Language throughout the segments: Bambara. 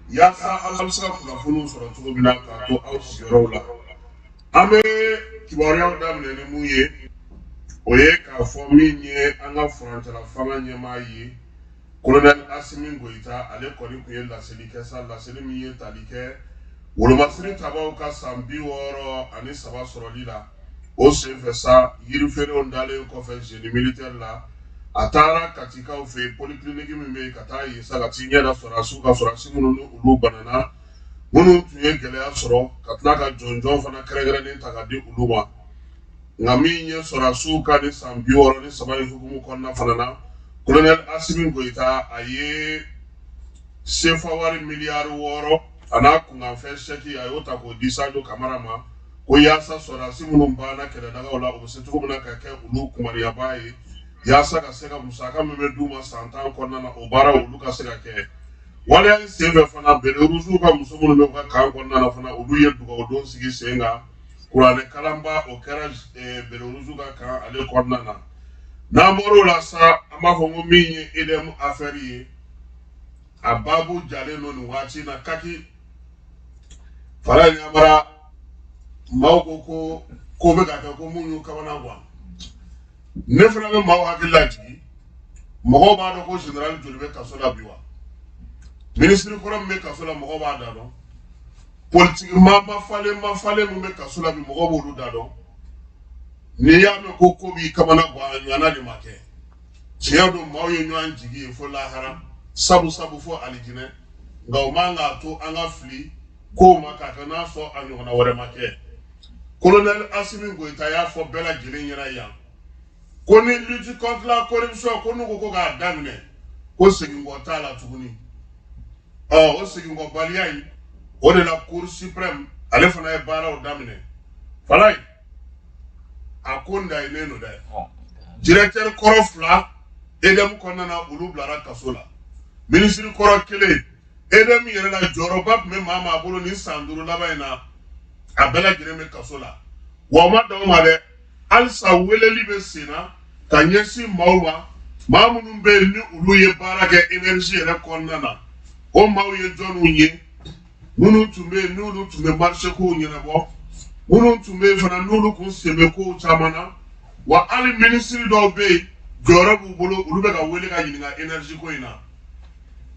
yasa alamsa kunnafoniw sɔrɔ cogo min na k'a to aw sigiyɔrɔw la an bɛ kibaruyaw daminɛ ni mun ye o ye k'a fɔ min ye an ka furancɛla fanga ɲɛmaa ye Colonel Assimi Goïta ale kɔni tun ye laseli kɛ sa laseli min ye tali kɛ wolomasiri tabaw ka san 63 sɔrɔli la o senfɛ sa yirifeerew dalen kɔfɛ génie militaire la a taara Katikaw fɛ yen polyclinique min bɛ yen ka taa yen sa ka t'i ɲɛ da sɔrɔdasiw ka sɔrɔdasi minnu ni olu banana minnu tun ye gɛlɛya sɔrɔ ka tila ka jɔnjɔn fana kɛrɛnkɛrɛnnen ta ka di olu ma nka min ye sɔrɔdasiw ka ni san 63 in hukumu kɔnɔna fana na Colonel Assimi Goïta a ye sefa wari miliyari 6 a n'a kunkanfɛn sɛki a y'o ta k'o di Sadio Kamara ma ko yaasa sɔrɔdasi minnu banna kɛlɛdagaw la o bɛ se cogo min na ka kɛ olu kumariyabaa ye yaasa ka se ka musaka min bɛ d'u ma san 10 kɔnɔna na o baara olu ka se ka kɛ waleya in senfɛ fana Belerusiw ka muso minnu bɛ u ka kan kɔnɔna na fana olu ye dugawudon sigi sen kan kuranɛ kalanba o kɛra Belerusiw ka kan ale kɔnɔna na n'an bɔr'o la sa an b'a fɔ ko min ye EDM affaire ye a baabu jalen don nin waati in na kaki fara ɲamara maaw ko bɛ ka kɛ ko mun y'u kamana guwan ne fana bɛ maaw hakili lajigi mɔgɔw b'a dɔn ko général joli bɛ kaso la bi wa ministre kɔrɔ min bɛ kaso la mɔgɔw b'a da dɔn politique ma falen mun bɛ kaso la bi mɔgɔw b'olu da dɔn n'i y'a mɛn ko b'i kamana guwan a ɲɔgɔnna de ma kɛ tiɲɛ don maaw ye ɲɔgɔn jigi ye fo lahara sabu fo alijinɛ nka o man k'a to an ka fili kow ma k'a kɛ n'a sɔrɔ a ɲɔgɔnna wɛrɛ ma kɛ Colonel Assimi Goïta y'a fɔ bɛɛ lajɛlen ɲɛna yan ko ni lutte contre la corruption ko n'u ko k'a daminɛ ko seginkɔ t'a la tuguni o seginkɔbaliya in o de la Cour suprême ale fana ye baaraw daminɛ falayi a ko ndayilen don dɛ directeur kɔrɔ 2 EDM kɔnɔna na olu bilara kaso la ministre kɔrɔ 1 EDM yɛrɛ la jɔyɔrɔba tun bɛ maa bolo ni san 5 laban in na a bɛɛ lajɛlen bɛ kaso la wa o ma dan o ma dɛ halisa weleli bɛ sen na ka ɲɛsin maaw ma maa minnu bɛ yen ni olu ye baara kɛ énergie yɛrɛ kɔnɔna na o maaw ye jɔnniw ye minnu tun bɛ yen n'olu tun bɛ marché kow ɲɛnabɔ minnu tun bɛ yen fana n'olu kun sen bɛ kow caman na wa hali ministre dɔw bɛ yen jɔyɔrɔ b'u bolo olu bɛ ka wele ka ɲininka énergie ko in na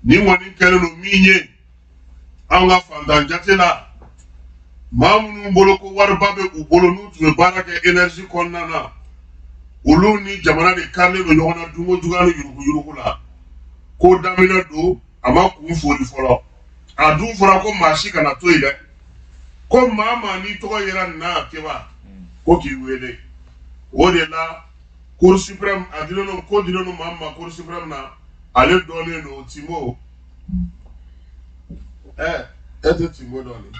nin kɔni kɛlen don min ye anw ka fantan jate la maa minnu bolo ko wariba bɛ u bolo n'u tun bɛ baara kɛ énergie kɔnɔna na olu ni jamana de karilen don ɲɔgɔn na dunko juguya ni yuruguyurugu la ko daminɛ don a ma kun foli fɔlɔ a dun fɔra ko maa si kana to yen dɛ ko maa n'i tɔgɔ yera nin na kɛba ko k'i wele o de la Cour suprême a dilen don ko dilen don maa min ma Cour suprême na ale dɔnnen don Timo e tɛ Timo dɔn ni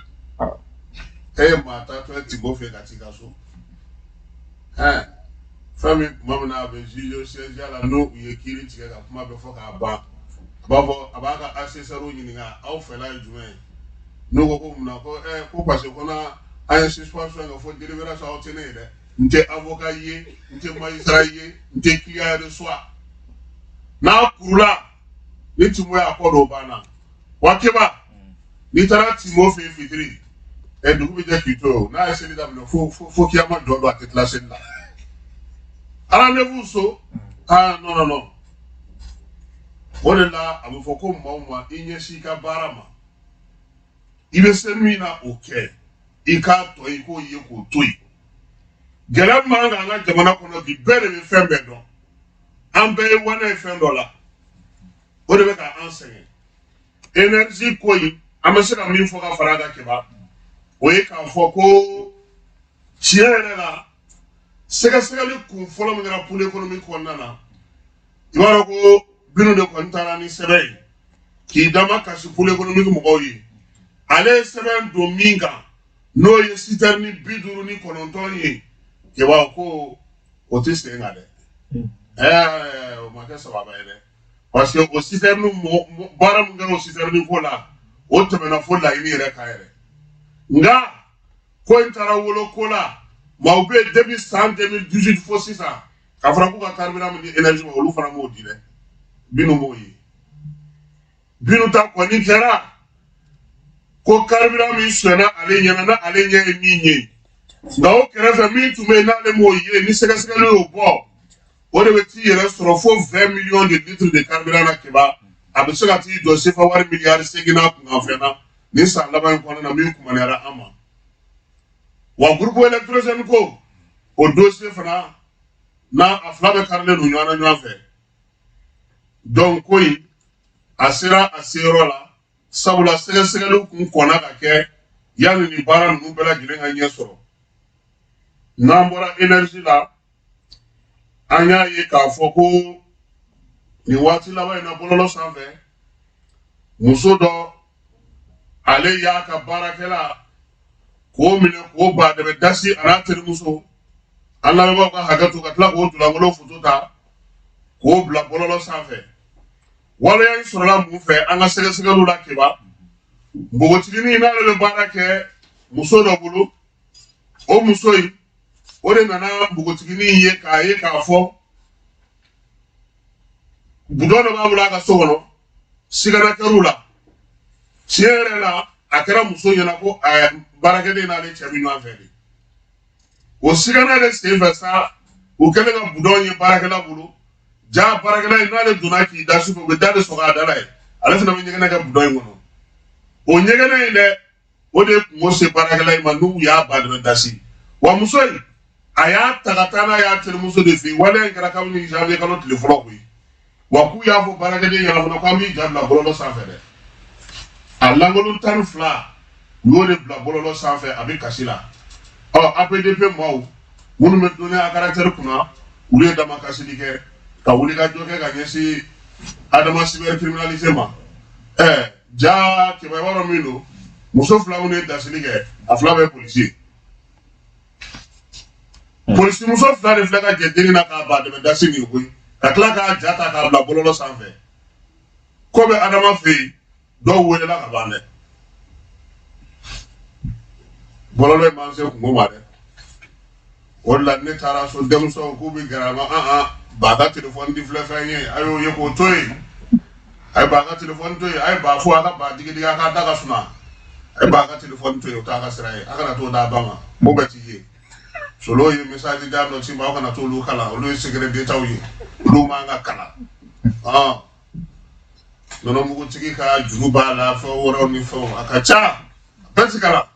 e ye maa tatɔ Timo fɛ ka t'i ka so fɛn min tuma min na a bɛ juge siège la n'u ye kiiri tigɛ ka kuma bɛ fɔ k'a ban a b'a fɔ a b'a ka assesseur ɲininka aw fɛla ye jumɛn ye n'u ko mun na ko parce que ko na an ye suspension kɛ fo délibération aw tɛ ne ye dɛ n tɛ avocat ye n tɛ magistrat ye n tɛ client de soi n'a kurula ni Timo y'a kɔ dɔw banna wa keba n'i taara Timo fɛ yen fitiri dugu bɛ jɛ k'i to yen n'a ye seli daminɛ fo kiyama jɔ don a tɛ tila seli la rendez-vous so non o de la a bɛ fɔ ko maaw ma i ɲɛsin i ka baara ma i bɛ se min na o kɛ i k'a tɔ i k'o ye k'o to yen gɛlɛya man kan an ka jamana kɔnɔ bi bɛɛ de bɛ fɛn bɛɛ dɔn an bɛɛ ye wane ye fɛn dɔ la o de bɛ ka an sɛgɛn énergie ko in an bɛ se ka min fɔ ka fara a kan kɛba o ye k'a fɔ ko tiɲɛ yɛrɛ la sɛgɛsɛgɛli kun fɔlɔ min kɛra pôle économique kɔnɔna na i b'a dɔn ko Bino de kɔni taara ni sɛbɛn ye k'i dama kasi pôle économique mɔgɔw ye ale ye sɛbɛn don min kan n'o ye citerne 59 ye kɛba ko o tɛ sen kan dɛ o ma kɛ sababa ye dɛ parce que o citerne baara min kɛra o citerne ko la o tɛmɛna fo laɲini yɛrɛ kan yɛrɛ nka ko in taara wolo ko la maaw bɛ yen depuis san 2018 fo sisan k'a fɔra k'u ka carburant min di énergie ma olu fana m'o di dɛ Bino m'o ye Bino ta kɔni kɛra ko carburant min sona ale ɲana na ale ɲɛ ye min ye nka o kɛrɛfɛ min tun bɛ yen n'ale m'o ye ni sɛgɛsɛgɛli y'o bɔ o de bɛ t'i yɛrɛ sɔrɔ fo 20 millions de litres de carburant na Keba a bɛ se ka t'i jɔ sefa wari miliyari 8 na kunkanfɛn na ni san laban in kɔnɔna na min kumaniyara an ma wa groupe électrogène ko o dossier fana n'a a fila bɛ karilen don ɲɔgɔn na ɲɔgɔn fɛ donc ko in a sera a seyɔrɔ la sabula sɛgɛsɛgɛliw kun kɔnna ka kɛ yanni nin baara ninnu bɛɛ lajɛlen ka ɲɛ sɔrɔ n'an bɔra énergie la an y'a ye k'a fɔ ko nin waati laban in na bɔlɔlɔ sanfɛ muso dɔ ale y'a ka baarakɛla k'o minɛ k'o ba dɛmɛ dasi a n'a terimuso an lamɛnbaaw ka hakɛ to ka tila k'o dulangolo foto ta k'o bila bɔlɔlɔ sanfɛ waleya in sɔrɔla mun fɛ an ka sɛgɛsɛgɛliw la Keba npogotiginin n'ale bɛ baara kɛ muso dɔ bolo o muso in o de nana npogotiginin ye k'a fɔ budon dɔ b'a bolo a ka so kɔnɔ sigana kɛr'u la tiɲɛ yɛrɛ la a kɛra muso ɲɛna ko baarakɛden n'ale cɛ bɛ ɲɔgɔn fɛ de o sigana de sen fɛ sa o kɛlen ka budon ye baarakɛla bolo ja baarakɛla in n'ale donna k'i da sufɛ u bɛ da de sɔgɔ a da la ye ale fana bɛ ɲɛgɛnɛ kɛ budon in kɔnɔ o ɲɛgɛnɛ in dɛ o de kungo se baarakɛla in ma n'u y'a ba dɛmɛ dasi wa muso in a y'a ta ka taa n'a y'a terimuso de fɛ yen waleya in kɛra kabini janvier kalo tile fɔlɔ koyi wa k'u y'a fɔ baarakɛden ɲɛna fana k'an b'i ja bila bɔlɔlɔ sanfɛ dɛ a lankolon 12 u y'o de bila bɔlɔlɔ sanfɛ a bɛ kasi la APDP maaw minnu bɛ donner a caractère kunna olu ye dama kasili kɛ ka wuli ka jɔ kɛ ka ɲɛsin adama cybercriminalité ma ja Keba yɔrɔ min don muso fila minnu ye dasili kɛ a fila bɛ policier polisi muso fila de filɛ ka jɛ denni na k'a ba dɛmɛ dasi nin koyi ka tila k'a ja ta k'a bila bɔlɔlɔ sanfɛ ko bɛ adama fɛ yen dɔw welela ka ban dɛ bɔlɔlɔ in m'an se kungo ma dɛ o de la ne taara so denmisɛnw k'u bɛ gɛrɛ a ma ba ka telefɔni di filɛ fɛn ye a y'o ye k'o to yen a ye ba ka telefɔni to yen a ye ba fo a ka ba digi a ka da ka suma a ye ba ka telefɔni to yen o t'a ka sira ye a kana t'o d'a ba ma o bɛ t'i ye solo ye message da dɔ ci ma aw kana t'olu kalan olu ye secret d'état ye olu man ka kalan nɔnɔmugutigi ka juru b'a la fɛn wɛrɛw ni fɛnw a ka ca bɛɛ ti kalan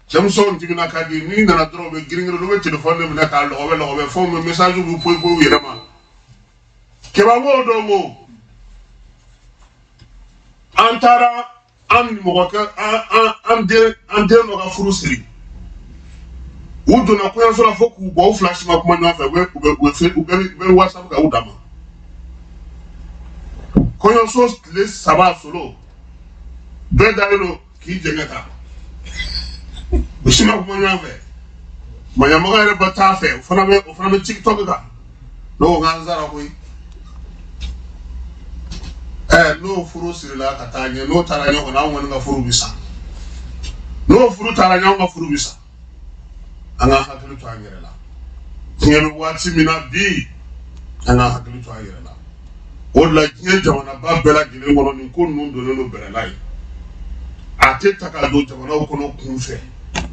cɛmusow dimina ka di n'i nana dɔrɔn u bɛ girin-girin olu bɛ telefɔni de minɛ k'a lɔgɔbɛ fɛnw bɛ message bɛ poyi u yɛrɛ ma Keba m'o dɔn mo an taara an mɔgɔ an den dɔ ka furu siri u donna kɔɲɔso la fo k'u bɔ u fila si ma kuma ɲɔgɔn fɛ u bɛ WhatsApp kan u dama kɔɲɔso tile 3 solo bɛɛ dalen don k'i jɛngɛ ta u si ma kuma ɲɔgɔn fɛ maɲamɔgɔ yɛrɛ bɛ t'a fɛ o fana bɛ TikTok kan n'o ko k'an sara koyi n'o furu sirila ka taa ɲɛ n'o taara ɲɔgɔn na an kɔni ka furu bɛ sa n'o furu taara ɲɛ an ka furu bɛ sa an ka hakili to an yɛrɛ la diɲɛ bɛ waati min na bi an ka hakili to an yɛrɛ la o de la diɲɛ jamanaba bɛɛ lajɛlen kɔnɔ nin ko ninnu donnen don bɛrɛla ye a tɛ ta ka don jamanaw kɔnɔ kun fɛ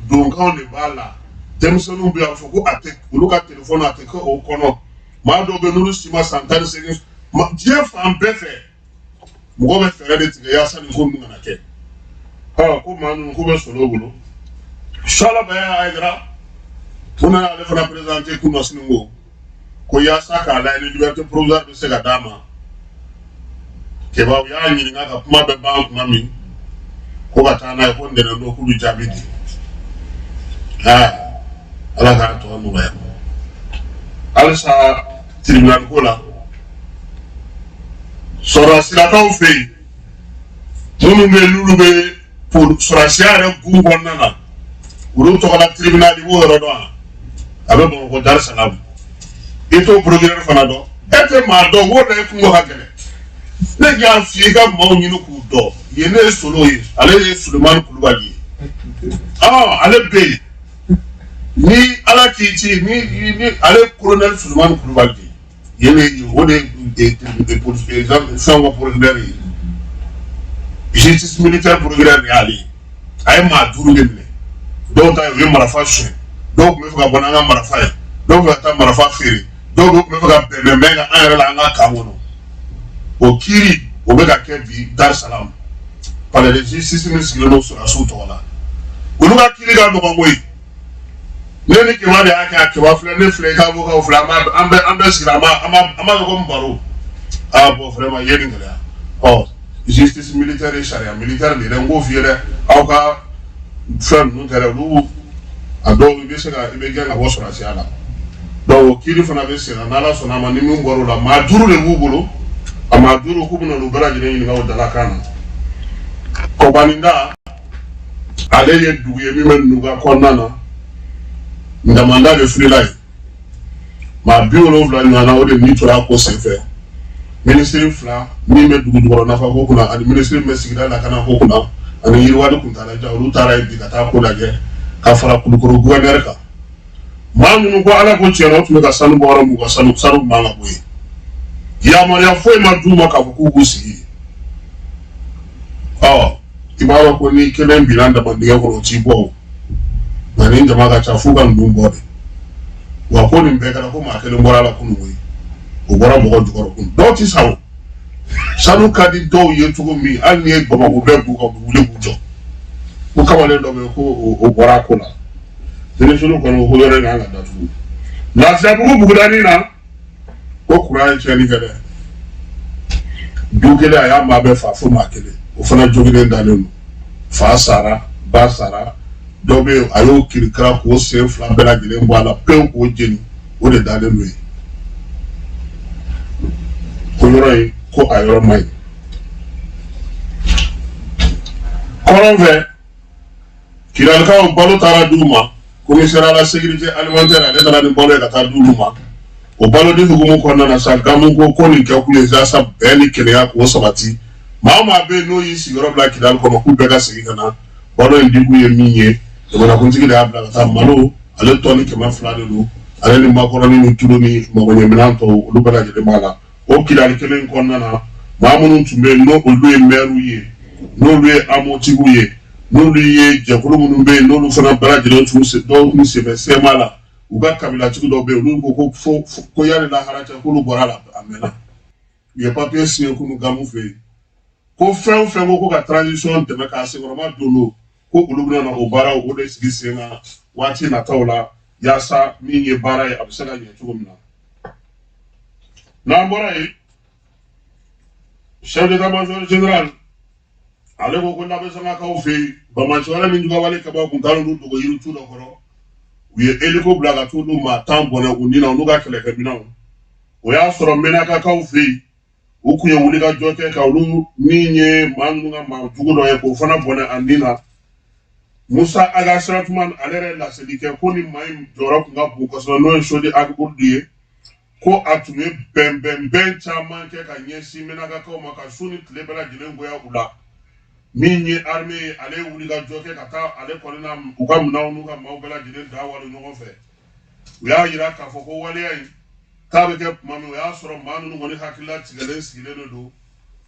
donkanw de b'a la denmisɛnninw bɛ yan fɔ ko a tɛ olu ka telefɔni a tɛ kɛ o kɔnɔ maa dɔw bɛ n'olu si ma san 18 diɲɛ fan bɛɛ fɛ mɔgɔ bɛ fɛɛrɛ de tigɛ yaasa nin ko ninnu kana kɛ ko maa ninnu ko bɛ sɔrɔ o bolo Sala Baya Aïdara mun nana ale fana présenté kun dɔ sini ko yaasa k'a layɛ ni liberté provisoire bɛ se ka d'a ma Keba u y'a ɲininka ka kuma bɛ ban kuma min ko ka taa n'a ye ko ntɛnɛn don k'u bɛ jaabi di Ala k'a tɔ nɔgɔya halisa tribunal ko la sɔrɔsirakaw fɛ yen minnu bɛ n'olu bɛ sɔrɔsiya yɛrɛ gun kɔnɔna na olu tɔgɔla tribunal i b'o yɔrɔ dɔn a bɛ Bamakɔ Dar es Salaam i t'o procureur fana dɔn e tɛ maa dɔn o de ye kungo ka gɛlɛn ne y'a f'i ye i ka maaw ɲini k'u dɔn yen ne ye Solo ye ale ye Sulemani Kulubali ye ale bɛ yen ni Ala k'i ci ni ale colonel Sulemani Kulubali ye yen o de ye fɛn ka procureur ye justice militaire procureur de y'ale ye a ye maa duuru de minɛ dɔw ta u ye marifa suɲɛ dɔw tun bɛ fɛ ka bɔ n'an ka marifa ye dɔw bɛ ka taa marifa feere dɔw tun bɛ fɛ ka bɛnbɛnbɛn kan an yɛrɛ la an ka kan kɔnɔ o kiiri o bɛ ka kɛ bi Dar es Salaam palais de justice min sigilen don Sɔrɔdasiw tɔgɔ la olu ka kiiri ka nɔgɔn koyi ne ni Keba de y'a kɛ a Keba filɛ ne filɛ i ka avocat filɛ an bɛ sigi an ma ɲɔgɔn baro bon vraiment ye nin gɛlɛya justice militaire et charia militaire de dɛ n k'o f'i ye dɛ aw ka fɛn ninnu tɛ dɛ olu a dɔw i bɛ se ka i bɛ gɛn ka bɔ sɔrɔdasiya la donc o kiiri fana bɛ sen na n'Ala sɔnna ma ni min bɔra o la maa duuru de b'u bolo a maa duuru k'u bɛna olu bɛɛ lajɛlen ɲininka o dalakan na Kɔbaninda ale ye dugu ye min bɛ Nugu ka kɔnɔna na Ndamanda de filila ye maa 70 ɲɔgɔn na o de ni tora ko senfɛ minisiri 2 min bɛ dugu jukɔrɔ nafa ko kunna ani minisiri min bɛ sigida lakana ko kunna ani yiriwali kuntalajan olu taara ye bi ka taa ko lajɛ ka fara Kulukoro gouverneur kan maa minnu ko Ala ko tiɲɛna o tun bɛ ka sanu bɔ yɔrɔ min ka sanu tun man ka bɔ yen yamaruya foyi ma d'u ma k'a fɔ k'u b'u sigi i b'a dɔn ko ni kelen binna damandingɛ kɔnɔ o t'i bɔ o nka ni jama ka ca f'u ka ninnu bɔ de wa ko nin bɛɛ kɛra ko maa kelen bɔra a la kunun koyi o bɔra mɔgɔ jukɔrɔ kunun dɔw ti sa o sanu ka di dɔw ye cogo min hali ni ye Bamako bɛɛ b'u kan u wuli k'u jɔ ko kamalen dɔ bɛ yen ko o bɔra a ko la denmisɛnninw kɔni o ko yɔrɔ in kan ka datugu Lafiyabugu Bugudani na ko kuran ye tiɲɛni kɛ dɛ du kelen a y'a maa bɛɛ fa fo maa kelen o fana jogilen dalen don fa sara ba sara dɔ bɛ yen a y'o kirikira k'o sen 2 bɛɛ lajɛlen bɔ a la pewu k'o jeni o de dalen don yen ko yɔrɔ in ko a yɔrɔ man ɲi kɔrɔn fɛ kiralikaw balo taara d'u ma commissaire à la sécurité alimentaire ale taara ni balo ye ka taa d'olu ma o balo di hukumu kɔnɔna na sa gamu ko nin kɛ k'u ye yaasa bɛɛ ni kɛnɛya k'o sabati maa o maa bɛ yen n'o y'i sigiyɔrɔ bila Kidali kɔnɔ k'u bɛɛ ka segin ka na balo in di k'u ye min ye jamanakuntigi de y'a bila ka taa malo ale tɔni 200 de don ale ni makɔrɔni ni tulu ni magoɲɛminɛn tɔw olu bɛɛ lajɛlen b'a la o Kidali kelen kɔnɔna na maa minnu tun bɛ yen n'olu ye maire ye n'olu ye amotigiw ye n'olu ye jɛkulu minnu bɛ yen n'olu fana bɛɛ lajɛlen tun dɔw tun sen bɛ sɛma la u ka kabilatigi dɔw bɛ yen olu ko ko yali lahara cɛ k'olu bɔra la a mɛnna u ye papier signé kunu Gamu fɛ yen ko fɛn o fɛn ko ka transition dɛmɛ k'a senkɔrɔma don do ko olu bɛna na o baaraw o de sigi sen kan waati nataw la yaasa min ye baara ye a bɛ se ka ɲɛ cogo min na n'an bɔra yen chef d'état-major général ale ko n'a bɛ sangakaw fɛ yen Bamaci wɛrɛ min jugawale kaba kun taara olu dogo yiritu dɔ kɔrɔ u ye hélico bila ka t'olu maa 10 bɔnɛ u ni na n'u ka kɛlɛkɛminɛnw o y'a sɔrɔ Mɛnakakaw fɛ yen u kun ye wulikajɔ kɛ ka olu min ye maa ninnu ka maa jugu dɔ ye k'o fana bɔnɛ a ni na Musa Aga Siratuma ale yɛrɛ laseli kɛ ko ni maa in jɔyɔrɔ kun ka bon kosɛbɛ n'o ye Sodi Agiburu ye ko a tun ye bɛnbɛnbɛn caman kɛ ka ɲɛsin Mɛnakakaw ma ka su ni tile bɛɛ lajɛlen goya u la min ye armée ye ale ye wulikajɔ kɛ ka taa ale kɔni na u ka minɛnw n'u ka maaw bɛɛ lajɛlen da wale ɲɔgɔn fɛ u y'a yira k'a fɔ ko waleya in k'a bɛ kɛ tuma min o y'a sɔrɔ maa ninnu kɔni hakilila tigɛlen sigilen de don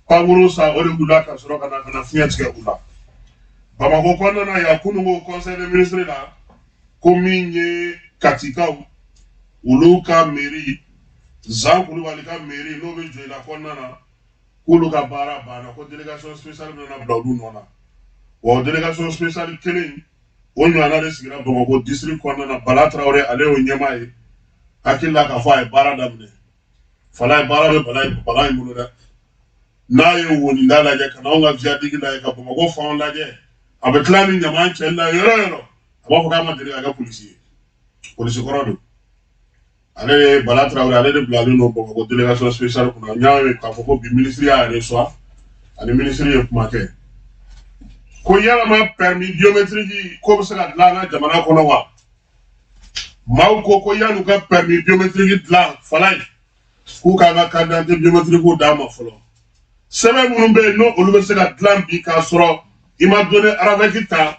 pankuru sa o de wulila ka sɔrɔ ka na fiɲɛ tigɛ u la Bamako kɔnɔna na yan kununko conseil des ministres la ko min ye Katikaw olu ka mairie Zan Kulubali ka mairie n'o bɛ Joyila kɔnɔna na k'olu ka baara banna ko délégation spéciale bɛna bila olu nɔ na wa délégation spéciale kelen o ɲɔgɔnna de sigira Bamako district kɔnɔna na Bala Traoré ale y'o ɲɛmaa ye hakili la k'a fɔ a ye baara daminɛ fala ye baara bɛ Bala in bolo dɛ n'a ye woninda lajɛ ka n'anw ka viadigi lajɛ ka Bamako fanw lajɛ a bɛ tila ni ɲaman cɛli la yɔrɔ yɔrɔ a b'a fɔ k'a ma deli ka kɛ polisi ye polisi kɔrɔ don ale ye Bala Traoré ale de bilalen don Bamako délégation spéciale kunna n y'a ye k'a fɔ ko bi ministre y'a reçoit ani ministre ye kuma kɛ ko yalama permis biométrique ko bɛ se ka dilan an ka jamana kɔnɔ wa maaw ko yan'u ka permis biométrique dilan fala ye k'u k'an ka carte d'identité biométrique d'a ma fɔlɔ sɛbɛn minnu bɛ yen n'olu bɛ se ka dilan bi k'a sɔrɔ i ma donné avec ta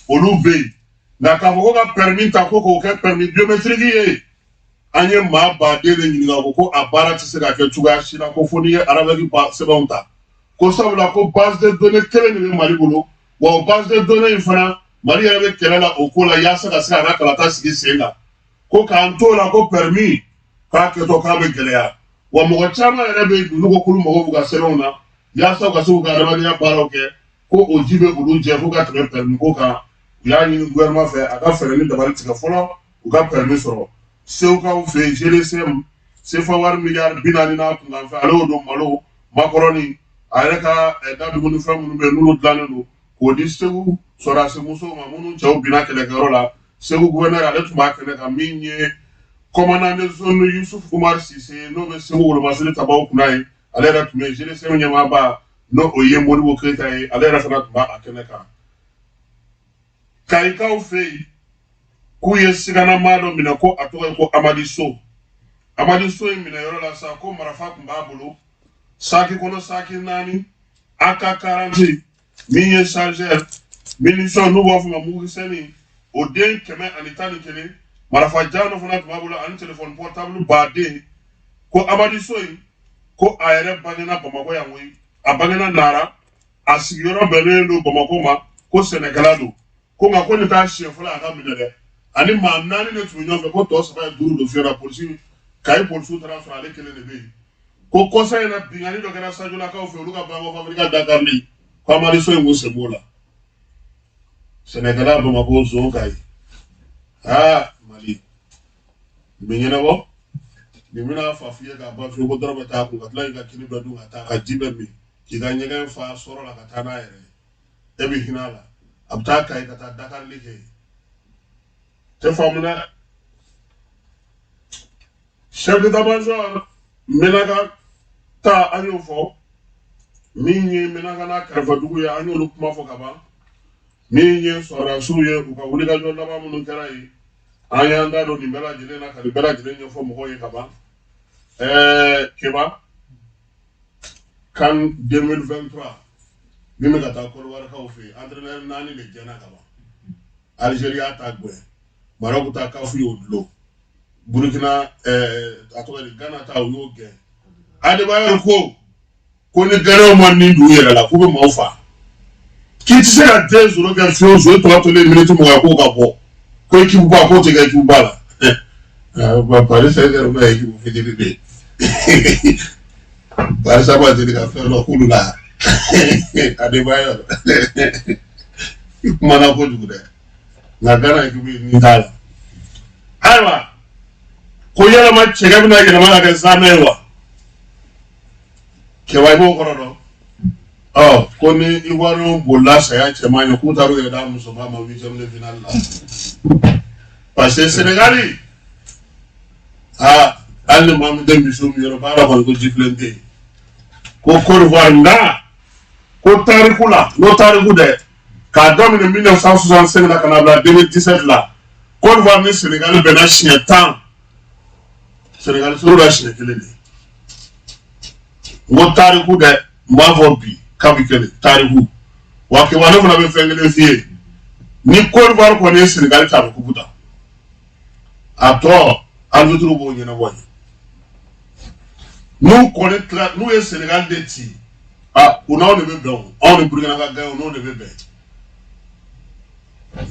olu bɛ yen nka k'a fɔ ko ka permis ta ko k'o kɛ permis biométrique ye an ye maa baden de ɲininka ko a baara tɛ se ka kɛ cogoya si la ko fo n'i ye avec sɛbɛnw ta ko sabula ko base de données kelen de bɛ Mali bolo wa base de données in fana Mali yɛrɛ bɛ kɛlɛ la o ko la yaasa ka se ka kalata sigi sen kan ko k'an t'o la ko permis k'a kɛtɔ k'a bɛ gɛlɛya wa mɔgɔ caman yɛrɛ bɛ olu ko k'olu mago b'u ka sɛbɛnw na yaasa u ka se k'u ka adamadenya baaraw kɛ ko o ji bɛ olu jɛ fo ka tɛmɛ permis ko kan u y'a ɲini gouvernement fɛ a ka fɛɛrɛ ni dabali tigɛ fɔlɔ u ka permis sɔrɔ seukaw fɛ yen GDCM sefa wari miliyari 40 n'a kunkan fɛ ale y'o don malo makɔrɔni a yɛrɛ ka da dumuni fɛn minnu bɛ yen n'olu dilannen don k'o di Segu sɔrɔdasi musow ma minnu cɛw binna kɛlɛkɛyɔrɔ la Segu gouverneur ale tun b'a kɛnɛ kan min ye commandant de zone Yusuf Umar Sise n'o bɛ Segu Wolomasiri tabaw kunna ye ale yɛrɛ tun bɛ GDCM ɲɛmaaba n'o o ye Modibo Keyita ye ale yɛrɛ fana tun b'a kɛnɛ kan Kayikaw fɛ yen k'u ye siganama dɔ minɛ ko a tɔgɔ ye ko Amadi So Amadi So in minɛ yɔrɔ la sa ko marifa tun b'a bolo saki kɔnɔ saki 4 AK-40 min ye chargeur munition n'u b'a fɔ ma mugusɛni o den 111 marifa jan dɔ fana tun b'a bolo ani téléphone portable baden ko Amadi So in ko a yɛrɛ bangena Bamakɔ yan koyi a bangena Nara a sigiyɔrɔ bɛnnen don Bamakɔ ma ko sɛnɛkɛla don ko nka ko nin t'a siɲɛ fɔlɔ a ka minɛ dɛ ani maa 4 de tun bɛ ɲɔgɔn fɛ ko tɔ 3 ye 5 don fiyɛra polisi Kayi polisiw taara sɔrɔ ale 1 de bɛ yen ko kɔsa in na binkani dɔ kɛra Sajolakaw fɛ olu ka Banko Fabrika Dakarili ko Amadi So in ko sen b'o la sɛnɛkɛla Bamakɔ zon Kayi Mali nin bɛ ɲɛnabɔ nin bɛna fa f'i ye k'a ban fiyewu ko dɔrɔn bɛ taa kun ka tila k'i ka kini bɛɛ dun ka taa ka ji bɛɛ min k'i ka ɲɛgɛn fa sɔrɔ la ka taa n'a yɛrɛ ye e bɛ hinɛ a la a bɛ taa Kayi ka taa Dakarili kɛ tɛ faamu dɛ chef d'état-major Menaka ta an y'o fɔ min ye Menaka n'a kɛrɛfɛdugu ye an y'olu kuma fɔ ka ban min ye sɔrɔdasiw ye u ka wulikajɔ laban minnu kɛra yen an y'an da don nin bɛɛ lajɛlen na ka nin bɛɛ lajɛlen ɲɛfɔ mɔgɔw ye ka ban Keba CAN 2023 min bɛ ka taa Kɔdiwarikaw fɛ yen entraîneur 4 de jɛnna ka ban Algérie y'a ta gɛn Maroc ta kafu y'o dulon Burkina a tɔgɔ di Ghana ta o y'o gɛn Adebayor ko ni Ganaw ma nin d'u yɛrɛ la k'u bɛ maaw fa k'i tɛ se ka den zoro kɛ fiyewu zoro tɔgɔ tolen miniti 20 k'o ka bɔ ko équipe ba k'o tɛ kɛ équipe ba la Paris Saint-Germain bɛ équipe fitinin de ye Barisa ma deli ka fɛn dɔ k'ulu la Adebayor i kumana kojugu dɛ nka Ghana équipe nin t'a la ayiwa ko yɛlɛma cɛkɛ bɛna yɛlɛma ka kɛ zamɛ ye wa Kɛba i b'o kɔrɔ dɔn ko ni Ivoirien bolila saya cɛman ye k'u taar'u yɛrɛ d'a musoman ma 8e de finale la parce que Sénégali hali ni maa min tɛ misiw min yɔrɔ baara kɔni ko jifilen tɛ yen ko Côte d'Ivoire nka ko tariku la n'o tariku dɛ k'a daminɛ 1965 la ka na bila 2017 la Côte d'Ivoire ni Sénégal bɛnna siɲɛ 10 Sénégal sɔrɔ la siɲɛ 1 de n ko tariku dɛ n b'a fɔ bi k'a bɛ kɛlɛ tariku wa Kɛba ne fana bɛ fɛn kelen f'i ye ni Côte d'Ivoire kɔni ye Sénégal ta a bɛ kupu ta a tɔ arbitre b'o ɲɛnabɔ ye n'u kɔni tila n'u ye Sénégal de ci u n'aw de bɛ bɛn o anw ni Burkina ka gɛn o n'o de bɛ bɛn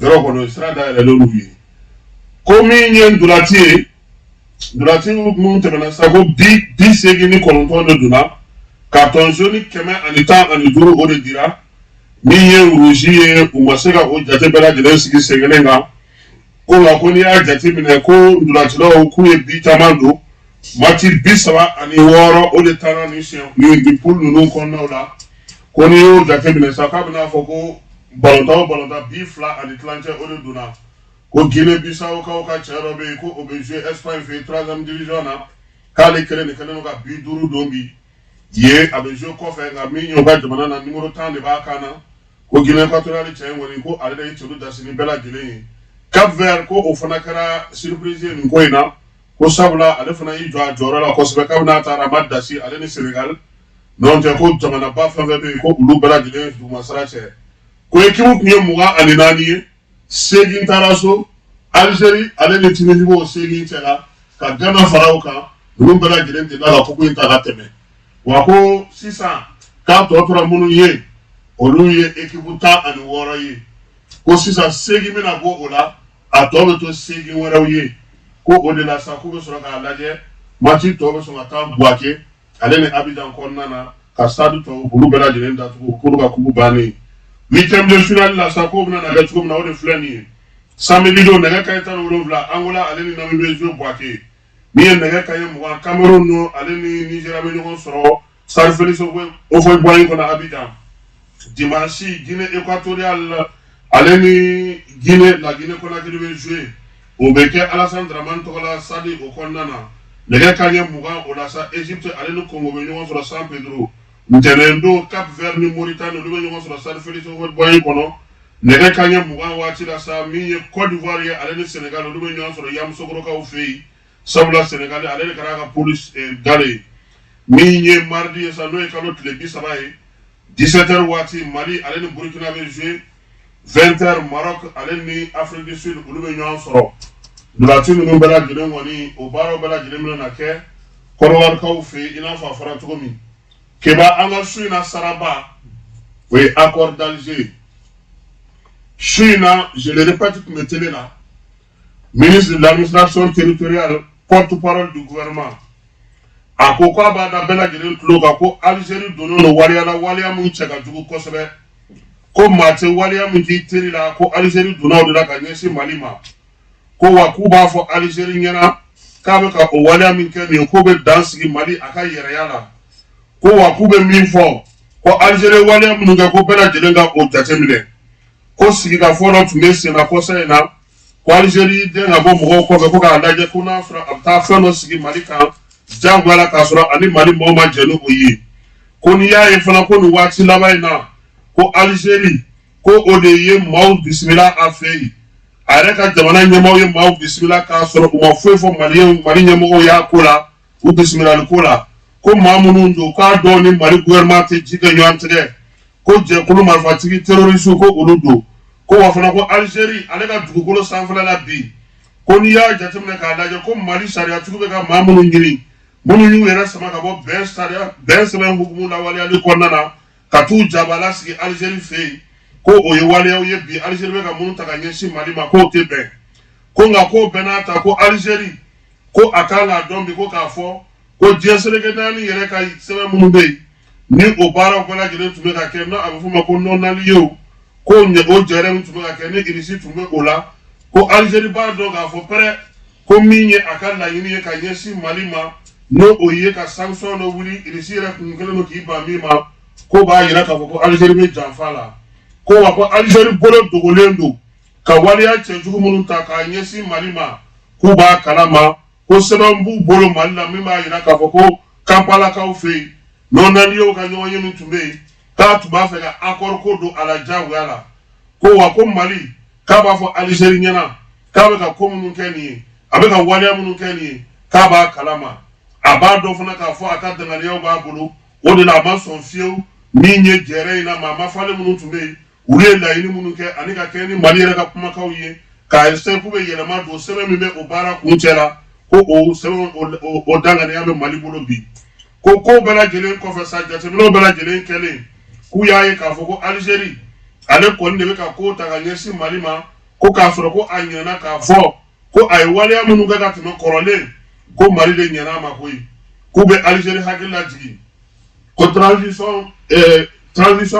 yɔrɔ kɔni sira dayɛlɛlen n'u ye ko min ye ndolati ye ndolati minnu tɛmɛna sisan ko 89 de donna carton jaune 115 o de dira min ye rouge ye u ma se ka o jate bɛɛ lajɛlen sigi sen kelen kan ko nka ko n'i y'a jate minɛ ko ndolatilaw k'u ye bi caman don mati 36 o de taara ni poule ninnu kɔnɔnaw la ko n'i y'o jate minɛ sa k'a bɛna fɔ ko balontan o balontan 2 ani tilancɛ o de donna ko Guinée Bissau kaw ka cɛ dɔ bɛ yen ko o bɛ jouer Espagne fɛ 3e division na k'ale kelen de kɛlen don ka bi 5 don bi ye a bɛ jouer kɔfɛ nka min ye o ka jamana na numéro 10 de b'a kan na ko Guinée équatoriale cɛ in kɔni ko ale de ye celu dasi ni bɛɛ lajɛlen ye Cap Vert ko o fana kɛra surprise ye nin ko in na ko sabula ale fana y'i jɔ a jɔyɔrɔ la kosɛbɛ kabini n'a taara a ma dasi ale ni Sénégal n'o tɛ ko jamanaba fɛn fɛn bɛ yen ko olu bɛɛ lajɛlen dugumasira cɛ ko équipe tun ye 24 ye 8 taara so Algérie ale ni Tunisie b'o 8 cɛ la ka Ghana fara o kan olu bɛɛ lajɛlen delila ka kupu in ta ka tɛmɛ wa ko sisan k'a tɔ tora minnu ye olu ye équipe tan ani wɔɔrɔ ye ko sisan segi bɛna bɔ o la a tɔ bɛ to segi wɛrɛw ye ko o de la sa k'u bɛ sɔrɔ k'a lajɛ match tɔ bɛ sɔn ka taa Buwake ale ni Abidjan kɔnɔna na ka stade tɔ olu bɛɛ lajɛlen datugu k'olu ka kubu bannen huitième de finale la sa k'o bɛna na kɛ cogo min na o de filɛ nin ye samedi don nɛgɛ kanɲɛ 17 Angola ale ni Namibie bɛ jouer Buwake min ye nɛgɛ kanɲɛ 20 Cameroun no ale ni Nigeria bɛ ɲɔgɔn sɔrɔ Stade Félix Houphouët-Boigny kɔnɔ Abidjan dimanche Guinée équatoriale ale ni la Guinée Conakry bɛ jouer o bɛ kɛ Alassane Dramane tɔgɔ la stade o kɔnɔna na nɛgɛ kanɲɛ 20 o la sa Égypte ale ni Congo bɛ ɲɔgɔn sɔrɔ San Pedro ntɛnɛn don Cap Vert ni Mauritanie olu bɛ ɲɔgɔn sɔrɔ Stade Félix Houphouët-Boigny kɔnɔ nɛgɛ kanɲɛ 20 waati la sa min ye Côte d'Ivoire ye ale ni Sénégal olu bɛ ɲɔgɔn sɔrɔ Yamoussoukrokaw fɛ yen sabula Sénégal ale de kɛra ka police gale min ye mardi ye sa n'o ye kalo tile 30 ye 17h waati Mali ale ni Burkina bɛ jouer 20h Maroc ale ni Afrique du Sud olu bɛ ɲɔgɔn sɔrɔ dulati ninnu bɛɛ lajɛlen kɔni o baaraw bɛɛ lajɛlen bɛna na kɛ Kɔrɔwarikaw fɛ yen i n'a fɔ a fɔra cogo min keba an ka su in na saraba o ye accord d'Alger su in na je le répète tun bɛ télé la ministre de l'administration territoriale porte-parole du gouvernement a ko k'a b'a da bɛɛ lajɛlen tulo kan ko Algérie donnen don waleya la waleya min cɛ ka jugu kosɛbɛ ko maa tɛ waleya min k'i teri la ko Algérie donna o de la ka ɲɛsin Mali ma ko wa k'u b'a fɔ Algérie ɲɛna k'a bɛ ka o waleya min kɛ nin ye k'o bɛ dan sigi Mali a ka yɛrɛya la ko wa k'u bɛ min fɔ ko Algérie waleya minnu kɛ ko bɛɛ lajɛlen ka o jateminɛ ko sigikafɔ dɔ tun bɛ sen na kɔsa in na ko Algérie den ka bɔ mɔgɔw kɔfɛ ko k'a lajɛ ko n'a sɔrɔ a bɛ taa fɛn dɔ sigi Mali kan jagoya la k'a sɔrɔ ani Mali mɔgɔw ma jɛ ni o ye ko n'i y'a ye fana ko nin waati laban in na ko Algérie ko o de ye maaw bisimila a fɛ yen a yɛrɛ ka jamana ɲɛmɔgɔw ye maaw bisimila k'a sɔrɔ u ma foyi fɔ Mali ɲɛmɔgɔw y'a ko la u bisimilali ko la ko maa minnu don k'a dɔn ni Mali gouvernement tɛ ji kɛ ɲɔgɔn tigɛ ko jɛkulu marifatigi terroriste ko olu don ko wa fana ko Algérie ale ka dugukolo sanfɛla la bi ko n'i y'a jateminɛ k'a lajɛ ko Mali sariyatigiw bɛ ka maa minnu ɲini minnu y'u yɛrɛ sama ka bɔ bɛn sɛbɛn hukumu lawaleyali kɔnɔna na ka t'u jabala sigi Algérie fɛ yen ko o ye waleyaw ye bi Algérie bɛ ka minnu ta ka ɲɛsin Mali ma k'o tɛ bɛn ko nka k'o bɛɛ n'a ta ko Algérie ko a kan k'a dɔn bi ko k'a fɔ ko diɲɛ seleke naani yɛrɛ ka sɛbɛn minnu bɛ yen ni o baaraw bɛɛ lajɛlen tun bɛ ka kɛ n'a a bɛ f'o ma ko non-alignés ko o jɛrɛ min tun bɛ ka kɛ ni Irisi tun bɛ o la ko Algérie b'a dɔn k'a fɔ pɛrɛ ko min ye a ka laɲini ye ka ɲɛsin Mali ma n'o o ye ka sanction dɔ wuli Irisi yɛrɛ kun kɛlen don k'i ban min ma ko b'a yira k'a fɔ ko Algérie bɛ janfa la ko wa ko Algérie bolo dogolen don ka waleya cɛjugu minnu ta k'a ɲɛsin Mali ma k'u b'a kalama ko sɛbɛn b'u bolo Mali la min b'a yira k'a fɔ ko Kampalakaw fɛ yen non-alignés ka ɲɔgɔn ye min tun bɛ yen k'a tun b'a fɛ ka accord ko don a la jagoya la ko wa ko Mali k'a b'a fɔ Algérie ɲɛna k'a bɛ ka ko minnu kɛ nin ye a bɛ ka waleya minnu kɛ nin ye k'a b'a kalama a b'a dɔn fana k'a fɔ a ka danganiyaw b'a bolo o de la a ma sɔn fiyewu min ye jɛrɛ in na maa ma falen minnu tun bɛ yen olu ye laɲini minnu kɛ ani ka kɛ ni Mali yɛrɛ ka kumakanw ye k'a essayer k'u bɛ yɛlɛma don sɛbɛn min bɛ o baara kuncɛ la ko o sɛbɛn o danganiya bɛ Mali bolo bi ko kow bɛɛ lajɛlen kɔfɛ sa jateminɛw bɛɛ lajɛlen kɛlen k'u y'a ye k'a fɔ ko Algérie ale kɔni de bɛ ka ko ta ka ɲɛsin Mali ma ko k'a sɔrɔ ko a ɲɛna k'a fɔ ko a ye waleya minnu kɛ ka tɛmɛ kɔrɔlen ko Mali de ɲɛna a ma koyi k'u bɛ Algérie hakili lajigi ko transition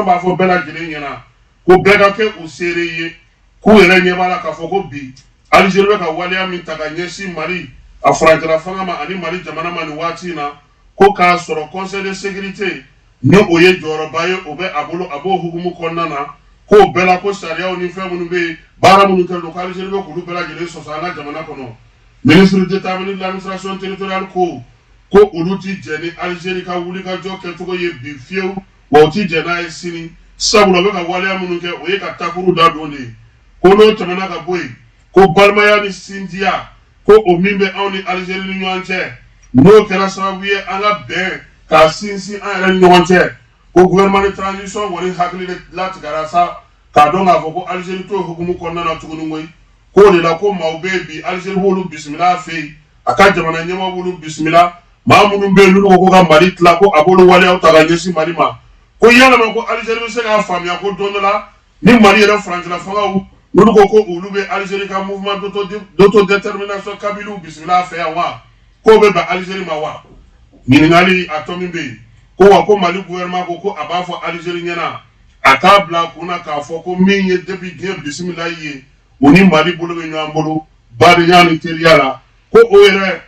b'a fɔ bɛɛ lajɛlen ɲɛna ko bɛɛ ka kɛ u seere ye k'u yɛrɛ ɲɛ b'a la k'a fɔ ko bi Algérie bɛ ka waleya min ta ka ɲɛsin Mali a furancɛla fanga ma ani Mali jamana ma nin waati in na ko k'a sɔrɔ conseil de sécurité ni o ye jɔyɔrɔba ye o bɛ a bolo a b'o hukumu kɔnɔna na k'o bɛɛ la ko sariyaw ni fɛn minnu bɛ yen baara minnu kɛlen don ko Algérie bɛ k'olu bɛɛ lajɛlen sɔsɔ an ka jamana kɔnɔ ministre d'État de l'administration territoriale ko olu ti jɛ ni Algérie ka wulikajɔ kɛcogo ye bi fiyewu wa u ti jɛ n'a ye sini sabula u bɛ ka waleya minnu kɛ o ye ka takuru da don de ye ko n'o tɛmɛna ka bɔ yen ko balimaya ni sinjiya ko o min bɛ anw ni Algérie ni ɲɔgɔn cɛ n'o kɛra sababu ye an ka bɛn k'a sinsin an yɛrɛ ni ɲɔgɔn cɛ ko gouvernement de transition kɔni hakili de latigɛra sa k'a dɔn k'a fɔ ko Algérie t'o hukumu kɔnɔna na tuguni koyi k'o de la ko maaw bɛ yen bi Algérie b'olu bisimila a fɛ yen a ka jamana ɲɛmɔgɔ b'olu bisimila maa minnu bɛ yen n'olu ko ka Mali tila ko a b'olu waleyaw ta ka ɲɛsin Mali ma ko yalama ko Algérie be se ka faamuya ko don dɔ la ni Mali yɛrɛ farancɛla fangaw n'olu ko olu be Algérie ka mouvement d'autodétermination Kabylie bisimila fɛ yan wa ko be bɛn Algérie ma wa ɲiningali a tɔ min be yen ko wa ko Mali gouvernement ko a b'a fɔ Algérie ɲɛna a k'a bila kunna k'a fɔ ko min ye depuis diɲɛ bisimila ye o ni Mali bolo be ɲɔgɔn bolo badenya ni teriya la ko o yɛrɛ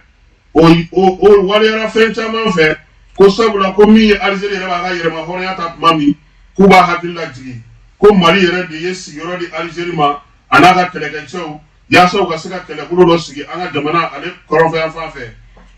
o waliyara fɛn caman fɛ ko sabula ko min ye Algérie yɛrɛ b'a ka yɛrɛma hɔrɔnya ta tuma min k'u b'a hakili lajigi ko Mali yɛrɛ de ye sigiyɔrɔ di Algérie ma a n'a ka kɛlɛkɛcɛw yaasa u ka se ka kɛlɛbolo dɔ sigi an ka jamana ale kɔrɔnfɛ fan fɛ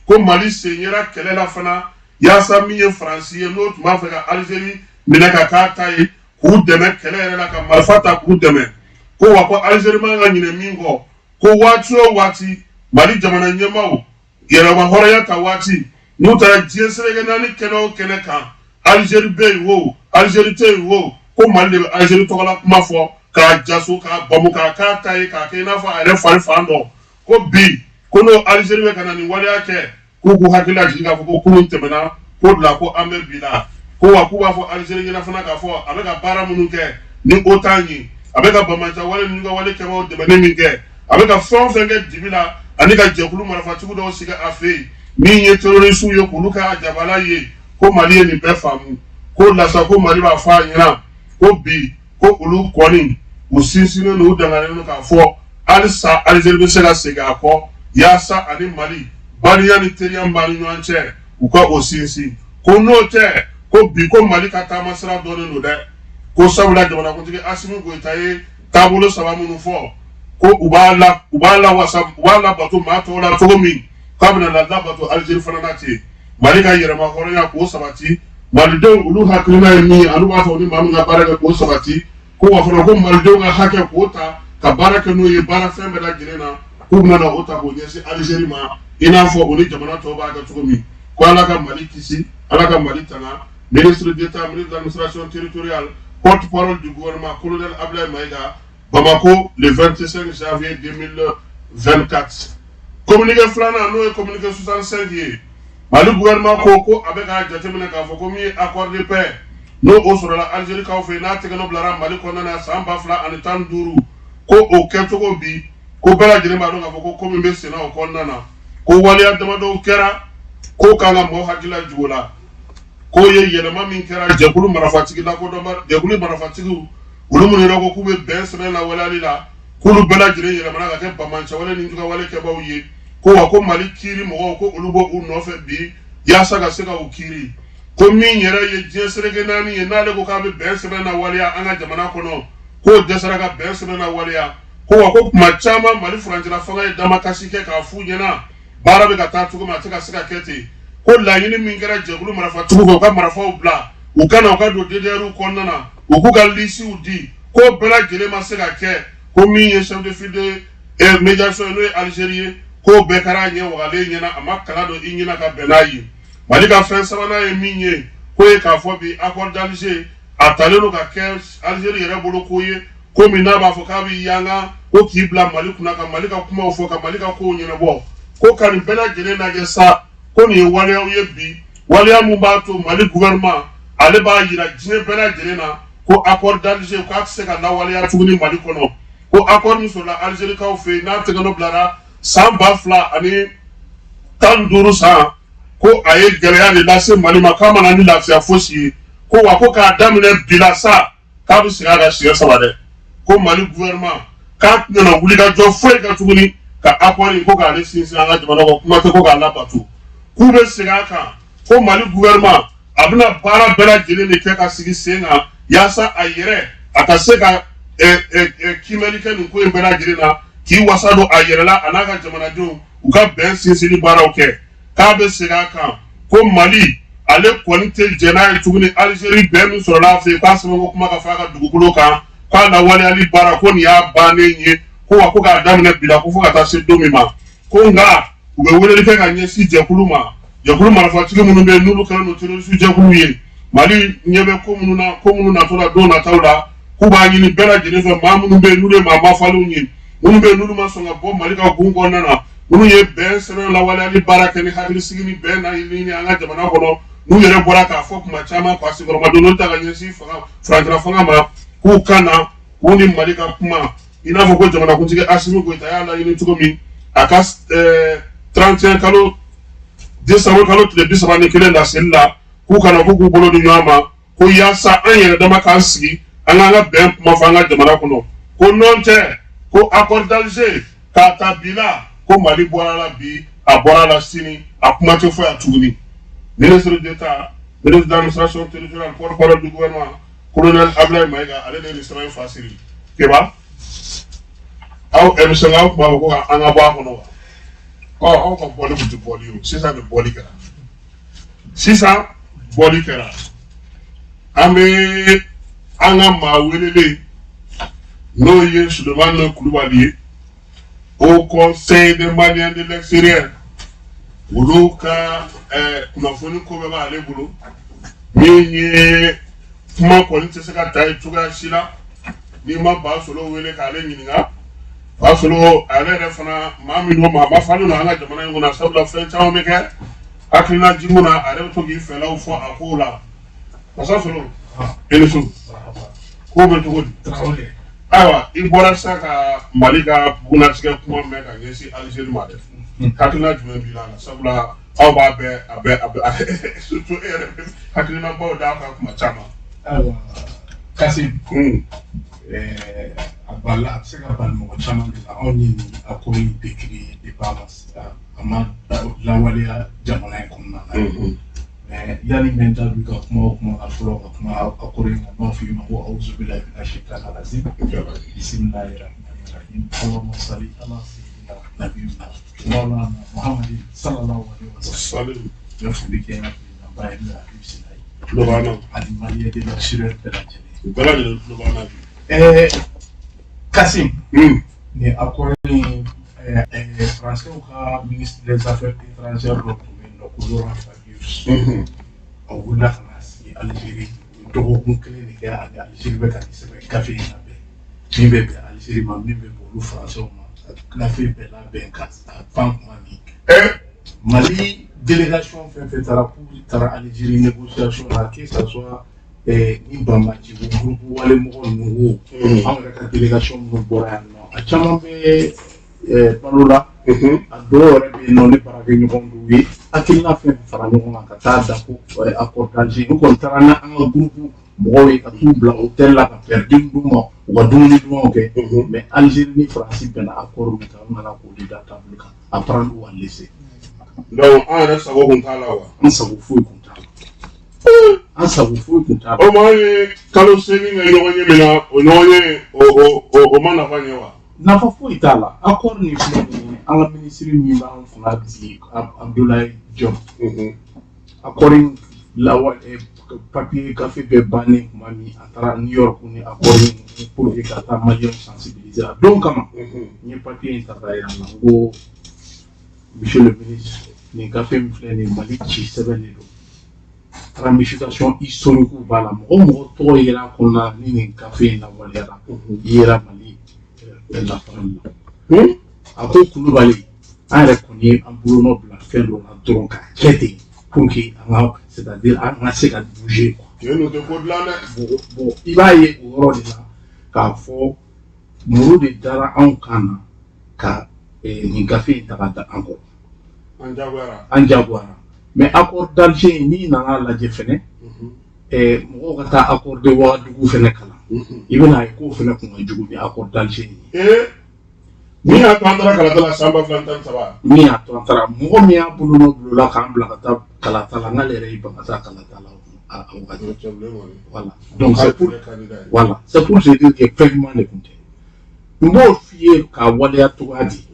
ko Mali sen yera kɛlɛ la fana yaasa min ye Faransi ye n'o tun b'a fɛ ka Algérie minɛ ka k'a ta ye k'u dɛmɛ kɛlɛ yɛrɛ la ka marifa ta k'u dɛmɛ ko wa ko Algérie man ka ɲinɛ min kɔ ko waati o waati Mali jamana ɲɛmaaw yɛrɛma hɔrɔnya ta waati n'u taara diɲɛ seleke naani kɛnɛ o kɛnɛ kan Algérie bɛ yen wo Algérie tɛ yen wo ko Mali de bɛ Algérie tɔgɔla kuma fɔ k'a jaso k'a bamu k'a k'a ta ye k'a kɛ i n'a fɔ a yɛrɛ fari fan dɔ ko bi ko n'o Algérie bɛ ka na nin waleya kɛ k'u k'u hakili lajigi k'a fɔ ko kunun tɛmɛna ko de la ko an bɛ bi la ko wa k'u b'a fɔ Algérie ɲɛna fana k'a fɔ a bɛ ka baara minnu kɛ ni OTAN ye a bɛ ka bamaja wale ninnu ka wale kɛbagaw dɛmɛni min kɛ a bɛ ka fɛn o fɛn kɛ dibi la ani ka jɛkulu marifatigiw dɔw sigi a fɛ yen min ye terroriste ye k'olu ka jabala ye ko Mali ye nin bɛɛ faamu ko lasa ko Mali b'a fɔ a ɲɛna ko bi ko olu kɔni u sinsinnen don u danganen don k'a fɔ halisa Algérie bɛ se ka segin a kɔ yaasa ani Mali badenya ni teriya min b'a ni ɲɔgɔn cɛ u ka o sinsin ko n'o tɛ ko bi ko Mali ka taama sira dɔnnen don dɛ ko sabula jamanakuntigi Assimi Goïta ye taabolo saba minnu fɔ ko u b'a labato maa tɔw la cogo min k'a bɛna labato Algérie fana na ten Mali ka yɛrɛma hɔrɔnya k'o sabati Malidenw olu hakilina ye min ye olu b'a fɔ ni maa min ka baara kɛ k'o sabati ko wa fana ko Malidenw ka hakɛ k'o ta ka baara kɛ n'o ye baara fɛn bɛɛ lajɛlen na k'u bɛna o ta k'o ɲɛsin Algérie ma i n'a fɔ o ni jamana tɔw b'a kɛ cogo min ko Ala ka Mali kisi Ala ka Mali tanga ministre d'État ministre de l'administration territoriale porte-parole du gouvernement colonel Ablaye Maïga Bamako le 25 janvier 2024 communiqué filanan n'o ye communiqué 65 ye Mali gouvernement ko a bɛ k'a jateminɛ k'a fɔ ko min ye accord de paix n'o o sɔrɔla Algérie kaw fɛ n'a tɛgɛ nɔ bilara Mali kɔnɔna na san 2015 ko o kɛcogo bi ko bɛɛ lajɛlen b'a dɔn k'a fɔ ko min bɛ senna o kɔnɔna na ko waleya damadɔw kɛra ko kan ka maaw hakili lajigi o la ko ye yɛlɛma min kɛra jɛkulu marifatigi lakodɔnba jɛkulu marifatigiw olu minnu yɛrɛ ko k'u bɛ bɛn sɛbɛn lawaleyali la k'olu bɛɛ lajɛlen yɛlɛmana ka kɛ bamancɛ wale ni juguya wale kɛbaaw ye ko wa ko Mali kiiri mɔgɔw ko olu bɔ u nɔfɛ bi yaasa ka se ka u kiiri ko min yɛrɛ ye diɲɛ seleke naani ye n'ale ko k'a bɛ bɛn sɛbɛn lawaleya an ka jamana kɔnɔ k'o dɛsɛra ka bɛn sɛbɛn lawaleya ko wa ko kuma caman Mali furancɛla fanga ye damakasi kɛ k'a f'u ɲɛna baara bɛ ka taa cogo min a tɛ ka se ka kɛ ten ko laɲini min kɛra jɛkulu marifatigiw fɛ u ka marifaw bila u ka na u ka don DDR kɔnɔna na u k'u ka lisiw di ko bɛɛ lajɛlen ma se ka kɛ ko min ye chef de file de médiation n'o ye Algérie ye ko bɛɛ kɛra ɲɛ wagalen ɲɛna a ma kala dɔ i ɲɛna ka bɛn n'a ye Mali ka fɛn sabanan ye min ye ko ye k'a fɔ bi accord d'Alger a talen don ka kɛ Algérie yɛrɛ bolo ko ye ko min n'a b'a fɔ k'a bɛ yanga ko k'i bila Mali kunna ka Mali ka kumaw fɔ ka Mali ka kow ɲɛnabɔ ko ka nin bɛɛ lajɛlen lajɛ sa ko nin ye waleyaw ye bi waleya mun b'a to Mali gouvernement ale b'a yira diɲɛ bɛɛ lajɛlen na ko accord d'Alger k'a tɛ se ka lawaleya tuguni Mali kɔnɔ ko accord min sɔrɔla Algérie kaw fɛ yen n'a tɛgɛ nɔ bilara san 2015 san ko a ye gɛlɛya de lase Mali ma k'a mana ni lafiya fosi ye ko wa ko k'a daminɛ bi la sa k'a bɛ segin a kan siɲɛ 3 dɛ ko Mali gouvernement k'a tɛna wuli ka jɔ foyi kan tuguni ka accord in ko k'ale sinsin an ka jamana kɔ kuma tɛ ko k'a labato k'u bɛ segin a kan ko Mali gouvernement a bɛna baara bɛɛ lajɛlen de kɛ ka sigi sen kan yaasa a yɛrɛ a ka se ka kimɛli kɛ nin ko in bɛɛ lajɛlen na k'i wasa don a yɛrɛ la a n'a ka jamanadenw u ka bɛn sinsinni baaraw kɛ k'a bɛ segin a kan ko Mali ale kɔni tɛ jɛn n'a ye tuguni Algérie bɛn min sɔrɔla a fɛ yen k'a sɛbɛn ko kuma ka fɔ a ka dugukolo kan k'a lawaleyali baara ko nin y'a bannen ye ko wa ko k'a daminɛ bi la ko fo ka taa se don min ma ko nka u bɛ weleli kɛ ka ɲɛsin jɛkulu ma jɛkulu marifatigi minnu bɛ yen n'olu kɛra n'o terroriste jɛkulu ye Mali ɲɛ bɛ ko minnu natɔ la don nataw la k'u b'a ɲini bɛɛ lajɛlen fɛ maa minnu bɛ yen n'olu ye maa mafalenw ye minnu bɛ yen n'olu ma sɔn ka bɔ Mali ka gun kɔnɔna na minnu ye bɛn sɛbɛn lawaleyali baara kɛ ni hakilisigi ni bɛn na ni an ka jamana kɔnɔ n'u yɛrɛ bɔra k'a fɔ kuma caman quoi sigiyɔrɔmadenw ta ka ɲɛsin farafinna fanga ma k'u ka na k'u ni Mali ka kuma i n'a fɔ ko jamanakuntigi Asimi Goyita y'a laɲini cogo min a ka 31 kalo décembre kalo tile 31 la seli la k'u kana k'u bolo di ɲɔgɔn ma ko yaasa an yɛrɛ dama k'an sigi an k'an ka bɛn kuma fɔ an ka jamana kɔnɔ ko nɔn tɛ ko accord d'Alger k'a ta bi la ko Mali bɔra la bi a bɔra la sini a kuma tɛ fɔ yan tuguni ministre d'État ministre d'administration territoriale porte-parole du gouvernement colonel Ablaye Maïga ale de ni sɛbɛn fa siri keba aw émission aw kuma fɔ ko an ka bɔ a kɔnɔ wa aw ka bɔli kun tɛ bɔli ye o sisan de bɔli kɛra sisan bɔli kɛra an bɛ an ka maa welelen n'o ye Sulemani Kulubali ye au conseil des Maliens de l'extérieur olu ka kunnafoni ko bɛɛ b'ale bolo min ye kuma kɔni tɛ se ka ta ye cogoya si la n'i ma Basolo wele k'ale ɲininka Basolo ale yɛrɛ fana maa min don maa ba falen don an ka jamana in kɔnɔ sabula fɛn caman bɛ kɛ hakilina di mun na ale bɛ to k'i fɛlaw fɔ a kow la Basolo i ni su k'o bɛ cogo di ayiwa i bɔra sisan ka Mali ka bunnatigɛ kuma mɛn ka ɲɛsin Alizeri ma dɛ hakilina jumɛn b'i la sabula aw b'a bɛɛ surtout e yɛrɛ hakilina baw d'a kan kuma caman. ayiwa Kasim a bala a bɛ se ka bali mɔgɔ caman de la anw ye nin accord in décrit depuis a ma lawaleya jamana in kɔnɔna na mais yanni n bɛ n da don ka kuma o kuma la fɔlɔ ka kuma accord in kan n b'a fɔ i ma ko awuzu bilahi mina shaitanir rajim bisimilahi rahmani rahim allahumma salli ala sayyidina nabiyina maulana muhammadin sallallahu alaihi wasallam n bɛ foli kɛ n ka président ba ye n'o ye Habib Sinayi ani maliyɛn de l'extérieur bɛɛ lajɛlen. Kasim ni accord in français ka ministre des affaires étrangères dɔ tun bɛ yen nɔ ko Laurent Fabius a wulila ka na sigi Algérie dɔgɔkun kelen de kɛ ani Algérie bɛ ka nin sɛbɛn gafe in labɛn min bɛ bɛn Algérie ma min bɛ bɛn olu français ma gafe bɛɛ labɛn ka ban kuma min Mali délégation fɛn fɛn taara Algérie négociation la que ça soit ni Bamaji o groupe wale mɔgɔ ninnu wo anw yɛrɛ ka délégation minnu bɔra yan nɔ a caman bɛ balo la a dɔw yɛrɛ bɛ yen nɔ ne baarakɛɲɔgɔn dɔw ye hakilina fɛn fara ɲɔgɔn kan ka taa da ko accord d'Alger n kɔni taara n'an ka groupe mɔgɔw ye ka t'u bila hôtel la ka pɛrɛden d'u ma u ka dumuni dumanw kɛ mais Algérie ni Faransi bɛnna accord min kan u nana k'o de da table kan après nous on laissé donc an yɛrɛ sago kun t'a la wa an sago foyi kun t'a la an sago foyi kun t'a la o maa ye kalo 8 kɛ ɲɔgɔn ye min na o ɲɔgɔn ye o ma nafa ɲɛ wa nafa foyi t'a la accord ni filɛ nin ye an ka ministre min b'an kunna bi Abdoulaye Diop accord in lawale papier gafe bɛɛ bannen tuma min a taara New York ni accord in pour que ka taa Maliens sensibiliser a don kama n ye papier in ta k'a yira n na n ko monsieur le ministre nin gafe min filɛ nin ye Mali ci sɛbɛn de don ramification historique b'a la mɔgɔ mɔgɔ tɔgɔ yera a kɔnɔna ni nin gafe in lawaleyara i yera Mali lafarali la a ko Kulubali an yɛrɛ kɔni ye an bolonɔ bila fɛn dɔ la dɔrɔn k'a kɛ ten pour que an ka c'est-à-dire an ka se ka bouger quoi. Bon i b'a ye o yɔrɔ de la k'a fɔ muru de dara anw kan na ka nin gafe in ta ka da an kɔrɔ an jagoyara mais accord d'Alger n'i nana lajɛ fɛnɛ mɔgɔw ka taa accord de Ouagadougou fɛnɛ kalan i bɛna ye k'o fɛnɛ kun ka jugu ni accord d'Alger ye min y'a to an taara kalata la san 2013 min y'a to an taara mɔgɔ min y'a bolonɔ bila k'an bila ka taa kalata la n'ale yɛrɛ y'i ban ka taa kalata la a wagati voilà donc c'est pour se dire que fɛn ɲuman de kun tɛ n b'o f'i ye k'a waleya cogoya di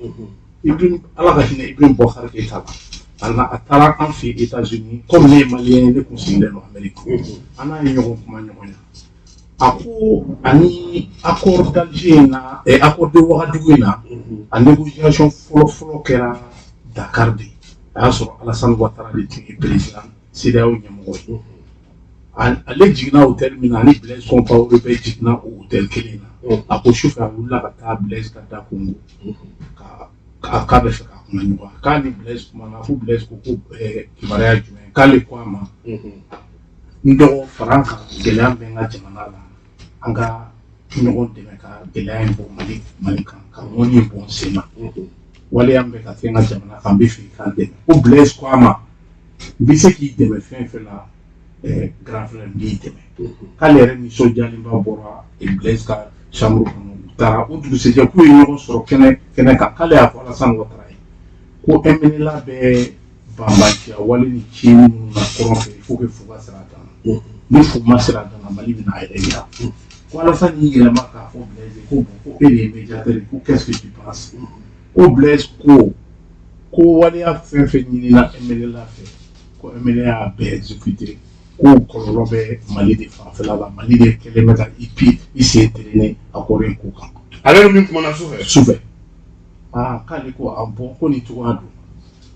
Ibrahim ala ka hinɛ Ibrahim Boubacar Keïta la a taara an fɛ États-Unis comme ne ye maliyɛn ye ne kun sigilen don Amérique an n'a ye ɲɔgɔn kuma ɲɔgɔn ye a ko ani accord d'Alger in na accord de Ouagadougou in na a négociation fɔlɔ kɛra Dakar de a y'a sɔrɔ Alassane Ouattara de tun ye président CEDEAO ɲɛmɔgɔ ye ale jiginna hôtel min na ani Blaise Compaoré bɛɛ jiginna o hôtel kelen na a ko sufɛ a wulila ka taa Blaise ka da Congo k'a bɛ fɛ ka kuna nyuwa kali Blaise kuma na fu Blaise kuku kibaria jume kali kwa ma ndo Franka gelambe nga jamana la anga ndo demeka gelambe malika ka woni bon sema wale ambe ka tenga jamana kambi fi kande o Blaise kwa ma bise ki deme fin la grand frère ndi deme kale re mi so jali ba bora e Blaise ka chambre tara o du se ku yi so kene ka kale afola san wotrai ko emenela be bambachi wale ni chini na koronfe fuke fuga sirata ni fuma sirata na mali bina idea ko ala san yi gele maka fo Blaise ko ele médiateur ko qu'est-ce que tu penses o Blaise ko wale a fait ni na emenela fe ko emenela be exécuter ko kololo be mali de fa fela la mali de kele meta ipi isi terene akore ko kan alors min kuma na souve kale ko ambo ko ni tuwado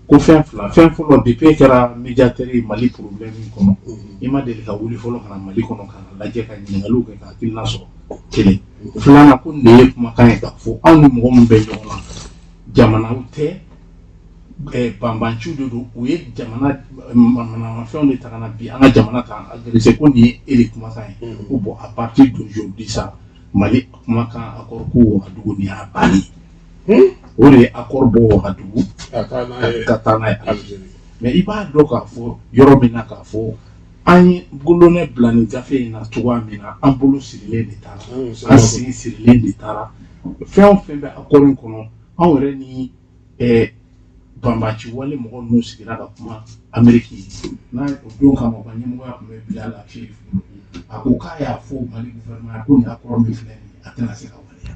ko fɛn fɔlɔ depuis kɛra médiateur Mali problème kɔnɔ i ma deli ka wuli fɔlɔ kana Mali kɔnɔ ka lajɛ ka ɲininkaliw kɛ ka hakilina sɔrɔ kelen filanan ko nin ye kumakan ye k'a fɔ anw ni mɔgɔ min bɛ ɲɔgɔn na jamanaw tɛ banbanciw de don u ye jamana manamafɛnw de ta ka na bi an ka jamana kan agressé ko nin ye e de kumakan ye ko bon à partir d'aujourd'hui sa Mali kumakan accord ko Wagadugu nin y'a banni o de ye accord bɔ Wagadugu ka taa n'a ye Algérie mais i b'a dɔn k'a fɔ yɔrɔ min na k'a fɔ an ye bolonɛ bila nin gafe in na cogoya min na an bolo sirilen de taara an sen sirilen de taara fɛn o fɛn bɛ accord in kɔnɔ anw yɛrɛ ni banbaci wale mɔgɔ ninnu sigira ka kuma Amérique ye n'a o don kama u ka ɲɛmɔgɔya tun bɛ bila la Chérif Lo a ko k'a y'a fɔ Mali gouvernement ko nin accord min filɛ nin ye a tɛna se ka waleya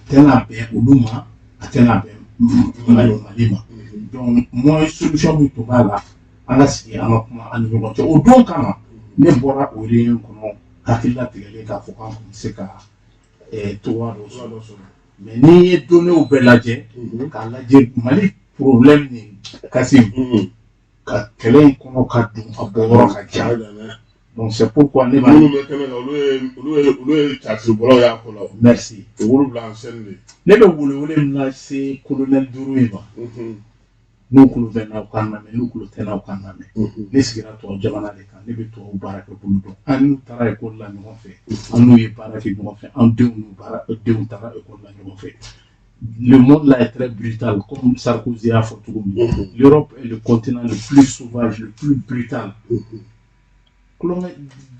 a tɛna bɛn olu ma a tɛna bɛn Mali ma donc moi solution min tun b'a la an ka sigi an ka kuma an ni ɲɔgɔn cɛ o don kama ne bɔra o réunion kɔnɔ hakilila tigɛlen k'a fɔ k'an tun bɛ se ka togoya dɔ sɔrɔ mais n'i ye données bɛɛ lajɛ k'a lajɛ Mali problème ni Kassim ka kɛlɛ in kɔnɔ ka don a bɔ yɔrɔ ka jan donc c'est pourquoi ne b'a olu ye casi bɔlaw y'a ko la merci olu bila en scène de ne bɛ wele min na se colonel Duru ye ma n'u kulo bɛ n'aw kan lamɛn n'u kulo tɛ n'aw kan lamɛn ne sigira tubabu jamana de kan ne bɛ tubabu baara kɛ bolo dɔn an n'u taara ekɔli la ɲɔgɔn fɛ an n'u ye baara kɛ ɲɔgɔn fɛ an denw taara ekɔli la ɲɔgɔn fɛ le monde là est très brutal comme Sarkozy a fait tout le monde l'Europe est le continent le plus sauvage le plus brutal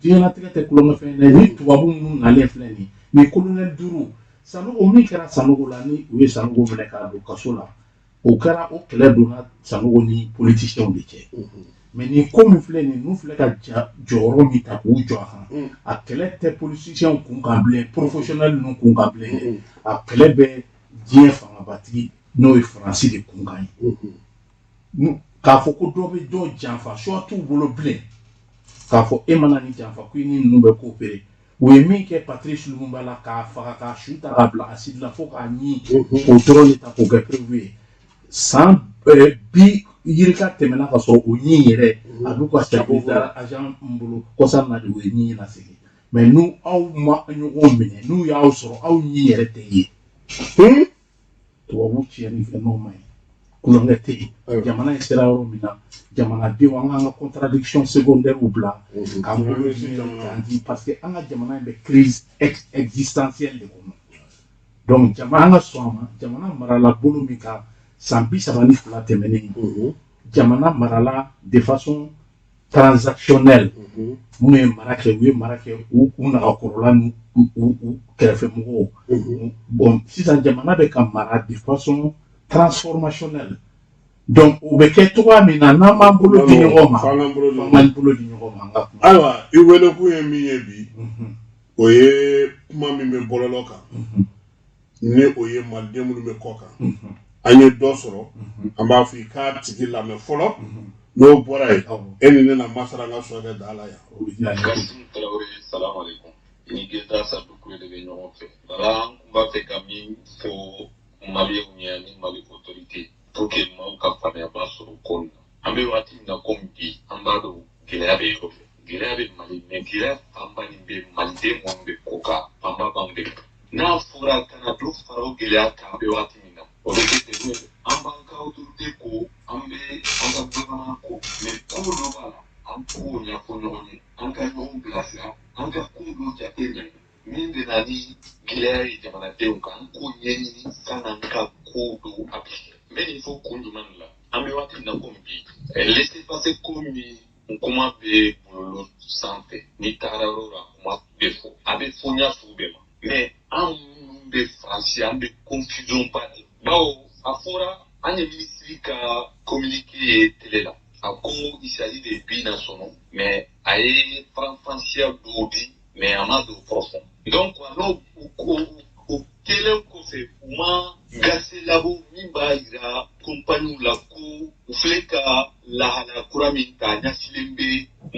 diɲɛlatigɛ tɛ kulonkɛ fɛn ye ni tubabu minnu nalen filɛ nin mais colonel Duru Sanogo min kɛra Sanogo la ni u ye Sanogo minɛ k'a don kaso la o kɛra o kɛlɛ donna Sanogo ni politiciens de cɛ mais nin ko min filɛ nin n'u filɛ ka jɔyɔrɔ min ta k'u jɔ a kan a kɛlɛ tɛ politiciens kun kan bilen professionnels ninnu kun kan bilen a kɛlɛ bɛ diɲɛ fangabatigi n'o ye Faransi de kun kan ye k'a fɔ ko dɔ bɛ dɔ janfa choix t'u bolo bilen k'a fɔ e mana ni janfa ko i ni ninnu bɛ coopérer u ye min kɛ Patrice Lumumba la k'a faga k'a su ta k'a bila asidi la fo k'a ɲi o dɔrɔn de ta k'o kɛ prévu ye san bi yirika tɛmɛna ka sɔrɔ o ɲi yɛrɛ a b'u ka service dara agent min bolo kɔsa na de o ye ɲi lasegin mais n'u aw ma ɲɔgɔn minɛ n'u y'aw sɔrɔ aw ɲi yɛrɛ tɛ ye tubabu tiɲɛni fɛn n'o ma ɲi kulonkɛ tɛ yen jamana in sera yɔrɔ min na jamanadenw an k'an ka contradiction secondaire bila k'an bolo k'an di parce que an ka jamana in bɛ crise existentielle de kɔnɔ donc an ka sɔn a ma jamana marala bolo min kan san 32 tɛmɛnen jamana marala de façon transactionnelle minnu ye mara kɛ u nagakɔrɔla n'u kɛrɛfɛmɔgɔw bon sisan jamana bɛ ka mara de façon transformationnelle donc o bɛ kɛ cogoya min na n'an b'an bolo di ɲɔgɔn ma an b'an bolo di ɲɔgɔn ma an ka kuma. ayiwa i welekun ye min ye bi o ye kuma min bɛ bɔlɔlɔ kan ni o ye maliden minnu bɛ kɔ kan an ye dɔ sɔrɔ an b'a fɔ i k'a tigi lamɛn fɔlɔ n'o bɔra yen e ni ne na masara an ka sɔrɔ da la yan. Kassim Traoré salamu alaikum ni Keita Sadou Kule de bɛ ɲɔgɔn fɛ ala n kun b'a fɛ ka min fɔ Maliyɛnw ye ani Mali autorité pour que maaw ka faamuyaba sɔrɔ ko in na an bɛ waati min na komi bi an b'a dɔn gɛlɛya bɛ yɔrɔ fɛ gɛlɛya bɛ Mali mais gɛlɛya fanba nin bɛ maliden minnu bɛ ko kan fanba b'anw de kan n'a fɔra kana dɔ fara o gɛlɛya kan an bɛ waati min na o bɛ kɛ ten an b'a nani gilaya ye jamanadenw kan ko ɲɛɲini san'an ka ko dɔw appliquer mais il faut kun jumɛn la an bɛ waati min na komi bi laisser passer ko min kuma bɛ bɔlɔlɔ sanfɛ n'i tagara yɔrɔ la kuma bɛ fɔ a bɛ fɔ ɲa sugu bɛɛ ma mais an minnu bɛ faransi an bɛ confusion ba de bawo a fɔra an ye minisiri ka communiqué ye télé la a ko il s'agit de binationaux mais a ye faranfasiya dɔw di mais a ma don profond donc n'o o kelen kɔfɛ u ma gase labɔ min b'a yira compagniw la ko u filɛ ka lahala kura min ta ɲɛsilen bɛ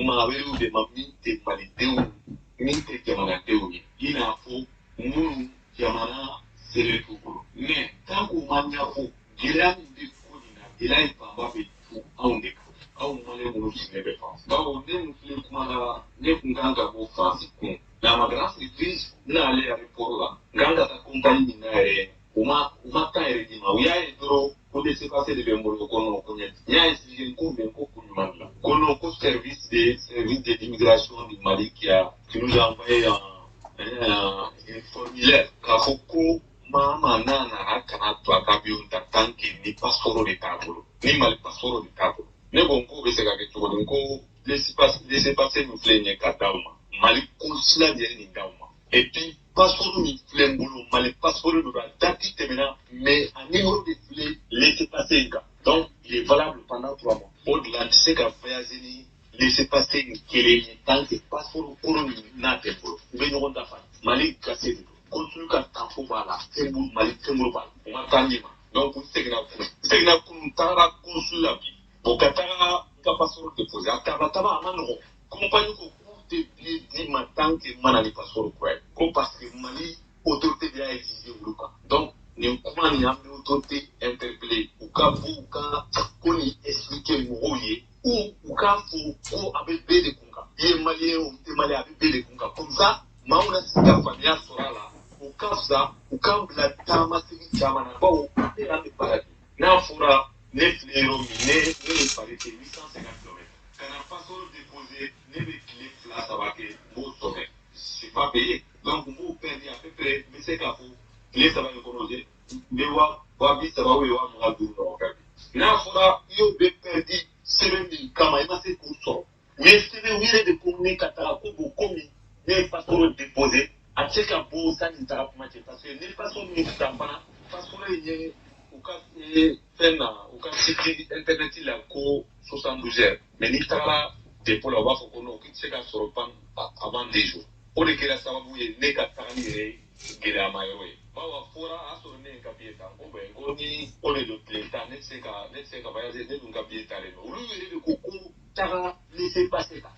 maa wɛrɛw de ma min tɛ malidenw min tɛ jamanadenw ye i n'a fɔ minnu jamana sere t'u bolo mais tant k'u ma ɲɛfɔ gɛlɛya min bɛ ko nin na gɛlɛya in fanba bɛ tu anw de kan aw maliyɛn minnu sigilen bɛ faransi bawo ne min filɛ kuma la ne kun kan ka bɔ faransi kun mais à ma grande surprise n n'ale aéroport la n kan ka taa compagnie min na yɛrɛ u ma temps yɛrɛ di ma u y'a ye dɔrɔn ko laissez passer de bɛ n bolo ko non ko ɲɛ n y'a expliqué ko mais ko kun ɲuman dilan ko non ko service de l'immigration du Mali qui nous a envoyé un formulaire k'a fɔ ko maa n'a nana kana to a ka avion ta tant que ni passeport de t'a bolo ni Mali passeport de t'a bolo ne ko n k'o bɛ se ka kɛ cogo di n ko laissez passer min filɛ nin ye ka d'aw ma Mali consulat de ye nin d'aw ma et puis passeport min filɛ n bolo Mali passeport de la date tɛmɛna mais a numéro de filɛ laissez passer in kan donc il est valable pendant 3 mois o de la n tɛ se ka voyager ni laissez passer in kelen ye tant que passeport kɔrɔ min n'a tɛ bolo u bɛ ɲɔgɔn dafa Mali gase de don consul ka taafo b'a la fɛn b'u Mali fɛn b'u b'a la u ma taa ɲɛ ma donc n seginna kunun n tagara consul la bi bon ka taga n ka passeport déposé a tabataba a ma nɔgɔn compagnie ko k'u tɛ billet d'i ma tant que mana ni passeport kura ye ko parce que Mali autorité de y'a exigé olu kan donc nin kuma nin an bɛ autorité interpellé u ka bɔ u ka ko nin expliquer mɔgɔw ye ou u k'a fɔ ko a bɛ bɛɛ de kun kan i ye maliyɛn o tɛ maliyɛn a bɛ bɛɛ de kun kan comme ça maaw na se ka faamuya sɔrɔ a la u ka fisa u k'an bila taama segi caman na bawo ne y'an bɛ baara kɛ n'a fɔra ne filɛ yɔrɔ min ne ye pari kɛ 850 kilomètres ka na passeport déposé ne bɛ tile 2-3 kɛ n b'o sɔrɔ c'est pas payé donc n b'o perdu à peu près n bɛ se k'a fɔ tile 3 in kɔnɔ n bɛ 230 ou 250 ɲɔgɔn kɛ n'a fɔra i y'o bɛ perdu sɛbɛn min kama i ma se k'o sɔrɔ mais sɛbɛn u yɛrɛ de ko ne ka taga ko bon komi ne ye passeport déposé a tɛ se ka bɔ sanni taga kuma cɛ parce que ni passeport min ta fana passeport in ye u ka fɛn na u ka site internet la ko 72 heures mais n'i tagara dépôt la u b'a fɔ ko non k'i tɛ se ka sɔrɔ avant 2 jours o de kɛra sababu ye ne ka tagali yɛrɛ gɛlɛyama yɔrɔ ye bawo a fɔra a y'a sɔrɔ ne ye n ka billet ta ko bɛn ko ni o de don tile tan ne tɛ se ka voyager ne dun ka billet talen don olu yɛrɛ de ko ko taga laisser passer kan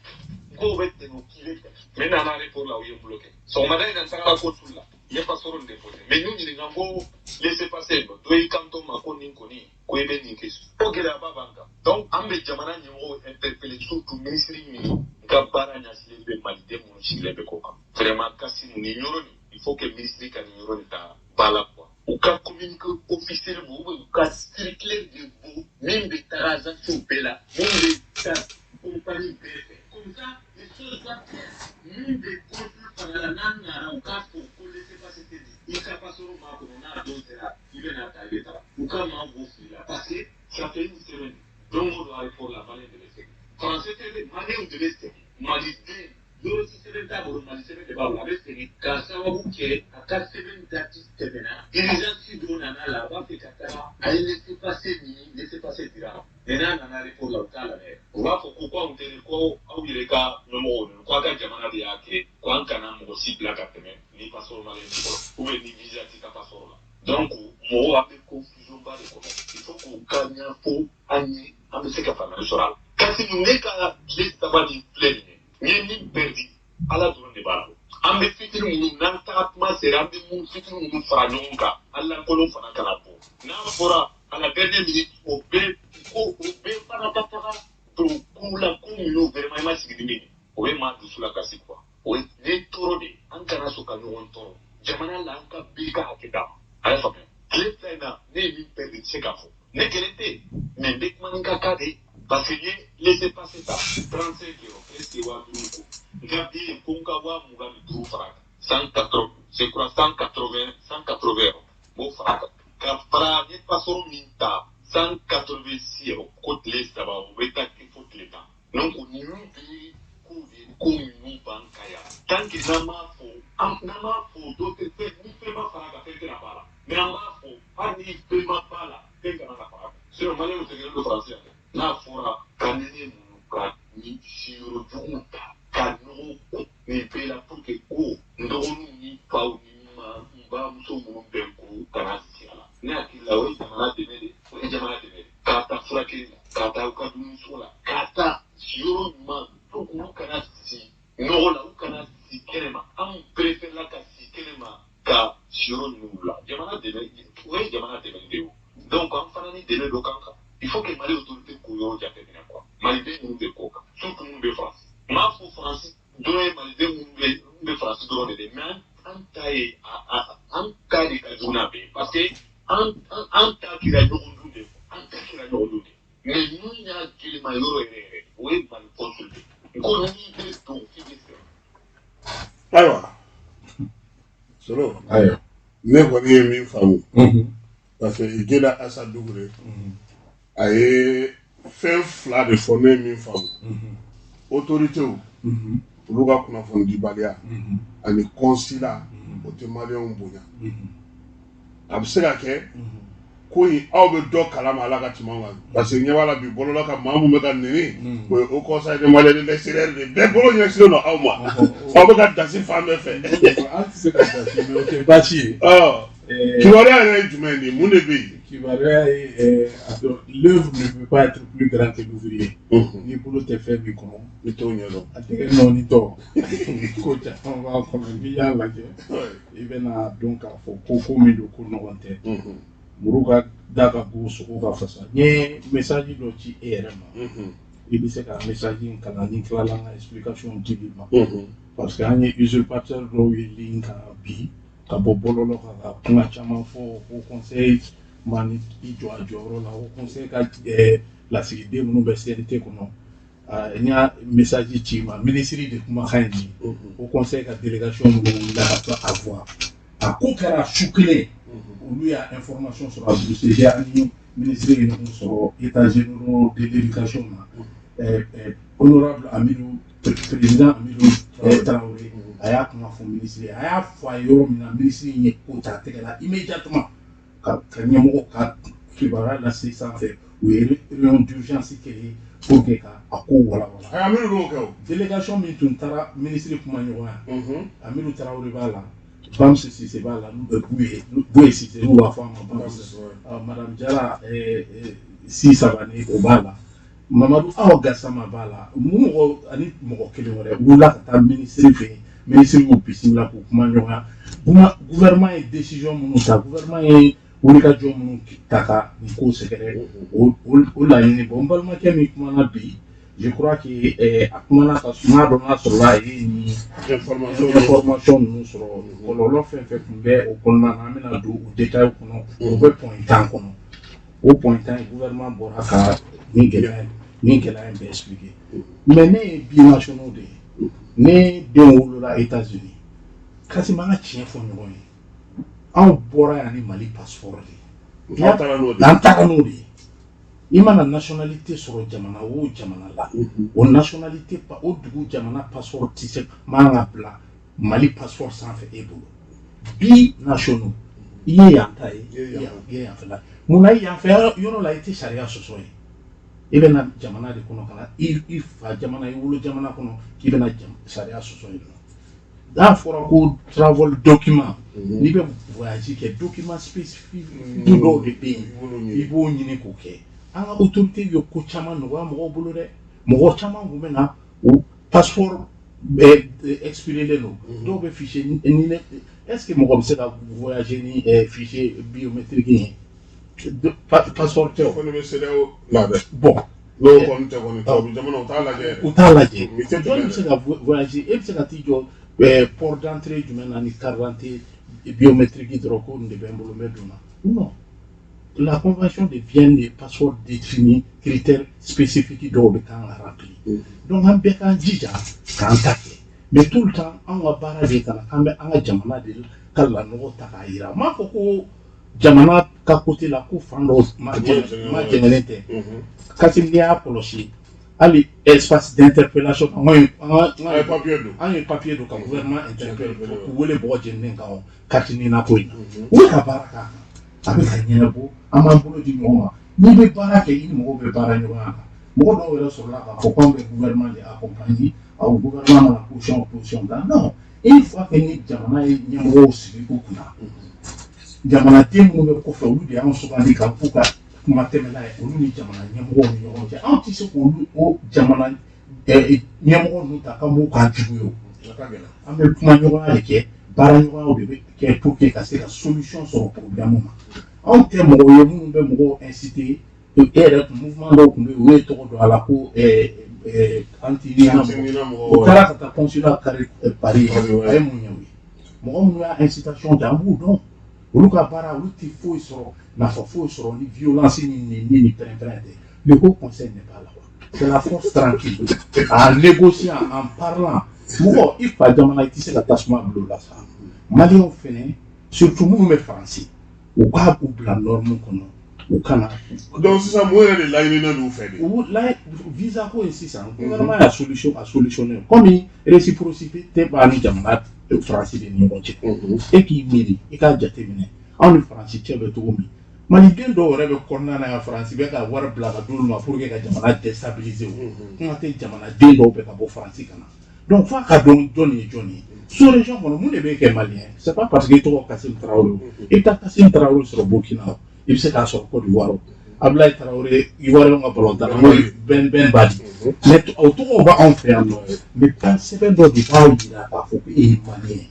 ko bɛ tɛmɛ o kile fɛ mais nana aéroport la u ye n bloqué sɔgɔmada in na n tagara consul la n ye passeport in déposé mais n'u ɲininka n ko laisser passer dɔ y'i kanto n ma ko nin kɔni ko i bɛ nin kɛ o gɛlɛyaba b'an kan donc an bɛ jamana ɲɛmɔgɔw interpellé surtout ministre min ka baara ɲɛsinnen bɛ maliden minnu sigilen bɛ kɔ kan vraiment Kasimu nin yɔrɔ nin il faut que ministre ka nin yɔrɔ nin ta ba la quoi u ka communiqué officiel bɔ ou bien u ka circulaire de bɔ min bɛ taga agence bɛɛ la min bɛ taa compagnie bɛɛ fɛ comme ça les choses soient claires min bɛ consul fana la n'a nana u k'a fɔ ko laissez passer tɛ di i ka passeport b'a kɔnɔ n'a don sera i bɛ na ta i bɛ taga u ka maa bɔ fili la parce que ça fait une semaine don o don aéroport la maliyɛn de bɛ segin français tɛ dɛ maliyɛnw de bɛ segin maliden yɔrɔ si sɛbɛn t'a bolo mali sɛbɛn de b'a bolo a bɛ segin k'a sababu kɛ a ka sɛbɛn dati tɛmɛna urgence dɔ nana la a b'a fɛ ka taga a ye laissez passer nin laissez passer dira mais n'a nana aéroport la u t'a lajɛ u b'a fɔ ko anw tɛ ko aw yɛrɛ ka ɲɛmɔgɔw ninnu k'aw ka jamana de y'a kɛ k'an kana mɔgɔ si bila ka tɛmɛ ni passeport maliyɛn b'i bolo ou bien ni visa t'i ka passeport la donc mɔgɔw a bɛ confusion ba de kɔnɔ il faut k'u ka ɲɛfɔ an ye an bɛ se ka faamuyali sɔrɔ a la Kasimu ne ka tile 3 nin filɛ nin ye n ye min perdu ala dɔrɔn de b'a la an bɛ fitiri minnu n'an taga kuma sera an bɛ mun fitiri minnu fara ɲɔgɔn kan ala kolon fana kana bɔ n'a fɔra à la dernière minute o bɛɛ fana ka taga don k'u la ko minnu vraiment i ma sigi ni min ye o bɛ maa dusu la kasi quoi o ye ne tɔɔrɔ de an kana sɔn ka ɲɔgɔn tɔɔrɔ jamana la an ka bɛɛ ka hakɛ d'a ma a y'a faamuya tile 2 in na ne ye min perdu tɛ se k'a fɔ ne kelen tɛ mais n bɛ kuma ni n ka cas de ye parce que n ye laissez passer ta 35 euros presque 50 ko n ka billet ko n ka 25 fara kan c'est quoi 180 euros. Bon, Kafra, il passe au minta 186 euros. Côte les ça va, vous mettez qu'il faut les temps. Donc, on y bankaya. Tant que nama fo d'autres faits, ni fait ma fara ka fait la bala. Mais nama fo, pas ni fait ma bala, fait que na la fara. C'est le malin de le français. Na fora kanene muka ni shiro junta, kanu ni pela pour que go, ndonu ni pau ni mba muso mu benku kanasiala. Ne akila we jamana demede, kata frake, kata ukadunu sola, kata shiro man, to kana si no la ukana si kelema am préfère la ka si kelema ka shiro nula jamana de oui jamana de vidéo donc en fanani de le kanka il faut que mali autorité ko yo ja pe quoi mali de nous de coca surtout nous de France ma pour France doit mali de nous de France doit de mais en taille en cas de juna be parce que en ta qui la nous de en ta qui la nous de mais nous il y a qui ma yo oui mal consulter ayiwa solo ayiwa ne kɔni ye min faamu parce que i gela asa dugure a ye fɛn fila de fɔ ne ye min faamu autoritew olu ka kunnafoni dibaliya ani kɔnsila o tɛ maliyɛnw bonya a bɛ se ka kɛ ko in aw bɛ dɔ kalama ala ka tɛmɛ kan parce que ɲɛ b'a la bi bɔlɔla ka maa mun bɛ ka nɛni o ye au conseil de malien de l'extérieur de bɛɛ bolo ɲɛsinnen don aw ma aw bɛ ka dasi fan bɛɛ fɛ. an tɛ se ka dasi mais o tɛ baasi ye. kibaruya yɛrɛ ye jumɛn de ye mun de bɛ yen. kibaruya ye l'œuvre ne peut pas être plus grande que l'ouvrier. ni bolo tɛ fɛn min kɔnɔ. i t'o ɲɛdɔn. a tɛgɛ nɔɔni tɔ ko caman b'a kɔnɔ n'i y'a lajɛ i bɛna dɔn k'a fɔ ko min don ko nɔgɔn tɛ. muru ka da ka bon sogo ka fasa n ye message dɔ ci e yɛrɛ ma i bɛ se ka message in kalan ni tilala n ka explication dili ma parce que an ye usurpateur dɔw ye ligne kan bi ka bɔ bɔlɔlɔ kan ka kuma caman fɔ o conseil ma ni i jɔ a jɔyɔrɔ la o conseil ka lasigiden minnu bɛ CNT kɔnɔ n y'a message ci ma ministre de kumakan ye nin o conseil ka délégation minnu wulila ka taa a voir a ko kɛra su kelen olu y'a information sɔrɔ a Bruxelles ani ministre ye ɲɔgɔn sɔrɔ états généraux de l'éducation na honorable Amidou président Amidou Traoré a y'a kuma fɔ ministre ye a y'a fɔ a ye yɔrɔ min na ministre ye ko ta tɛgɛ la immédiatement ka ɲɛmɔgɔ ka kibaruya lase sanfɛ u ye réunion d'urgence kɛ pour que ka a ko walawala. Amidou b'o kɛ o. délégation min tun taara ministre kuma ɲɔgɔnya Amidou Traoré b'a la. Bamse Cissé b'a la Bouye Cissé n'u b'a fɔ a ma Bamse madame Jara Sisabane o b'a la Mamadou Awa Gassama b'a la mɔgɔ ani mɔgɔ kelen wɛrɛ u wulila ka taa ministre fɛ yen ministre y'u bisimila k'u kuma ɲɔgɔnya gouvernement ye décision minnu ta gouvernement ye wulikajɔ minnu ta ka nin ko sɛgɛrɛ o laɲini n balimakɛ min kumana bi je crois que a kumana ka n'a dɔn n'a sɔrɔla a ye nin information ninnu sɔrɔ kɔlɔlɔ fɛn fɛn tun bɛ o kɔnɔna na an bɛna don o détail kɔnɔ o bɛ point 10 kɔnɔ o point 10 gouvernement bɔra ka nin gɛlɛya in bɛɛ expliquer mais ne ye binationaux de ye ne den wolola États-Unis kasi man ka tiɲɛ fɔ ɲɔgɔn ye anw bɔra yan ni Mali passeport de ye an taara n'o de ye. I mana nationalité sɔrɔ jamana o jamana la o nationalité o dugu jamana passeport tɛ se man ka bila Mali passeport sanfɛ e bolo bi nationaux i ye yan ta ye i ye yan fɛ la munna yan fɛ yɔrɔ la i tɛ sariya sɔsɔ ye i bɛna jamana de kɔnɔ ka na i fa jamana i wolo jamana kɔnɔ k'i bɛna sariya sɔsɔ ye n'a fɔra ko travel document n'i bɛ voyage kɛ document spécifique dɔw de bɛ yen i b'o ɲini k'o kɛ. An ka autorité ye ko caman nɔgɔya mɔgɔw bolo dɛ mɔgɔ caman kun bɛ na o passeport expiré don dɔw bɛ fichier ni ne est-ce que mɔgɔ bɛ se ka voyager ni fichier biométrique ye passeport tɛ o. Ko ne bɛ CEDEAO labɛn. bon n'o kɔni tɛ kɔni tubabu jamana u t'a lajɛ. u t'a lajɛ jɔn bɛ se ka voyager e bɛ se ka t'i jɔ port d'entrée jumɛn na ni carte d'identité biométrique dɔrɔn ko nin de bɛ n bolo n bɛ don na non. La convention de Vienne des passeports définit critères spécifiques dont le temps a rempli. Donc, on peut en dire qu'en taquer. Mais tout le temps, on va barrer des cas, on va jamana de kala no takaira ma ko jamana ka côté la ko fando ma jenelete kasi ni a polosi ali espace d'interpellation un papier do ka gouvernement interpelle pour wole bo jenne ka o katini na ko ina o ka baraka avec ka nyina bo amambulo di nyoma ni be baraka ini mo be baraka nyoma mo do wala sur la ko comme le gouvernement les accompagner au gouvernement la position là non une fois que ni jamana nyamo sibi ko kuna jamana temu be ko fa ulu de an so ba ni ka ko ka kuma temela ulu ni jamana nyamo ni yo je an ti so ko o jamana nyamo no ta ka mo ka juyo an be kuma nyogo ale ke bara nyogo be ke pour que ka se la solution sur le problème an te mo yo mu be mo inciter et mouvement do ko be to do ala ko anti-Nina au cas de consulat Paris ay mu ñewi mo on a incitation d'amour donc lu ka para lu ti faut sur la faut sur ni violence ni prendre le haut conseil n'est pas là c'est la force tranquille en négociant en parlant mo il faut jamana tisse l'attachement bleu là ça mali on fait surtout nous mais français au cas où la norme kono au Canada. Donc c'est ça moi les là il nous fait. Ou là visa ko ici ça. Gouvernement a solutionner. Comme réciprocité te ba ni jamana français de ni bonche. Et qui miri et ka jatemine. En français tebe to mi. Mali den do rebe konna na français be ka war blaga dulu ma pour que ka jamana déstabiliser. On te jamana den do be ka bo français kana. Donc fa ka don Johnny sous région mon monde be ke malien. C'est pas parce que to Kassim Traoré. Et ta Kassim Traoré sur Burkina. Il se casse au Côte d'Ivoire. Ablaye Traoré, Ivoirien en Pologne, Ben Badi. Mais autour, on va en faire. Mais quand c'est Ben Badi, il n'y a pas faut qu'il y ait malien.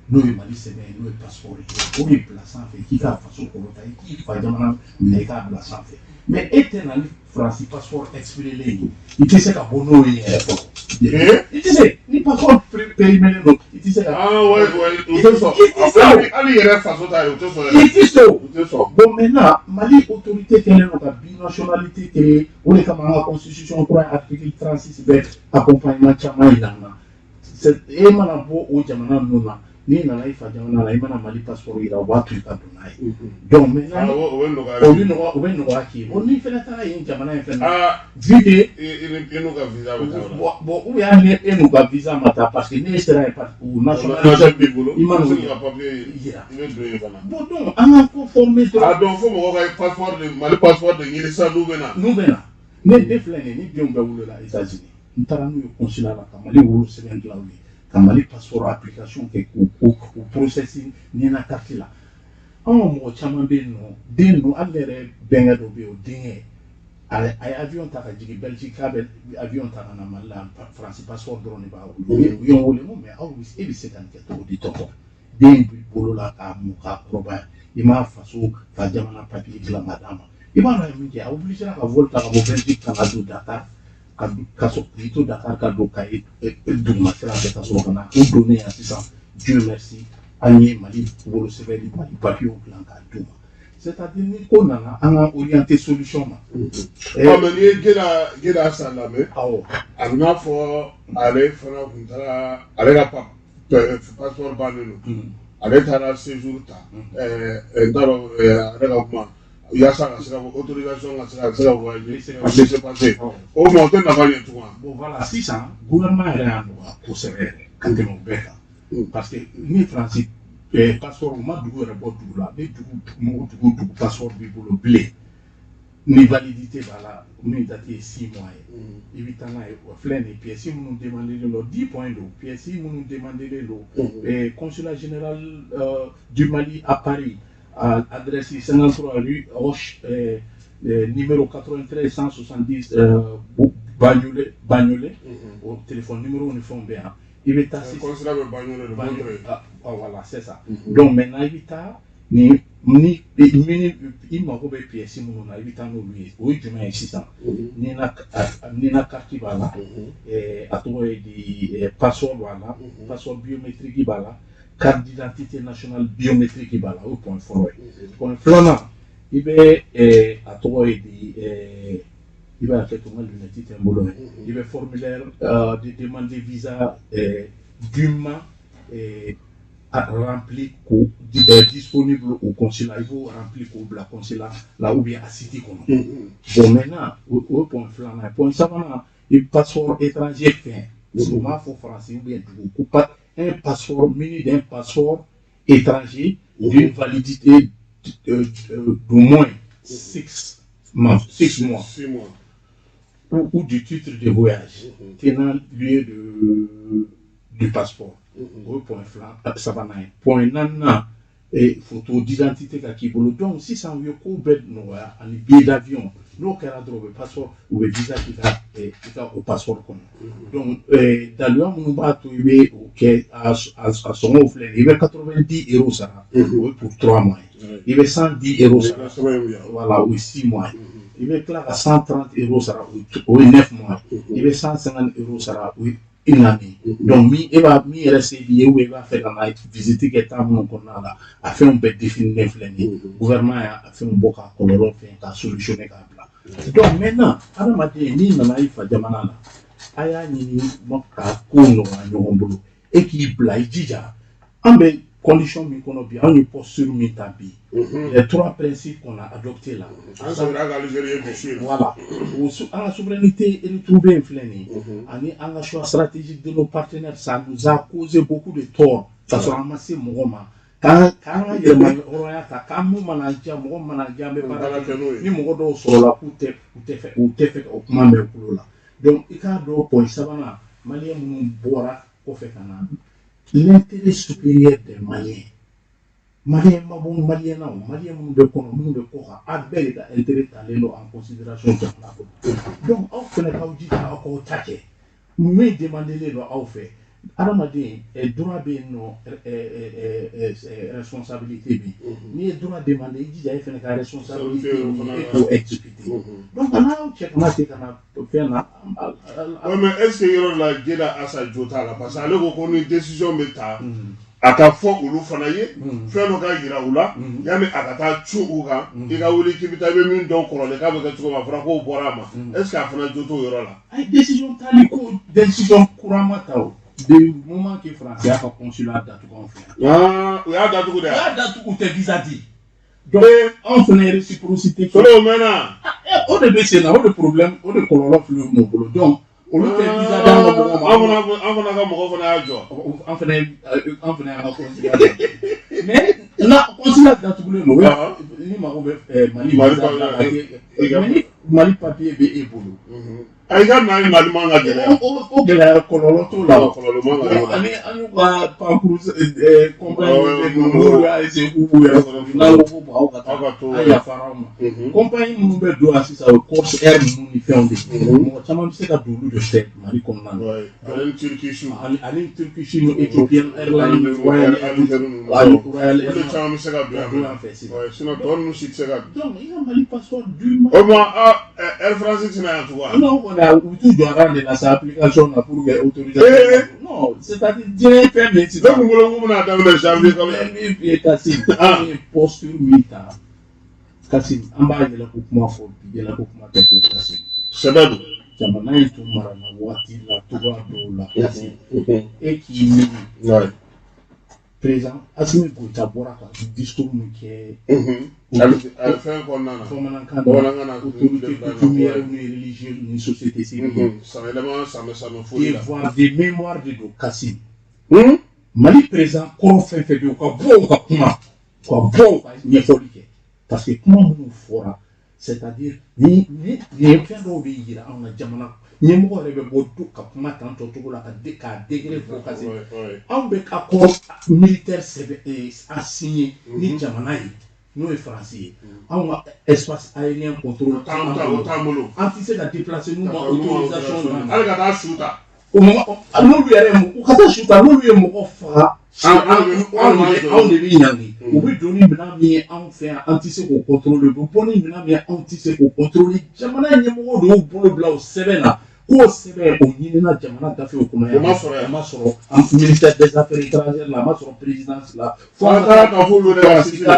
Nous, il m'a dit, c'est bien, nous, le passeport. Pour les plaçants, qui a façon qu'on a qui va dire, les gars, plaçants. Mais éternel, français, passeport exprimé, il te sait qu'à Bono, il est fort. Il te sait, il passeport périmé, il te sait. Ah ouais, il te sait. Allez, il est façon d'aller, il te sait. Bon, maintenant, Mali, autorité, quelle est notre binationalité, on est comme la constitution, article 36, accompagnement, chama, il en a. C'est un peu au Jamana, nous, ni nana ifa jamana la imana mali passeport ira watu ikadunai donc maintenant o ben no aki o ni fela tara yin jamana fela vide inu ka visa bo ou ya ne inu ka visa mata parce que ne sera pas ou national imana ka papier il doit bana bon donc on a conformé donc faut mo ka passeport de mali passeport de ngini sa nous bena ne deflene ni biomba wulo la États-Unis ntara no consulat la mali wulo seben la wi kamali passeport application ke ou processing ni na carte la mo chama be no den no alere benga do be o den ay avion ta jigi Belgique avion ta na mala France passeport drone ba yo wole mo mais always e bi sekan ke to di to den bi bolo la ka mo ka proba ima faso fa jamana papier la madama ima na mi ya obligé na volta ka Belgique ka do Dakar kaso itu Dakar ka do kai duma sera ka so kana o donner à 600 Dieu merci ani mali bolo seveli mali papier au plan ka duma c'est-à-dire ni ko nana an orienter solution ma mais ni gela salame amna fo ale fana kuntara ale ka passeport banelo ale tara séjour ta ndaro ale ka kuma yasa ka sera autorisation ka sera voyager c'est passé au montant n'a pas tout bon voilà 600 gouvernement est en droit pour sévère quand on beka parce que ni français passeport ma dugu re bo dugu la ni dugu passeport bi bolo blé ni validité voilà ni date 6 mois et 8 ans et flène et pièces nous demander le 10 points d'eau pièces nous demander l'eau et consulat général du Mali à Paris à adresse 53 rue Roche numéro 93 170 Bagnolet au téléphone numéro uniforme bien il est assez voilà c'est ça donc maintenant il est ni il m'a coupé pièce mon na il est en lui oui je mets 600 ni na carte bala et à toi di passeport voilà passeport biométrique bala carte d'identité nationale biométrique bala au point fort il est à toi di il va faire tout mal l'identité mbolo il va formulaire de demander visa dûment remplir disponible au consulat. Il faut remplir le consulat là où bien à City. Bon, maintenant, au point flanc, point savant, il passeport étranger fait. Souvent, il faut français ou bien tout. Un passeport muni d'un passeport étranger d'une validité d'au moins 6 mois. 6 mois. Ou du titre de voyage tenant lieu du passeport. Point flanc, ça va naître. Point nana et photo d'identité qui bolo. Donc, si ça veut qu'on bête un billet d'avion, nous qui avons le passeport ou le visa qui va au passeport. Donc, dans le monde, à son offre, il y a 90 € ça pour 3 mois. Il y a 110 € ça, voilà, ou 6 mois. Il y a 130 € ça, ou 9 mois. Il y a 150 € ça, ou une année. Donc, il va rester lié ou il va faire la visite qui est à mon là, a fait un peu définir le gouvernement a fait un beau cas, a solutionné le donc, maintenant, à la matinée, ni n'a pas de manana. Aya ni moka kono wa nyombulo. Équilibre déjà. En ben conditions mi kono bien, on y posture mi tabi. Les 3 principes qu'on a adoptés là. Voilà. La souveraineté et le trouver influencé. En la choix stratégique de nos partenaires, ça nous a causé beaucoup de tort. Ça se ramassé Mogoma. Quand il y a un royaume, quand nous manager, mon manager, ni mon dos sur la ou te fait au commande là. Donc, il y a 2 points. Ça va, Malien nous boira au fait l'intérêt supérieur des Maliens. Malien mabon Malien non, Malien nous de kono nous de koha abel da intérêt d'aller en considération donc on connaît pas dit à ko take mais demander les lois au fait Adamadi droit bien non responsabilité bi ni droit demander dit à faire la responsabilité pour exécuter donc on a check na c'est kana faire na mais est-ce que la geda asa jota la parce que le ko ni décision meta aka fo ulu fana ye feno ka gira ula yami akata chu uga iga wuli kibita be min don ko le ka be ka ma fara ko borama est-ce que afana joto yoro la ay décision tali ko décision courant taw du moment que français a consulat datu ko ah ya datu ko ya datu ko te visa di donc on fait réciprocité solo mena on de c'est là on de problème on de kololo flou mon bolo donc on te visa dans le moment on ka mo ko na ajo on fait un consulat mais na consulat datu ko no ni ma ko Mali papier be e bolo ay ga na Mali manga de o de la kololo to la kololo manga ani ba parcours compagnie de no ya ese ubu ya na ko ba o ka to ya farama compagnie mu be do asisa o course air mu ni fende mo chama se ka dulu de chef Mali comme nan ali Turkish no Ethiopian Airlines Royal Air chama se ka do en fait sinon ton mu si se ka donc il a Mali passeport du au moins Air France tina toi non on a tout doit rendre dans sa application pour autoriser non c'est-à-dire dire permis si donc on a dans le janvier comme et Kassim posture mita Kassim amba de la coupe fort de la coupe ma tête Kassim sabado jamana itu marana wati la tuwa do la Kassim et qui ouais présent assume ko tabora ka discours mu ke al fin qu'on nana fomana kan autorité coutumière ou religieuse une société civile ça me faut et voir des mémoires de Kassim Mali présent qu'on fait de quoi bon ni folie parce que comment nous fera c'est-à-dire ni faire obéir à un jamana ni mo rebe bodu ka kuma tanto to la ka degré pour Kassim on be accord militaire a signé ni jamana yi nous les Français on a espace aérien contrôle anti la déplacer nous autorisation allez ka chuta o moment nous lui arrêt ou ka chuta nous lui mo fa on de binyangi o bi doni bina mi en fait anti ko contrôle bu poni bina mi anti ko contrôle jamana ni mo do bolo bla o sebena ko sebe o ni na jamana ta fe o kuma ya ma soro ministère des affaires étrangères la ma soro présidence la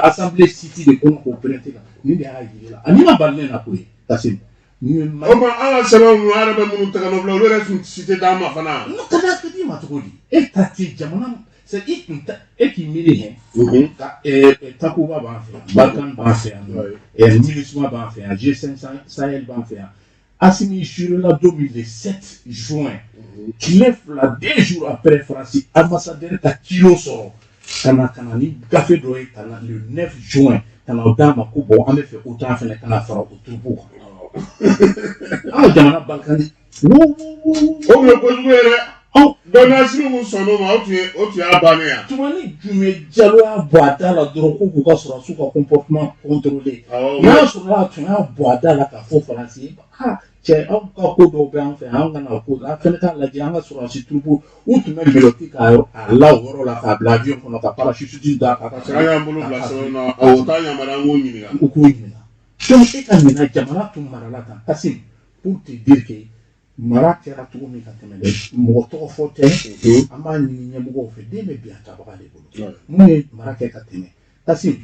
assemblée city de kono ko prêter ni de ha yi la ani na balle na ko Kassim Oma ala sema mu arabe mu takano bla le reste cité dama fana no kada kadi ma to di e tati jamana c'est qui mille Takuba b'a fait Balkan b'a fait Milisma b'a fait G5 Sahel b'a fait Assimi sur la 2007 juin qui lève là 2 jours après France ambassadeur ta kilo sort kana ni café doy kana le 9 juin kana dama ko bon en fait autant fait kana fara au troupeau ah jamana Balkan o me ko juere donation mo sono ma o tu a banea tumani jume jalo a boada la dron ko ka sura su ka comportement contrôlé na sura tu a boada la ka fo français ah che au ka ko do be en fait an na ko la fele ka la janga sura si troupeau ou tu mets meloti ka la woro la ka avion ko ka parachute du da ka ka ya mbulu la sona o ta nya mara ngoni ga ko ni donc et quand na jamana tu marala ta Kassim pour te dire que mara kɛra cogo min ka tɛmɛ dɛ mɔgɔ tɔgɔ fɔ tɛ an b'a ɲini ɲɛmɔgɔw fɛ den bɛ bin a tabaga de bolo mun ye mara kɛ ka tɛmɛ Kassim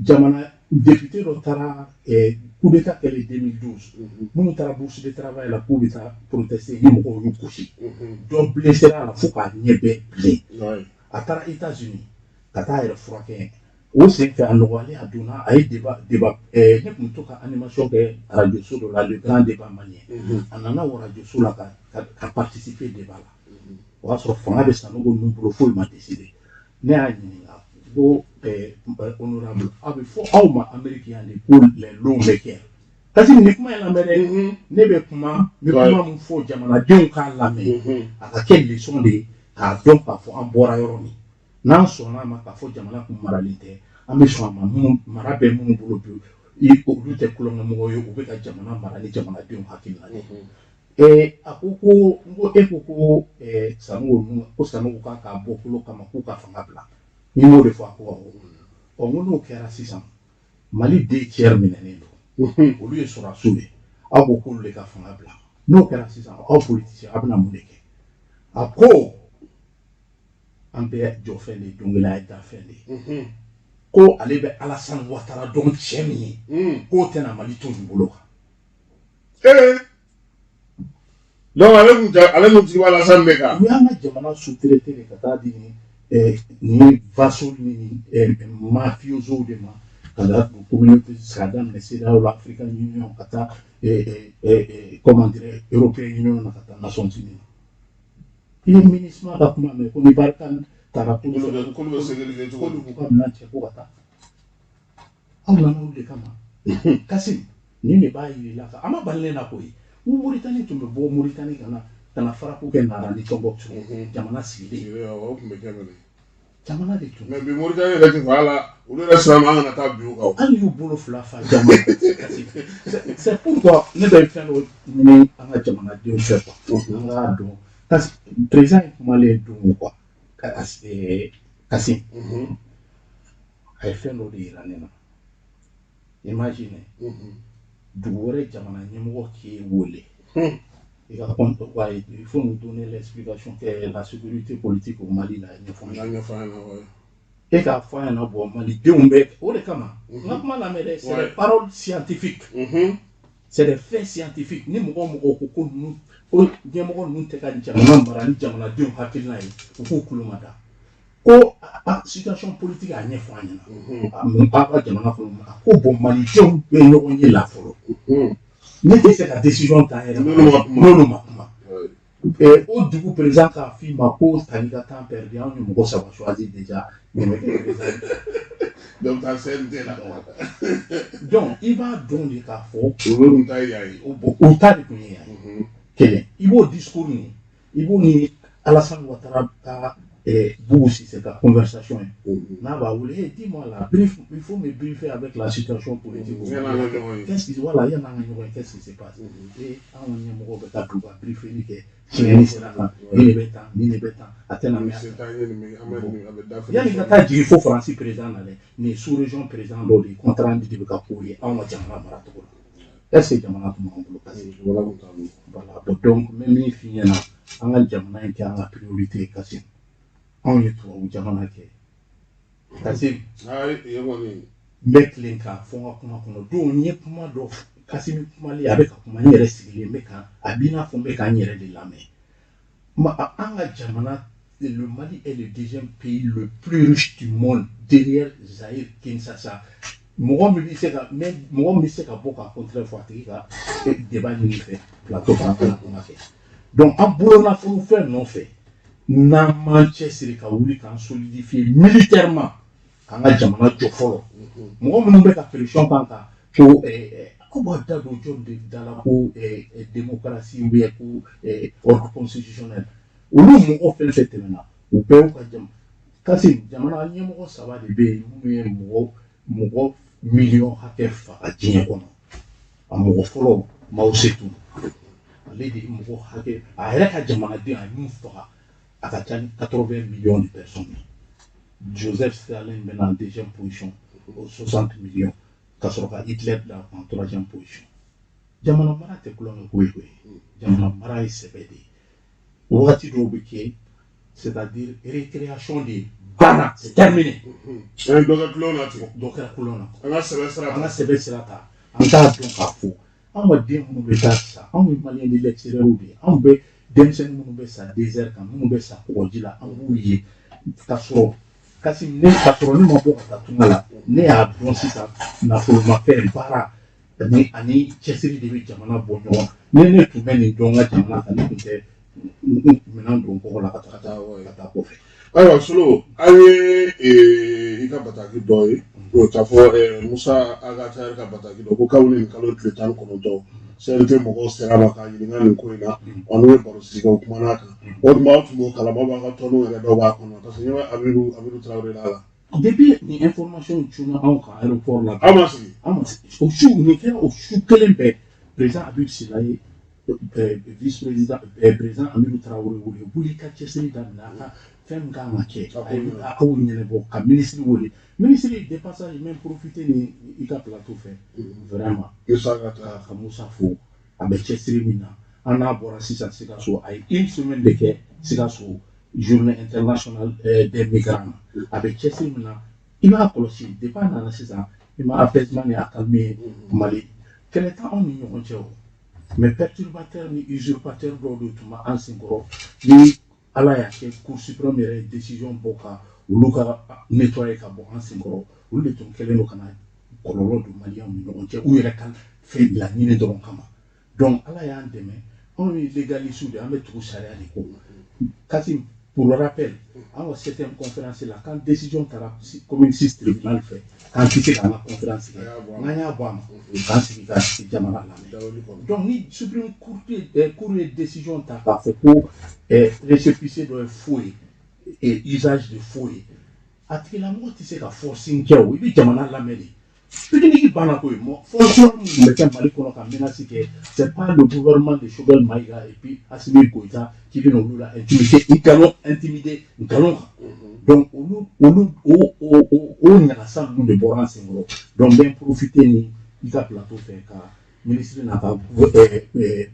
jamana député dɔ taara coup d'état kɛlen 2012 minnu taara bourse de travail la k'u bɛ taa protester ni mɔgɔw y'u gosi dɔ blessé a la fo k'a ɲɛ bɛɛ bilen a taara États-Unis ka taa a yɛrɛ furakɛ o senfɛ a nɔgɔyalen a donna a ye débat ne tun bɛ to ka animation kɛ radio so dɔ la le grand débat malien a nana o radio so la ka participer débat la o y'a sɔrɔ fanga bɛ Sanogo ninnu bolo foyi ma décider ne y'a ɲininka ko honorable a bɛ fɔ aw ma Amérique yan de ko les lots bɛ kɛ Kassim nin kuma in lamɛn dɛ ne bɛ kuma min fɔ jamanadenw k'a lamɛn a ka kɛ leçon de ye k'a dɔn k'a fɔ an bɔra yɔrɔ min n'an sɔnna a ma k'a fɔ jamana kun maralen tɛ an bɛ sɔn a ma mara bɛ minnu bolo bi olu tɛ kulonkɛmɔgɔw ye u bɛ ka jamana mara ni jamanadenw hakilina de a ko n ko e ko Sanogo k'a bɔ kolo kama k'u ka fanga bila ni m'o de fɔ a ko awɔ n ko n'o kɛra sisan Mali 2 tiers minɛnen don olu ye sɔrɔdasiw ye aw ko k'olu de ka fanga bila n'o kɛra sisan aw politicien aw bɛna mun de kɛ a ko an bɛ jɔ fɛn de don kelen a ye da fɛn de ko ale bɛ Alassane Ouattara dɔn cɛ min ye k'o tɛna Mali to nin bolo donc ale kun tigi Alassane de kan u y'an ka jamana sous-traité de ka taa di ni vassaux ni mafiosos de ma ka taa communauté ka daminɛ CEDEAO la African Union ka taa comment dire European Union na ka taa Nations Unies i ye MINUSMA ka kuma mɛn ko ni Barkhane taara k'olu bɛ sécurité cogo di k'u ka minɛn cɛ ko ka taa aw nana olu de kama Kassim nin de b'a yir'i la ka an ma bali ne la koyi Mauritanie tun bɛ bɔ Mauritanie kana faraku kɛ Nara ni Tombouctou jamana sigilen o tun bɛ kɛ mɛnɛ jamana de tun mais bi Mauritanie yɛrɛ tɛ fa la olu yɛrɛ sira ma an kana taa bi o kan hali y'u bolo fila fa jamana c'est pourquoi ne bɛ fɛn dɔ ɲini an ka jamanadenw fɛ quoi an k'a dɔn président ye kumalen don quoi Kassim a ye fɛn dɔ de yira ne na imagine dugu wɛrɛ jamana ɲɛmɔgɔ k'i wele i ka compte il faut nous donner l'explication que la sécurité politique au Mali la ɲɛfɔ e k'a fɔ a ɲɛna bɔ malidenw bɛ o de kama n ka kuma lamɛn dɛ c'est des paroles scientifiques c'est des faits scientifiques ni mɔgɔ ko ninnu ko ɲɛmɔgɔ ninnu tɛ ka jamana mara ni jamanadenw hakilina ye u k'u kulo ma da ko a situation politique a ɲɛfɔ an ɲɛna a ka jamana kɔnɔ a ko bon malidenw bɛ ɲɔgɔn ye la fɔlɔ ne tɛ se ka décision ta yɛrɛ n'olu ma kuma o dugu président k'a f'i ma ko tani ka temps perdu anw ye mɔgɔ 3 choisi déjà nin bɛ kɛ président donc ta CNT la donc i b'a dɔn de k'a fɔ olu ta ye yan ye o ta de tun ye yan ye kelen i b'o discours nin i b'o ni Alassane Ouattara ka Boubou Cissé ka conversation ye n'a b'a wele dis-moi là il faut me briefer avec la situation politique qu'est-ce qui voilà il y en a un ɲɔgɔn qu'est-ce qui se passe et anw ɲɛmɔgɔ bɛ ka don ka briefing kɛ tiɲɛni sira kan nin de bɛ tan nin de bɛ tan a tɛna mɛn yanni ka taa jigin fo Faransi président na dɛ nin sous-région président dɔw de compte rendu de bɛ ka k'o ye anw ka jamana maracogo la est-ce que jamana tun b'an bolo Kassim voilà donc n bɛ min f'i ɲɛna an ka jamana in kɛ an ka priorité ye Kassim anw ye tubabu jamana kɛ Kassim n bɛ tilen k'a fɔ n ka kuma kɔnɔ don n ye kuma dɔ Kassim kumalen a bɛ ka kuma n yɛrɛ sigilen n bɛ ka a b'i n'a fɔ n bɛ ka n yɛrɛ de lamɛn an ka jamana le Mali est le deuxième pays le plus riche du monde derrière Zaïre, Kinshasa. Moi, je sais que beaucoup à contre fois que débat nous fait plateau par rapport à fait. Donc en boulot na faut faire non fait. Na Manchester ka wuli kan solidifier militairement kan ga jamana jofolo. Moi mun be ka pression kan ka ko ko da do jom de dala ko démocratie ou ko ordre constitutionnel. Olu mo fait fait maintenant. Ou pe ka jam. Kasi jamana nyemo saba de be mo million hakɛ faga diɲɛ kɔnɔ a mɔgɔ fɔlɔ Mao Tse-tung ale de mɔgɔ hakɛ a yɛrɛ ka jamanaden a y'u faga a ka ca ni 80 millions de personnes Joseph Stalin bɛ na en deuxième position 60 millions ka sɔrɔ ka Hitler bila en troisième position jamana mara tɛ kulonkɛ ko ye koyi jamana mara ye sɛbɛ de ye wagati dɔw bɛ kɛ c'est-à-dire récréation de banna c'est terminé. Donc an ka sɛbɛn sira ta an t'a dɔn k'a fɔ anw ka den minnu bɛ taa sa anw ye maliyɛn de l'extérieur de ye anw bɛ denmisɛnnin minnu bɛ sa désert kan minnu bɛ sa kɔgɔji la an b'u ye k'a sɔrɔ ne ma bɔ ka taa tunga la ne y'a dɔn sisan nafolomafɛn baara ani cɛsiri de bɛ jamana bɔ ɲɔgɔn ne tun bɛ nin dɔn n ka jamana kan ne tun tɛ minɛn don kɔgɔ la ka taa kɔfɛ. Ayiwa Solo an ye i ka bataki dɔ ye o k'a fɔ Musa Agatayɛri ka bataki dɔ ko kabini nin kalo tile 19 CNT mɔgɔw sera ma k'a ɲininka nin ko in na wa n'u ye baro sigi o kumana kan o tuma aw tun b'o kalama b'an ka tɔnw yɛrɛ dɔw b'a kɔnɔ parce que ɲɛ bɛ Amidu Traoré la. Depuis ni information cunna anw kan aéroport la. Aw ma sigi. O su nin kɛra o su kelen bɛɛ président Habib Sila ye vice-président président Amidu Traoré wele wuli ka cɛsiri daminɛ a ka fɛn min kan ka kɛ a k'o ɲɛnabɔ ka ministre wele ministre de passage même profiter ni i ka plateau fɛ vraiment ka Musa fo a bɛ cɛsiri min na an n'a bɔra sisan Sikaso a ye une semaine de kɛ Sikaso journée internationale des migrants a bɛ cɛsiri min na i b'a kɔlɔsi depuis a nana sisan i ma apaisement ni accalmie Mali kɛlɛ t'anw ni ɲɔgɔn cɛ o mais perturbateur ni usurpateur dɔw de tun bɛ an senkɔrɔ ni Ala y'a kɛ Cour suprême yɛrɛ ye décision bɔ ka olu ka nettoyer ka bɔ an senkɔrɔ olu de tun kɛlen don ka na kɔlɔlɔ don maliyɛnw ni ɲɔgɔn cɛ u yɛrɛ ka fɛn laɲini dɔrɔn kama donc Ala y'an dɛmɛ anw ye légaliste de an bɛ tugu sariya de kɔ Kasim pour le rappel an ka 7e conférence la quand décision taara commune 6 tribunal fɛ k'an tɛ se k'an ka conférence kɛ n'an y'a bɔ a ma k'an sigi ka jamana lamɛn donc ni supreme cour ye décision ta k'a fɔ ko récépissé dɔ ye faux ye usage de faux ye a tigilamɔgɔ tɛ se ka forcing kɛ o i bɛ jamana lamɛn de pikiniki banna ko ye forcing minnu bɛ kɛ Mali kɔnɔ ka menace kɛ c'est pas le gouvernement de Choguel Maïga et puis Assimi Goïta qui bɛ n'olu la intimider nkalon kan donc olu o ɲagasa ninnu de bɔra an senkɔrɔ donc n bɛ profiter ni i ka plateau fɛ ka ministre n'a ka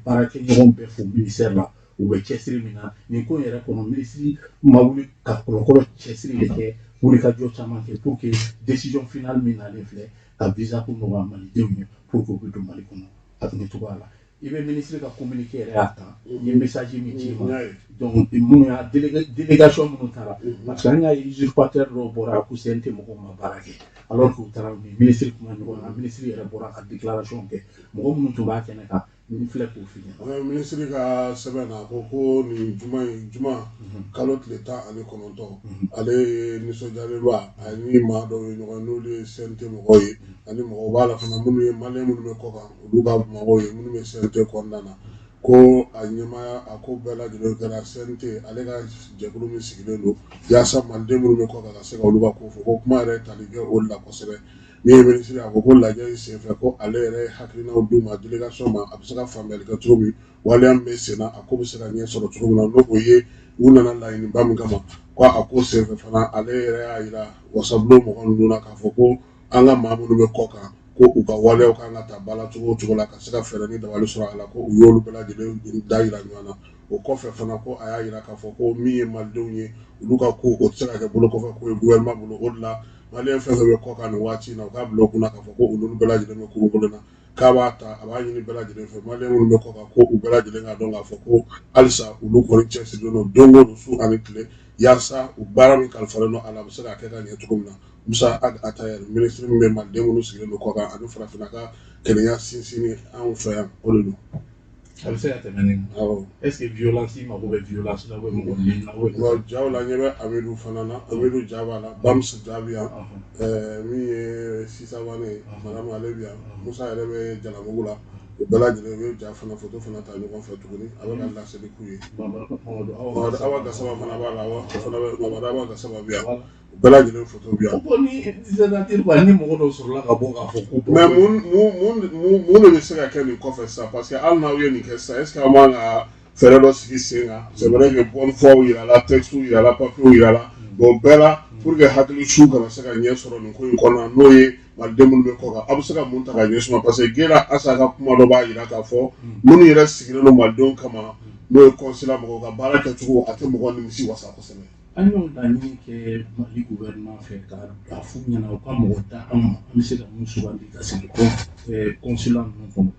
baarakɛɲɔgɔn bɛɛ fo ministère la u bɛ cɛsiri min na nin ko yɛrɛ kɔnɔ ministre ma wuli ka kɔlɔkɔlɔ cɛsiri de kɛ wulikajɔ caman kɛ pour que décision finale min nalen filɛ ka visa ko nɔgɔya malidenw ye pour que u bɛ don Mali kɔnɔ a nin cogoya la i bɛ ministre ka communiqué yɛrɛ y'a ta n ye message min ci ma donc minnu y'a délégation minnu taara parce que an y'a ye usurpateur dɔw bɔra ko CNT mɔgɔw ma baara kɛ alors que u taara ni ministre kuma ɲɔgɔn na ministre yɛrɛ bɔra ka déclaration kɛ mɔgɔ minnu tun b'a kɛnɛ kan ni filɛ k'o f'i ɲɛna. Ministre ka sɛbɛn na ko nin juma kalo tile 19 ale nisɔndiyalen ani maa dɔw ye ɲɔgɔn n'olu ye CNT mɔgɔw ye ani mɔgɔw b'a la fana minnu ye maliyɛn minnu bɛ kɔ kan olu ka mɔgɔw ye minnu bɛ CNT kɔnɔna na ko a ɲɛmaaya a ko bɛɛ lajɛlen kɛra CNT ale ka jɛkulu min sigilen don yaasa maliden minnu bɛ kɔ kan ka se ka olu ka ko fɔ ko kuma yɛrɛ tali kɛ o la kosɛbɛ min ye ministre a ko lajɛ in senfɛ ko ale yɛrɛ ye hakilinaw d'u ma délégation ma a bɛ se ka faamuyali kɛ cogo min waleya min bɛ sen na a ko bɛ se ka ɲɛ sɔrɔ cogo min na n'o ye u nana laɲiniba min kama ko a ko senfɛ fana ale yɛrɛ y'a jira wasabulon mɔgɔ ninnu na k'a fɔ ko an ka maa minnu bɛ kɔ kan ko u ka waleyaw kan ka ta bala cogo o cogo la ka se ka fɛɛrɛ ni dabali sɔrɔ a la ko u y'olu bɛɛ lajɛlen da yira ɲɔgɔn na o kɔfɛ fana ko a y'a jira k'a fɔ ko min ye malidenw ye olu ka ko o tɛ se ka kɛ bolo kɔfɛ ko ye gouvernement bolo o de la maliyɛn fɛn fɛn bɛ kɔ kan nin waati in na u k'a bila u kunna k'a fɔ ko olu bɛɛ lajɛlen bɛ kurun kelen na k'a b'a ta a b'a ɲini bɛɛ lajɛlen fɛ maliyɛn minnu bɛ kɔ kan ko u bɛɛ lajɛlen k'a dɔn k'a fɔ ko halisa olu kɔni cɛsirilen don don o don su ani tile Yarsa u baara min kalifalen don a la a bɛ se ka kɛ ka ɲɛ cogo min na Musa Atayɛri ministre min bɛ maliden minnu sigilen don kɔkan ani farafina ka kɛnɛya sinsinni anw fɛ yan o de don. A bɛ se ka tɛmɛ nin kan. Est-ce que violence mago bɛ violence la mɔgɔ min na. Bon Jaw la ɲɛ bɛ Amidu fana na Amidu Ja b'a la Bams Ja bɛ yan min ye Sisawane ye madame ale bɛ yan Musa yɛrɛ bɛ Jalamugu la u bɛɛ lajɛlen bɛ Ja fana photo fana ta ɲɔgɔn fɛ tuguni a bɛ ka laseli k'u ye. Awa Gasama fana b'a la o fana bɛ Mamadu Awa Gasama bɛ yan u bɛɛ lajɛlen photo bɛ yan. Ko ni sénateur quoi ni mɔgɔ dɔw sɔrɔla ka bɔ k'a fɔ ko. Mais mun de bɛ se ka kɛ nin kɔfɛ sisan parce que hali n'aw ye nin kɛ sisan est-ce que aw man ka fɛɛrɛ dɔ sigi sen kan c'est vrai que bonne foi yira la texte yira la papier yira la bon bɛɛ la pour que hakili su kana se ka ɲɛ sɔrɔ nin ko in kɔnɔ n'o ye maliden minnu bɛ kɔ kan aw bɛ se ka mun ta ka ɲɛ suma parce que Gera Asa ka kuma dɔ b'a yira k'a fɔ minnu yɛrɛ sigilen don malidenw kama n'o ye consulat mɔgɔw ka baara kɛcogo a tɛ mɔgɔ nimisi wasa kosɛbɛ. An y'o laɲini kɛ Mali gouvernement fɛ k'a f'u ɲɛna u ka mɔgɔ da an ma an bɛ se ka mun sugandi ka sigi consulat ninnu kɔnɔ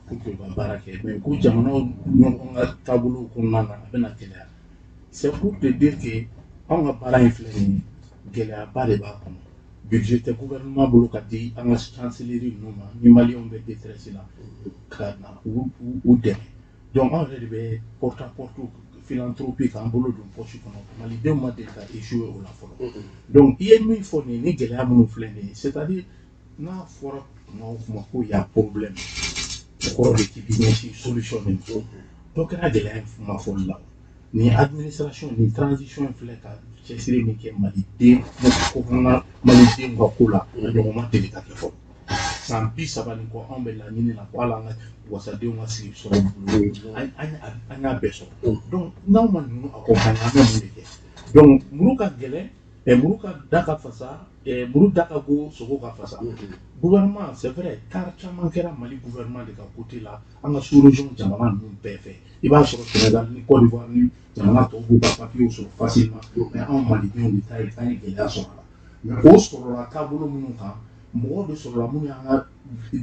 pour que u ka baara kɛ mais ko jamanaw ɲɔgɔn ka taabolow kɔnɔna na a bɛna gɛlɛya c'est pour te dire que anw ka baara in filɛ nin ye gɛlɛyaba de b'a kɔnɔ budget tɛ gouvernement bolo ka di an ka chancellerie ninnu ma ni maliyɛnw bɛ détresse la ka na u dɛmɛ donc anw yɛrɛ de bɛ porte à porte philanthropie k'an bolo don poche kɔnɔ malidenw ma deli ka échouer o la fɔlɔ donc i ye min fɔ nin ye ni gɛlɛya minnu filɛ nin ye c'est-à-dire n'a fɔra tuma o tuma ko y a problème o kɔrɔ de k'i bɛ ɲɛsin solution min ma dɔ kɛra gɛlɛya in ma fɔli la nin administration nin transition in filɛ ka cɛsiri min kɛ maliden ko kɔnɔna maliden ka ko la a ɲɔgɔn ma deli ka kɛ fɔlɔ san 30 nin kɔ anw bɛ laɲini na ko hali an ka wasadenw ka sigi sɔrɔ an y'a bɛɛ sɔrɔ donc n'aw ma ninnu accompagner an bɛ mun de kɛ donc muru ka gɛlɛn muru ka da ka fasa muru da ka go sogo ka fasa gouvernement c'est vrai car caman kɛra Mali gouvernement de ka côté la an ka sous-région jamana ninnu bɛɛ fɛ i b'a sɔrɔ Sénégal ni Côte d'Ivoire ni jamana tɔw b'u ka papier sɔrɔ facilement mais anw malidenw de ta ye an ye gɛlɛya sɔrɔ a la mais o sɔrɔla taabolo minnu kan mɔgɔw de sɔrɔla minnu y'an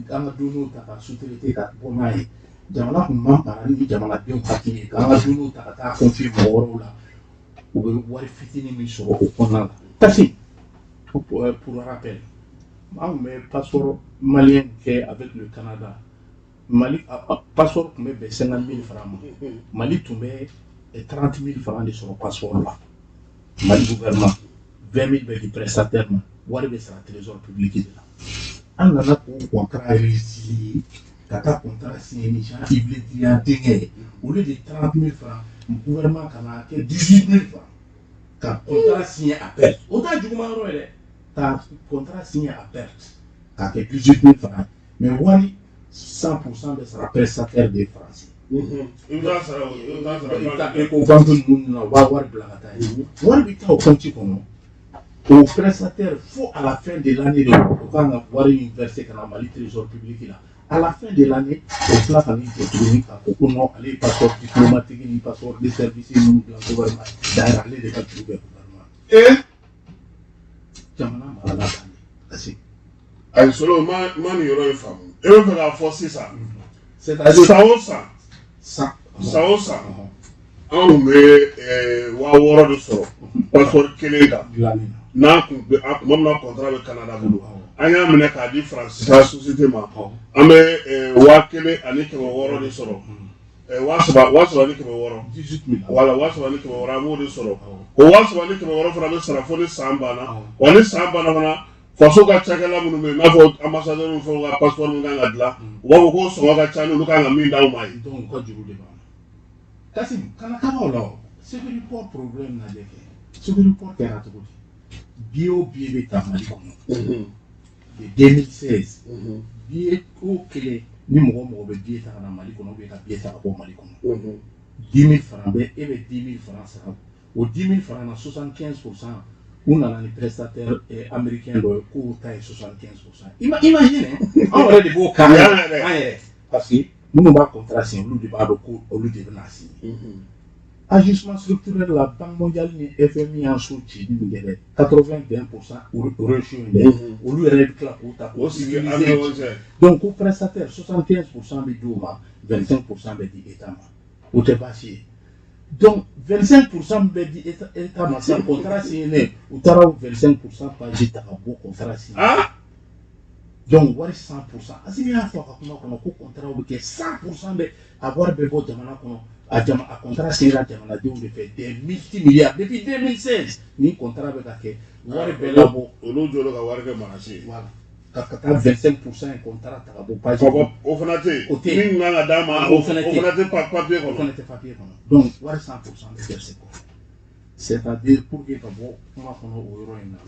ka donniw ta ka sous-traiter ka bɔ n'a ye jamana kun man mara ni jamanadenw hakili ye k'an ka donniw ta ka taa confier mɔgɔ wɛrɛw la u bɛ wari fitinin min sɔrɔ o kɔnɔna la tasi pour rappel anw bɛ passeport malien kɛ avec le Canada Mali passeport tun bɛ bɛn 50 000 francs ma Mali tun bɛ 30 000 francs de sɔrɔ passeport la Mali gouvernement 20 000 bɛ di prestataire ma wari bɛ sara trésor public de la an nana k'o contrat résilier ka taa contrat signé ni Jean Yves Le Drian denkɛ ye au lieu de 30 000 francs gouvernement kana kɛ 18 000 francs ka contrat signé à perte o t'a juguman yɔrɔ ye dɛ ka contrat signé à perte k'a kɛ 18 000 francs mais wari 100% bɛ sara prestataire de français i b'a sara i ta éco-vente ninnu na u b'a wari bila ka taa ye wari bɛ taa o compte kɔnɔ au prestataire faut à la fin de l'année de o kan ka wari in verser ka na Mali trésor public la à la fin de l'année o tila ka n'i jɔ tuguni k'a fɔ ko non ale ye passeport diplomatique ni passeport de service ninnu bila gouvernement d'ailleurs ale de ka juru bɛ gouvernement jamana marala kan de parce que ayi solo ma nin yɔrɔ in faamu e bɛ fɛ k'a fɔ sisan c'est-à-dire san o san anw bɛ 6000 de sɔrɔ passeport kelen kan n'an kun bɛ a kuma min na contrat bɛ Canada bolo an y'a minɛ k'a di France ka société ma an bɛ 1600 de sɔrɔ 1600 wala 1600 an b'o de sɔrɔ o 1600 fana bɛ sara fo ni san banna wa ni san banna fana faso ka cakɛla minnu bɛ yen n'a fɔ ambassadeur ninnu fɛnw ka passeport min kan ka dilan u b'a fɔ ko sɔngɔ ka ca n'olu kan ka min d'anw ma ye. donc ka juru de b'an na Kasim kana kaba o la o Sécurité Port problème lajɛ kɛ Sécurité Port kɛra cogo di billet o billet bɛ ta Mali kɔnɔ de 2016 billet o kelen ni mɔgɔ o mɔgɔ bɛ billet ta ka na Mali kɔnɔ ou bien ka billet ta ka bɔ Mali kɔnɔ 10 000 francs bɛ e bɛ 10 000 francs sara o 10 000 francs na 75% u nana ni prestataire américain dɔ ye k'o ta ye 75%. Imagine anw yɛrɛ de b'o kan an yɛrɛ parce que minnu b'a contrat signé olu de b'a dɔn ko olu de bɛna signé. Ajustement structurel la Banque mondiale ni FMI y'an so ci ni min kɛ dɛ 81% reçu in dɛ olu yɛrɛ bɛ tila k'o ta k'o civiliser donc ko prestataire 75% bɛ di o ma 25% bɛ di État ma o tɛ baasi ye Donc 25% bɛ di état ma sisan contrat signé u taara 25% page ta ka bɔ contrat signé. Donc wari 100%. Asimi y'a fɔ a ka kuma kɔnɔ ko contrat bɛ kɛ 100% bɛ a wari bɛ bɔ jamana kɔnɔ a contrat signé jamanadenw de fɛ des multimilliards depuis 2016 ni contrat bɛ ka kɛ wari bɛ labɔ olu jɔlen ka wari kɛ marché. Voilà. Ka taa 25% in contrat ta ka bɔ page. O fana tɛ yen. Min kan ka d'a ma o fana tɛ papier kɔnɔ. O fana tɛ papier kɔnɔ. Donc wari 100% bɛ verser kɔ. C'est-à-dire pour que ka bɔ kuma kɔnɔ o yɔrɔ in na.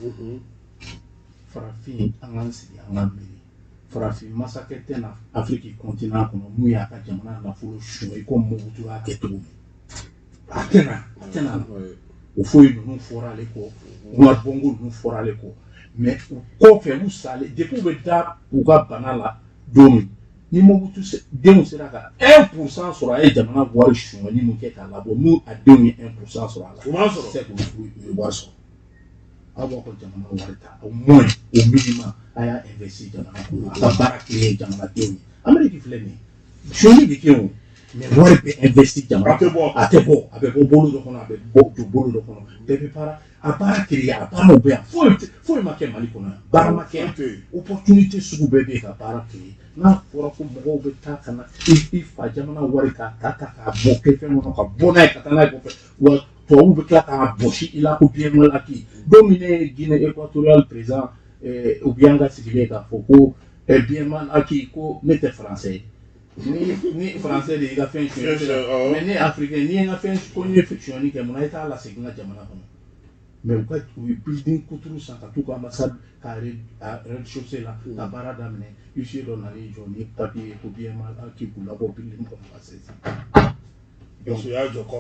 Farafin an k'an sigi an k'an miiri. Farafin masakɛ tɛ na Afrique continent kɔnɔ mun y'a ka jamana nafolo suɲɛ i ko Mobutu y'a kɛ cogo min. A tɛ na. O foyi ninnu fɔra ale kɔ. Umar Bongo ninnu fɔra ale kɔ. Mais u kɔfɛ u salen depuis u bɛ da u ka bana la don min ni Mobutu denw sera ka 1% sɔrɔ a ye jamana wari suɲɛli mun kɛ k'a labɔ n'u a denw ye 1% sɔrɔ a la. U m'a sɔrɔ. C'est que u ye wari sɔrɔ. Aw b'a fɔ jamana wari ta au moins au minimum a y'a investir jamana kɔnɔ a ka baara kɛ ye jamanadenw ye. Amérique filɛ nin ye suɲɛli bɛ kɛ o mais wari bɛ investir jamana kɔnɔ a tɛ bɔ a bɛ bɔ bolo dɔ kɔnɔ a bɛ bɔ don bolo dɔ kɔnɔ bɛɛ bɛ baara. A baara créé a baaraw bɛ yan foyi ma kɛ Mali kɔnɔ yan baara ma kɛ yan opportunité sugu bɛɛ bɛ yen ka baara créé n'a fɔra ko mɔgɔw bɛ taa ka na i fa jamana wari k'a ta k'a bɔ kɛ fɛn kɔnɔ ka bɔ n'a ye ka taa n'a ye kɔfɛ wa tubabuw bɛ tila k'a bɔsi i la ko bien mal acquis don min ne ye Guinée équatoriale président Obianga sigilen k'a fɔ ko bien mal acquis ko ne tɛ français ni français de y'i ka fɛn suɲɛ mais ne africain n'i ye n ka fɛn ko n ye suɲɛli kɛ munna i t'a lasegin n ka jamana kɔnɔ. Mais u ye building kuturu san ka t'u ka ambassade ka rez-de-chaussée la ka baara daminɛ huissier dɔ nan'i jɔ ni papier ko bien mal acquis k'u labɔ building kɔnɔ ka saisie. Donc u y'a jɔ kɔ.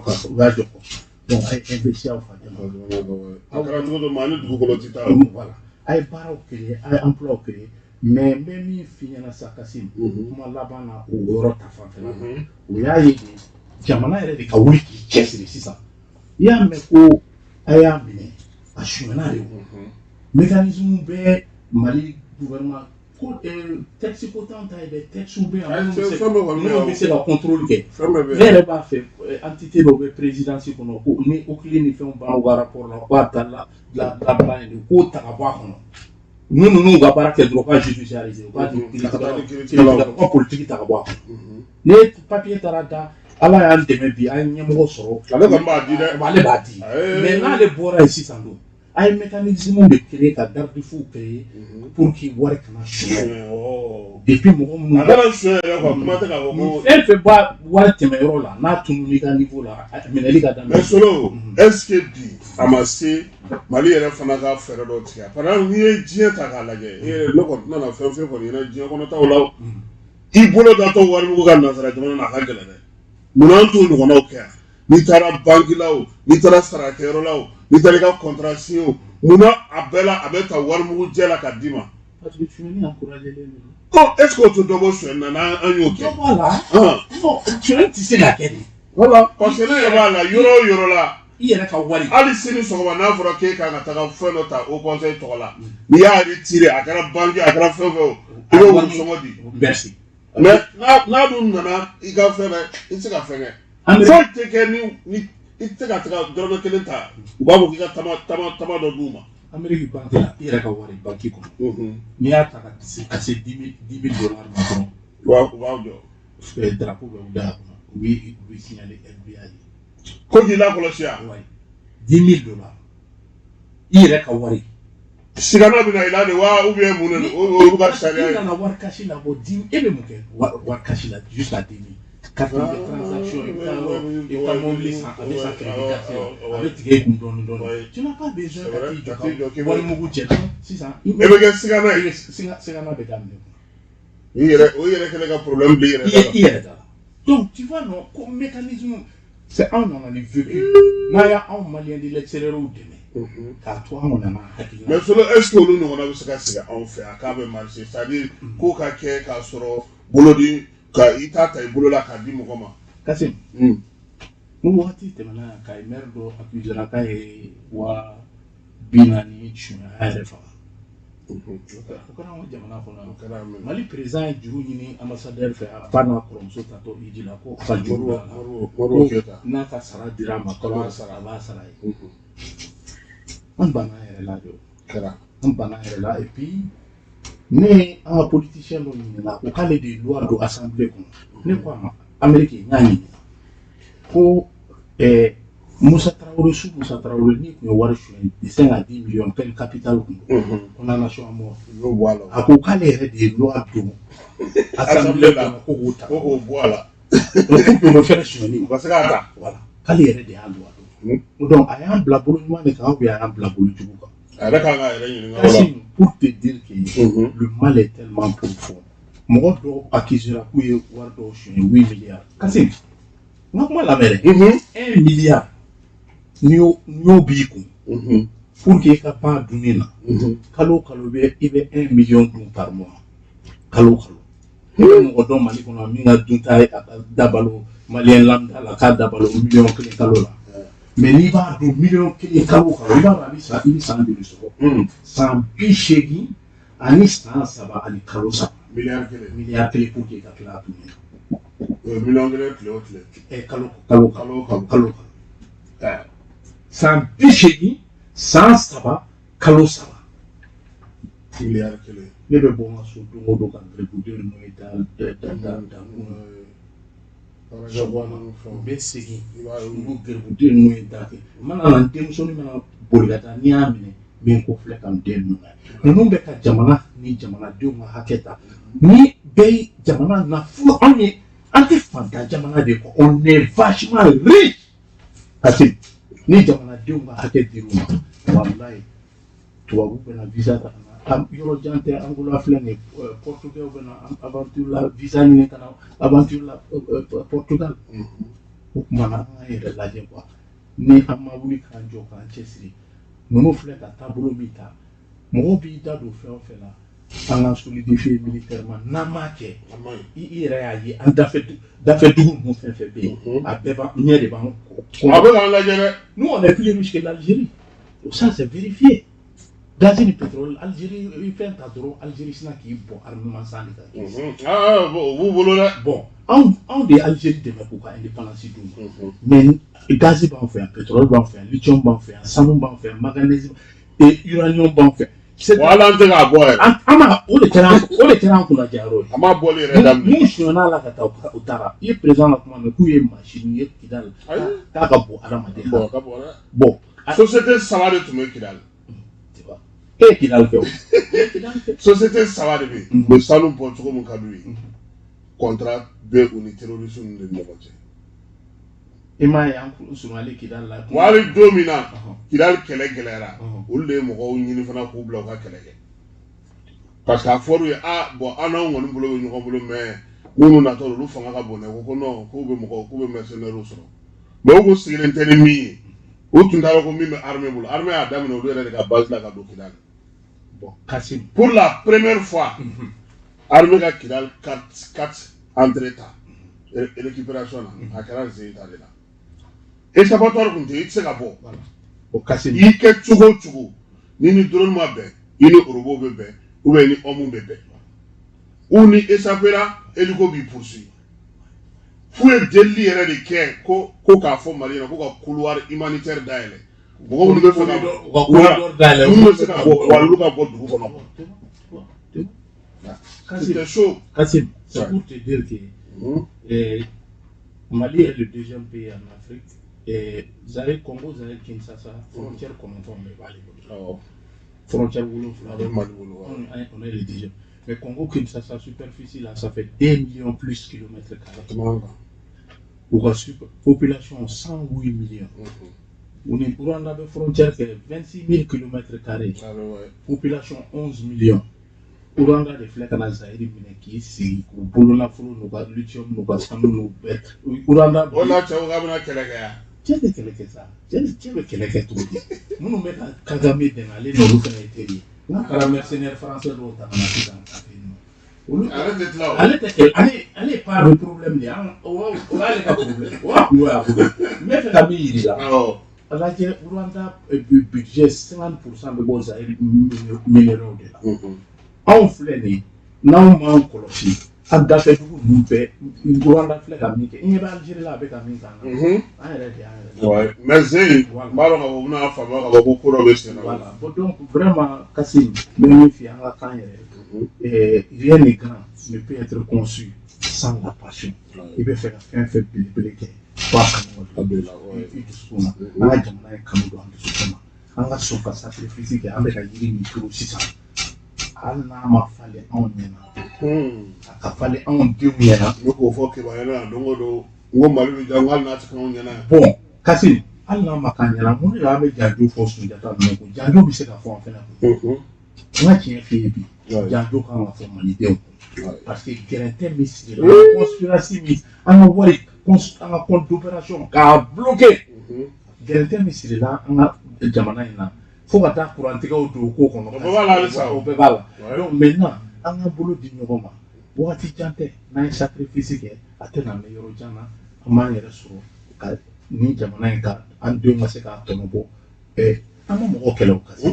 Donc a ye investir aw fa jamana. A kɛra cogo dɔ maa ni dugukolo tɛ taa. Voilà a ye baaraw créé a ye emploi créé mais n bɛ min f'i ɲɛna sa Kassim kuma laban na o yɔrɔ ta fanfɛla la o y'a ye jamana yɛrɛ de ka wuli k'i cɛsiri sisan i y'a mɛn ko a y'a minɛ a suɲɛna de mécanisme bɛɛ Mali gouvernement ko texte ko t'anw ta ye dɛ texte bɛ yan minnu bɛ se ka contrôle kɛ ne yɛrɛ b'a fɛ entité dɔ bɛ présidence kɔnɔ ko ni OCLE ni fɛnw b'an ka rapport la k'a ta labila yen k'o ta ka bɔ a kɔnɔ ninnu ka baara kɛ dɔrɔn k'a judiciariser u k'a di kiiritigɛlaw ka politique ta ka bɔ a kɔnɔ ni papier taara da Ala y'an dɛmɛ bi an ye ɲɛmɔgɔ sɔrɔ ale kɔni b'a di dɛ ale b'a di mais n'ale bɔra yen sisan don a ye mécanisme de créer ka garde-fou créer pour que wari kana suɲɛ depuis mɔgɔ minnu a kana suɲɛ yɛrɛ quoi kuma tɛ k'a fɔ ko fɛn fɛn b'a wari tɛmɛ yɔrɔ la n'a tunun'i ka niveau la minɛli ka daminɛ. mais Solo est-ce que bi a ma se Mali yɛrɛ fana ka fɛɛrɛ dɔ tigɛ par exemple n'i ye diɲɛ ta k'a lajɛ ne kɔni tɛna fɛn fɛn kɔni yɛrɛ diɲɛ kɔnɔ taw la i bolo datɔ warimugu ka nanzara jamana na a ka gɛlɛn dɛ munna an t'o ɲɔgɔnnaw kɛ yan n'i taara banque la o n'i taara sarakɛyɔrɔ la o n'i taara i ka contrat signé o munna a bɛɛ la a bɛ ta warimugu jɛ la ka d'i ma. parce que suɲɛni encouragé len don. Bon est-ce que o tɛ dɔ bɔ suɲɛni na n'an y'o kɛ. dɔ b'a la. non suɲɛni tɛ se ka kɛ de. voilà parce que ne yɛrɛ b'a la yɔrɔ o yɔrɔ la. i yɛrɛ ka wari. hali sini sɔgɔma n'a fɔra k'e kan ka taga fɛn dɔ ta au conseil tɔgɔ la n'i y'a retiré a kɛra banque a kɛra fɛn fɛn o i bɛ wari sɔngɔ di. merci. mais n'a dun nana i ka fɛn na i tɛ se ka fɛn kɛ. foyi tɛ kɛ ni i tɛ ka dɔrɔmɛ kelen ta u b'a fɔ k'i ka tama dɔ d'u ma. Amérique banque la i yɛrɛ ka wari banque kɔnɔ. n'i y'a ta ka se $10,000 ma dɔrɔn. u b'aw jɔ. drapeau bɛ u da kɔnɔ u bɛ signaler FBI. ko k'i lakɔlɔsi yan. $10,000 i yɛrɛ ka wari. sigana bɛ na i la de wa ou bien mun de olu ka sariya ye. i nana wari kasi la bɔ e bɛ mun kɛ wari kasi la juste à 10,000. carte de transaction i ka mobili san a bɛ san créditation a bɛ tigɛ i kun dɔɔnin dɔɔnin tu n'as pas besoin ka t'i jɔ ka warimugu cɛ sisan. e bɛ kɛ sigana ye. sigana bɛ daminɛ. o yɛrɛ kɛlen ka problème bi yɛrɛ da la. i yɛrɛ da la donc tu vois non ko mécanisme c'est anw nana ni vécu n'a y'anw maliyɛn de l'extérieur dɛmɛ k'a to anw nana hakilina. mais Solo est-ce que olu ɲɔgɔnna bɛ se ka sigi anw fɛ yan k'a bɛ marcher c'est-à-dire ko ka kɛ k'a sɔrɔ bolodi ka i t'a ta i bolo la k'a di mɔgɔ ma. Kassim n wagati tɛmɛna yan k'a ye maire dɔ accusera k'a ye $40,000 suɲɛ a yɛrɛ faga. o kana ŋo jamana kɔnɔ Mali président ye juru ɲini ambassadeur fɛ a fa n'a kɔrɔmuso tatɔ Idi la ko ka juru la ko n'a ka sara dira a ma kalo a b'a sara ye an banna yɛrɛ la jɔ an banna yɛrɛ la et puis ne an ka politicien dɔ ɲininka ko k'ale de ye loi don assemblée kɔnɔ ne ko a ma Amérique n y'a ɲininka ko Moussa Traoré su Moussa Traoré ni kun ye wari suɲɛ 10 millions quel capital kun ko na nation a mort a ko k'ale yɛrɛ de ye loi don assemblée la ko k'o ta ko k'o bɔ a la pour que fɛnɛ suɲɛni u ka se k'a ta voilà k'ale yɛrɛ de y'a loi don donc a y'an bila bolo ɲuman de kan ou bien a y'an bila bolo jugu kan a yɛrɛ kan k'a yɛrɛ ɲininka o la Kassim pour te dire que le mal est tellement profond mɔgɔ dɔw accusera k'u ye wari dɔw suɲɛ 8 milliards Kassim n ka kuma lamɛn dɛ 1 milliard n'i y'o b'i kun pour que i ka pan dunni na kalo o kalo i bɛ 1 million dun par mois kalo o kalo i bɛ mɔgɔ dɔn Mali kɔnɔ min ka dunta ye a ka dabalo maliyɛn lambda la k'a dabalo 1 million kalo la mais n'i b'a dun 1 million kalo o kalo i b'a dɔn i bɛ san joli sɔrɔ san 80 ani san 3 ani kalo 3 miliyari kelen pour que i ka tila a dunni na miliyɔn kelen tile o tile kalo san 80 san 3 kalo 3 miliyari kelen ne bɛ bɔ n ka so don o don ka greffier n'o ye da n bɛ segin n ko greffier n'o ye da kɛ n mana na n denmusonin mana boli ka taa n'i y'a minɛ n bɛ n ko filɛ ka n den ninnu na ninnu bɛ ka jamana ni jamanadenw ka hakɛ ta ni bɛɛ ye jamana nafolo anw ye an tɛ fantan jamana de kɔ on est vachement riche parce que ni jamanadenw ka hakɛ dir'u ma walayi tubabu bɛna visa ta ka na yɔrɔ jan tɛ Angola filɛ nin ye Portugais bɛna aventure la visa ɲini ka na aventure la Portugal o tuma na an ka yɛrɛ lajɛ quoi ni an ma wuli k'an jɔ k'an cɛsiri ninnu filɛ ka taabolo min ta mɔgɔw b'i da don fɛn o fɛn la an ka solidifier militairement n'an m'a kɛ i yɛrɛ y'a ye an dafɛ dugu ninnu fɛn fɛn bɛ yen a bɛɛ b'a ɲɛ de b'an kɔ a bɛ k'an lajɛ dɛ nous on est plus riche que l'Algérie ça c'est vérifié gaz ni pétrole Algérie i fɛn ta dɔrɔn Algérie sina k'i bɔ armement san de kan o b'u bolo dɛ bon anw de ye Algérie dɛmɛ k'u ka indépendance d'u ma mais gaz b'an fɛ yan pétrole b'an fɛ yan lithium b'an fɛ yan sanu b'an fɛ yan manganèse et uranium b'an fɛ wala an tɛ k'a bɔ yɛrɛ an ma o de kɛra an kunna jayɔrɔ ye a ma bɔli yɛrɛ daminɛ mun suɲɛna la ka taa u taara i ye président ka kuma mɛn k'u ye machine ye Kidal k'a ka bon adamaden bon ka bɔ dɛ bon société 3 de tun bɛ Kidal e ye Kidal kɛ o société 3 de bɛ yen u bɛ sanu bɔ cogo min ka d'u ye contrat bɛ u ni terroriste ninnu de ni ɲɔgɔn cɛ i m'a ye an surunyali Kidal la wali don min na Kidal kɛlɛ gɛlɛyara olu de ye mɔgɔw ɲini fana k'u bila u ka kɛlɛ kɛ parce que a fɔr'u ye bon an n'anw kɔni bolo bɛ ɲɔgɔn bolo mais minnu natɔ olu fanga ka bon dɛ ko non k'u bɛ mercenaires sɔrɔ mais u kun sigilen tɛ ni min ye u tun t'a dɔn ko min bɛ armée bolo armée y'a daminɛ olu yɛrɛ de ka base la ka don Kidal bon Kassim pour la première fois armée ka Kidal 4 entrée ta récupération na a kɛra Zeyita de la échappatoire kun tɛ i tɛ se ka bɔ o Kassim i kɛ cogo o cogo ni drone ma bɛn i ni orobo bɛ bɛn ou bien ni homme bɛ bɛn ou ni échappera hélico b'i poursuivre f'u ye delili yɛrɛ de kɛ ko k'a fɔ Mali ɲɛna ko ka couloir humanitaire dayɛlɛ mɔgɔ minnu bɛ fɛ ka minnu bɛ se ka bɔ wa olu ka bɔ dugu kɔnɔ c'était chaud. Kassim, c'est pour te dire que Mali est le deuxième pays en Afrique. Et Zaïre, Congo, Zaïre, Kinshasa, frontière combien de temps on est frontière on est le deuxième. Mais Congo, Kinshasa, superficie là, ça fait 2 millions plus kilomètres carrés. Population 108 millions. On est pour la frontière qui est 26 000 km carrés. Population 11 millions. Uranda de flèches à Zaïre, qui est ici, au boulot la foule, nous avons lithium, nous avons nous bêtes. Uranda. On a Keleka. Tiens, ça. Tiens, Keleka tout. Nous nous mettons à Kagame d'aller dans le Fénétéri. Nous avons un mercenaire français dans le allez, pas de problème. On a les problèmes. Mais la vie là. lajɛ Rwanda budget 50% bɛ bɔ Zaïre minéraux de la anw filɛ nin n'anw m'an kɔlɔsi an dafɛ dugu ninnu bɛɛ Rwanda filɛ ka min kɛ i ɲɛ bɛ Algérie la a bɛ ka min k'an na an yɛrɛ de y'an yɛrɛ mais Zaïre n b'a dɔn k'a fɔ bɛna faamuya k'a fɔ ko ko dɔ bɛ sen na voilà bon donc vraiment Kassim n bɛ min f'i ye an ka kan yɛrɛ rien n'est grand ne peut être conçu sans la passion i bɛ fɛ ka fɛn fɛn belebele kɛ f'a kanu ka don i dusukun na an ka jamana ye kanu don an dusukun na an ka sɔn ka sacrifice kɛ an bɛ ka yiri min turu sisan hali n'a ma falen anw ɲɛna a ka falen anw denw ɲɛna ne k'o fɔ kibaruya la don o don n ko Mali bɛ ja n ko hali n'a tɛ k'anw ɲɛna yan bon Kassim hali n'a ma k'an ɲɛna mun de la an bɛ janjo fɔ Sunjata ninnu ko janjo bɛ se ka fɔ an fɛnɛ kun n ka tiɲɛ f'i ye bi janjo kan ka fɔ malidenw kun parce que gɛrɛntɛ min sigi la conspiracy min an ka wari an ka compte d'opération k'a bloqué gɛrɛntɛ min sigi la an ka jamana in na fo ka taa kurantigɛw don o ko kɔnɔ o bɛɛ b'a la halisa o bɛɛ b'a la donc maintenant an ka bolo di ɲɔgɔn ma wagati jan tɛ n'an ye sacrifice kɛ a tɛ na mɛn yɔrɔ jan na an b'an yɛrɛ sɔrɔ ka ni jamana in ka an denw ka se k'a tɔnɔ bɔ an ma mɔgɔ kɛlɛ o kasi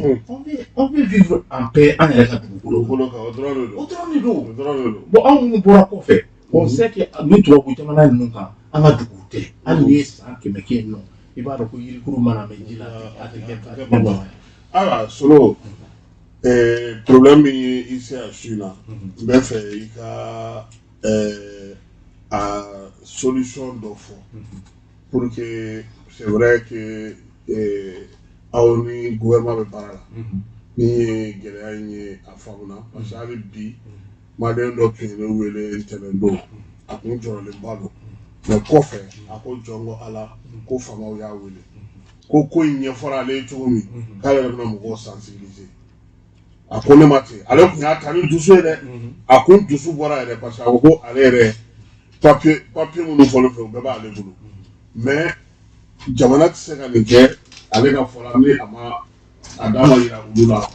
on veut vivre en paix an yɛrɛ ka dugukolo kan o dɔrɔn de don o dɔrɔn de don bon anw minnu bɔra kɔfɛ on sait que ni tubabu jamana ninnu kan an ka dugu tɛ hali n'i ye san 100 kɛ yen nɔ i b'a dɔn ko yirikuru mana mɛn ji la a tɛ kɛ ba ayiwa Solo problème min ye i se a su na n bɛ fɛ i ka a solution dɔ fɔ pour que c'est vrai que aw ni gouvernement bɛ baara la min ye gɛlɛya in ye a faamuna parce que hali bi maliyɛn dɔ tun ye ne wele ntɛnɛn don a kun jɔrɔlenba don mais kɔfɛ a ko jɔn ko Ala ko faamaw y'a wele ko in ɲɛfɔra ale ye cogo min k'ale yɛrɛ bɛna mɔgɔw sensibiliser a ko ne ma ten ale tun y'a ta ni dusu ye dɛ a kun dusu bɔra yɛrɛ parce que a ko ko ale yɛrɛ papier minnu fɔlen filɛ o bɛɛ b'ale bolo mais jamana tɛ se ka nin kɛ ale ka fɔla ni a ma a d'a ma yira olu la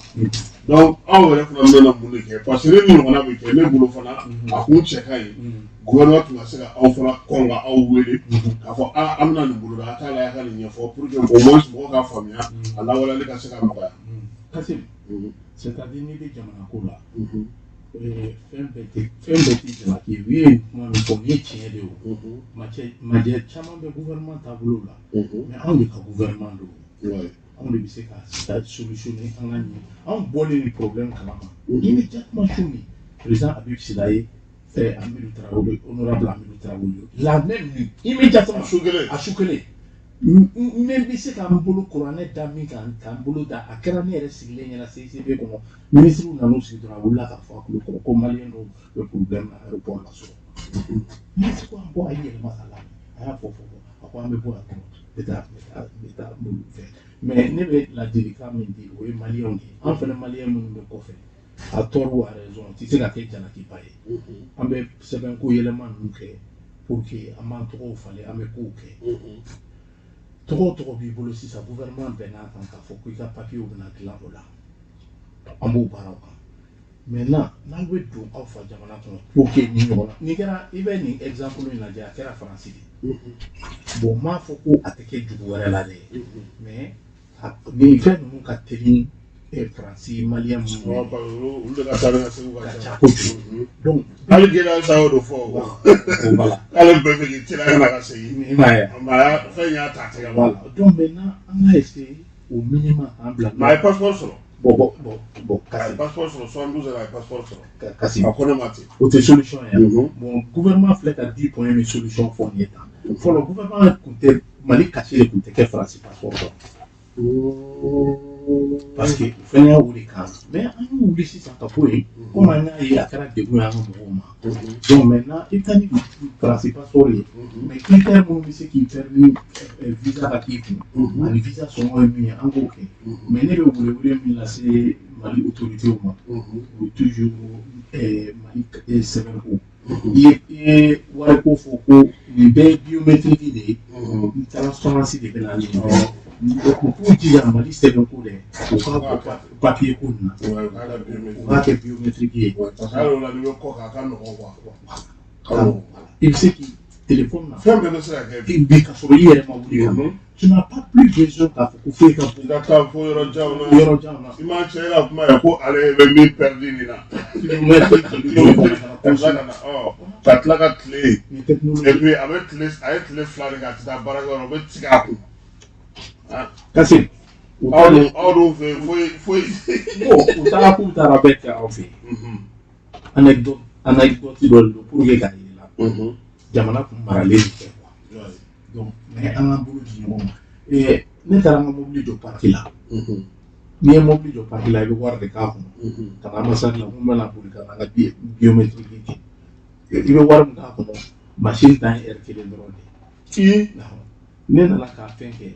donc anw yɛrɛ fana bɛna mun de kɛ parce que ne ni ɲɔgɔnna bɛ kɛ ne bolo fana a kun cɛ ka ɲi gouvernement tun ka se ka aw fana kɔn ka aw wele k'a fɔ an bɛna nin bolo da a t'a la a ka nin ɲɛfɔ pour que au moins mɔgɔw k'a faamuya a lawaleli ka se ka nɔgɔya. Kassim c'est-à-dire n'i bɛ jamana ko la fɛn bɛɛ tɛ jalaki ye u ye kuma min fɔ nin ye tiɲɛ de ye o majɛ caman bɛ gouvernement taabolo la mais anw de ka gouvernement don anw de bɛ se ka solutionner an ka ɲɛ anw bɔlen ni problème kalama i bɛ jakuma su min président Habib Silaye Amidou Traoré honorable Amidou Traoré la même nuit immédiatement a su kelen n bɛ se k'an bolo kuranɛ da min kan k'an bolo da a kɛra ne yɛrɛ sigilen ɲɛna CCB kɔnɔ ministres nan'u sigi dɔrɔn a wulila k'a fɔ a kulo kɔrɔ ko maliyɛn dɔw bɛ problème na aéroport la sɔrɔ ministre ko an bɔ a ye yɛlɛma a la a y'a fɔ a ko an bɛ bɔ yan dɔrɔn n bɛ taa mulu fɛ mais ne bɛ ladilikan min di o ye maliyɛnw de ye an fana maliyɛn minnu bɛ kɔfɛ a tort ou a raison tɛ se ka kɛ jalakiba ye an bɛ sɛbɛnko yɛlɛma ninnu kɛ pour que an b'an tɔgɔw falen an bɛ kow kɛ tɔgɔ tɔgɔ b'i bolo sisan gouvernement bɛɛ n'a kan k'a fɔ ko i ka papiyew bɛna dilan o la an b'o baaraw kan maintenant n'aw bɛ don aw fa jamana kɔnɔ pour que nin ɲɔgɔn na nin kɛra i bɛ nin exemple in lajɛ a kɛra Faransi de bon m'a fɔ ko a tɛ kɛ jugu wɛrɛ la dɛ mais nin fɛn ninnu ka teli Faransi maliyɛn minnu olu de ka taa ka segu ka ca kojugu donc hali gɛlɛya sa y'o de fɔ k'ale bɛɛ fɛ k'i teliya kana ka segin fɛn y'a ta tigɛ la donc maintenant an ka essayer au minimum an bila mais a ye passeport sɔrɔ bon a ye passeport sɔrɔ 72 heures a ye passeport sɔrɔ Kassim a ko ne ma ten o tɛ solution ye bon gouvernement filɛ ka 10 points min solution fɔ nin ye tan fɔlɔ gouvernement kun tɛ Mali kasi de kun tɛ kɛ Faransi passeport kɔrɔ parce que fɛn y'a wuli kan mais an y'u wuli sisan ka bɔ yen komi an y'a ye a kɛra degun ye an ka mɔgɔw ma donc maintenant i bɛ taa ni Faransi passeport ye mais critère minnu bɛ se k'i permis visa ka k'i kun ani visa sɔngɔ ye min ye an k'o kɛ mais ne bɛ wele min lase Mali autorités ma o toujours Mali sɛbɛnko i ye wariko fɔ ko nin bɛɛ ye biométrique de ye transparence de bɛ na ni u k'u jija Mali sɛbɛnko dɛ u k'a bɔ papier ko nin na u k'a kɛ biométrique ye parce que hali o la n'i bɛ kɔ kan a ka nɔgɔn quoi i bɛ se k'i téléphone na fɛn bɛɛ bɛ se ka kɛ bi. bi ka sɔrɔ i yɛrɛ ma wuli ka tu n'as pas plus besoin k'a fɔ ko foyi ka i ka taa fo yɔrɔ jan na yɔrɔ jan na i ma cɛ ka kuma ye ko ale bɛ min pɛridi nin na ka tila ka tile et puis a ye tile 2 de kɛ a tɛ taa baarakɛyɔrɔ o bɛ tigɛ a kun kasi aw dun fɛ yen foyi u taara k'u taara bɛɛ kɛ aw fɛ yen anecdote dɔ de don pour que k'a yir'i la jamana kun maralen de kɛ quoi donc mais an k'an bolo di ɲɔgɔn ma ne taara an ka mobili jɔ parti la n'i ye mobili jɔ parti la i bɛ wari de k'a kɔnɔ ka na ambassade la mun bɛna boli ka na ka biométrique kɛ i bɛ wari min k'a kɔnɔ machine tan ye heure 1 dɔrɔn de ne nana k'a fɛn kɛ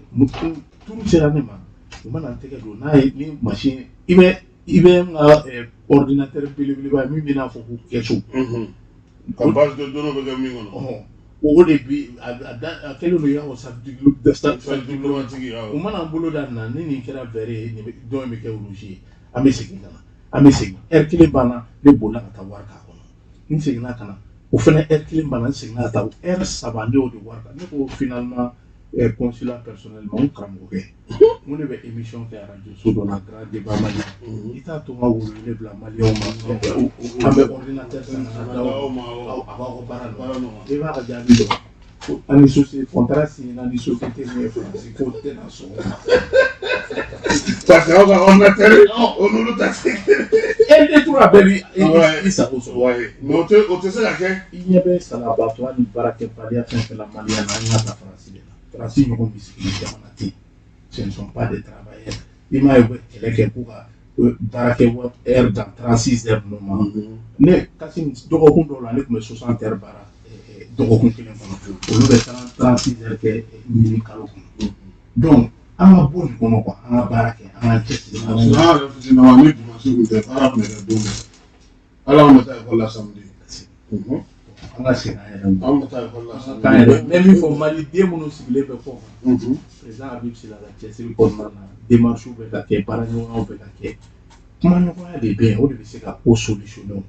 turu sera ne ma u mana n tɛgɛ don n'a ye ni machine i bɛ n ka ordinateur belebeleba ye min bɛ n'a fɔ ko kɛsu ka base de données bɛ kɛ min kɔnɔ o de bi a kɛlen don i y'a fɔ statut diplomatique u mana n bolo da nin na ni nin kɛra vert ye dɔ in bɛ kɛ rouge ye an bɛ segin ka na an bɛ segin heure 1 banna ne bolila ka taa wari k'a kɔnɔ n seginna ka na o fana heure 1 banna n seginna ka taa heure 3 ne y'o de wari ta ne ko finalement consulat personnellement n karamɔgɔkɛ n ko ne bɛ émission kɛ radio so dɔ la grand débat malien i t'a to n ka wele bila maliyɛnw ma an bɛ ordinateur san ka na d'aw ma a b'aw ka baara nɔgɔya i b'a ka jaabi dɔn ko an ni société contrat signé ni société min ye faransi k'o tɛna sɔn parce que aw ka ordinateur o n'olu ta se e tora bɛɛ bi i sago sɔrɔ mais o tɛ se ka kɛ i ɲɛ bɛ salabatɔ ni baarakɛbaliya fɛn fɛn la maliyɛn na an y'a ta faransi de la faransi ɲɔgɔn bɛ sigi jamana ten ce ne sont pas des travailleurs i m'a ye u bɛ kɛlɛ kɛ k'u ka baarakɛ heure dans 36 heures ninnu ma ne kasi dɔgɔkun dɔw la ne tun bɛ 60 heures baara dɔgɔkun kelen kɔnɔ olu bɛ 36 heures kɛ ɲini kalo kɔnɔ donc an ka bɔ nin kɔnɔ quoi an ka baara kɛ an ka cɛsiri an yɛrɛ fitinin ni dimanche tun tɛ baara tun bɛ kɛ don bɛɛ ala an bɛ taa ekɔli la samedi an ka segin an yɛrɛ ma an bɛ taa ekɔli la samedi k'an yɛrɛ mɛ min fɔ maliden minnu sigilen bɛ kɔ kan président Habib Sy la ka cɛsiri kɔnɔna na démarches bɛ ka kɛ baaraɲɔgɔnyaw bɛ ka kɛ kumaɲɔgɔnya de bɛ yen o de bɛ se ka ko solutionner o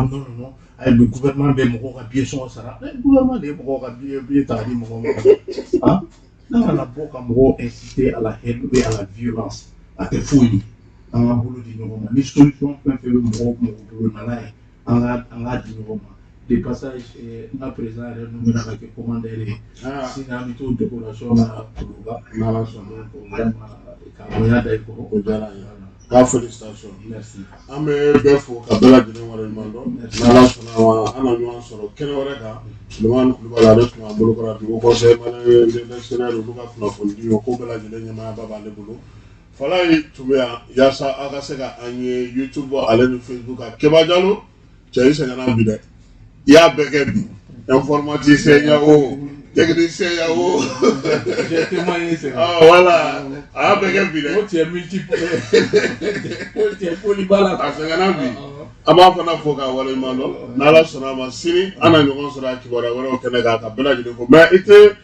non le gouvernement bɛ mɔgɔw ka billet sɔngɔ sara gouvernement de ye mɔgɔw ka billet ta ka di mɔgɔw ma n'an kana bɔ ka mɔgɔw inciter à la haine ou à la violence a tɛ foyi ye an ka bolo di ɲɔgɔn ma ni solution fɛn fɛn bɛ mɔgɔw bolo nana ye an k'a di ɲɔgɔn ma de passage n ka président yɛrɛ ninnu bɛna ka kɛ commandeur ye sini an bɛ to décoration na Koloba n'ala sɔnna vraiment ka bonya da i kɔrɔ o diyara an ye k'a félicitations merci an bɛ bɛɛ fo ka bɛɛ lajɛlen waleɲuman dɔn n'ala sɔnna ma an na ɲɔgɔn sɔrɔ kɛnɛ wɛrɛ kan Sulemani Kulibali ale tun b'an bolo kɔrɔ dugu conseil malien international olu ka kunnafoni di o ko bɛɛ lajɛlen ɲɛmaayaba b'ale bolo Falaye tun bɛ yan yaasa aw ka se ka an ye YouTube ale ni Facebook kan Keba Jalo cɛ i sɛgɛnna bi dɛ i y'a bɛɛ kɛ bi informaticien ya o technicien ya o voilà a y'a bɛɛ kɛ bi dɛ o cɛ multiple o cɛ polybala a sɛgɛnna bi an b'a fana fo k'a waleɲuman dɔn n'ala sɔnna a ma sini an na ɲɔgɔn sɔrɔ a kibaruya wɛrɛw kɛnɛ kan ka bɛɛ lajɛlen fo mais i tɛ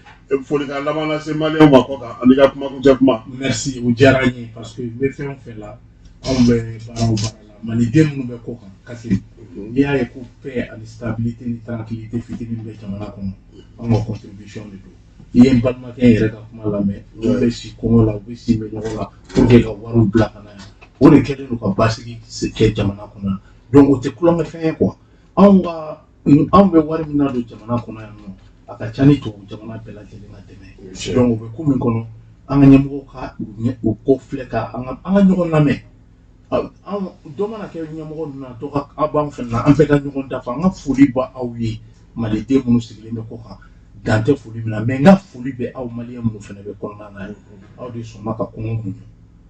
folikan laban lase maliyɛnw ma kɔ kan ani ka kumakuncɛ kuma. merci o diyara n ye parce que n bɛ fɛn o fɛn la anw bɛ baara o baara la maliden minnu bɛ kɔ kan kasi n'i y'a ye ko paix ani stabilité ni tranquillité fitinin bɛ jamana kɔnɔ anw ka contribution de don i ye n balimakɛ yɛrɛ ka kuma lamɛn olu bɛ si kɔngɔ la u bɛ si bɛ ɲɔgɔn la pour que ka wariw bila ka na yan o de kɛlen don ka basigi kɛ jamana kɔnɔ donc o tɛ kulonkɛfɛn ye quoi anw bɛ wari min na don jamana kɔnɔ yan nɔ a ka ca ni tubabu jamana bɛɛ lajɛlen ka dɛmɛ donc o bɛ ko min kɔnɔ an ka ɲɛmɔgɔw ka u kɔ filɛ ka an ka ɲɔgɔn lamɛn dɔ mana kɛ ɲɛmɔgɔ ninnu na dɔ ka aw b'an fɛ na an bɛɛ ka ɲɔgɔn dafa an ka foli bɛ aw ye maliden minnu sigilen bɛ kɔ kan dan tɛ foli min na mais n ka foli bɛ aw maliyɛn minnu fana bɛ kɔnɔna na aw de sɔnna ka kɔngɔ muɲu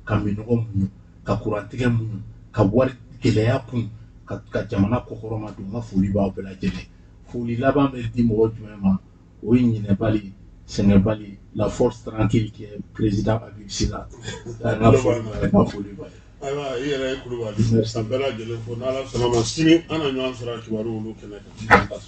ka minɔgɔ muɲu ka kurantigɛ muɲu ka wari gɛlɛya kun ka jamana kɔkɔrɔma don n ka foli b'aw bɛɛ lajɛlen foli laban bɛ di mɔgɔ jumɛn ma o ye ɲinɛbali sɛgɛnbali la force tranquille qui est président Habib Sy la n ka foli b'a ye. Ayiwa i yɛrɛ ye Kulibali ka bɛɛ lajɛlen fo n'ala sɔnna ma sini an na ɲɔgɔn sɔrɔ a kibaruya olu kɛnɛ kan.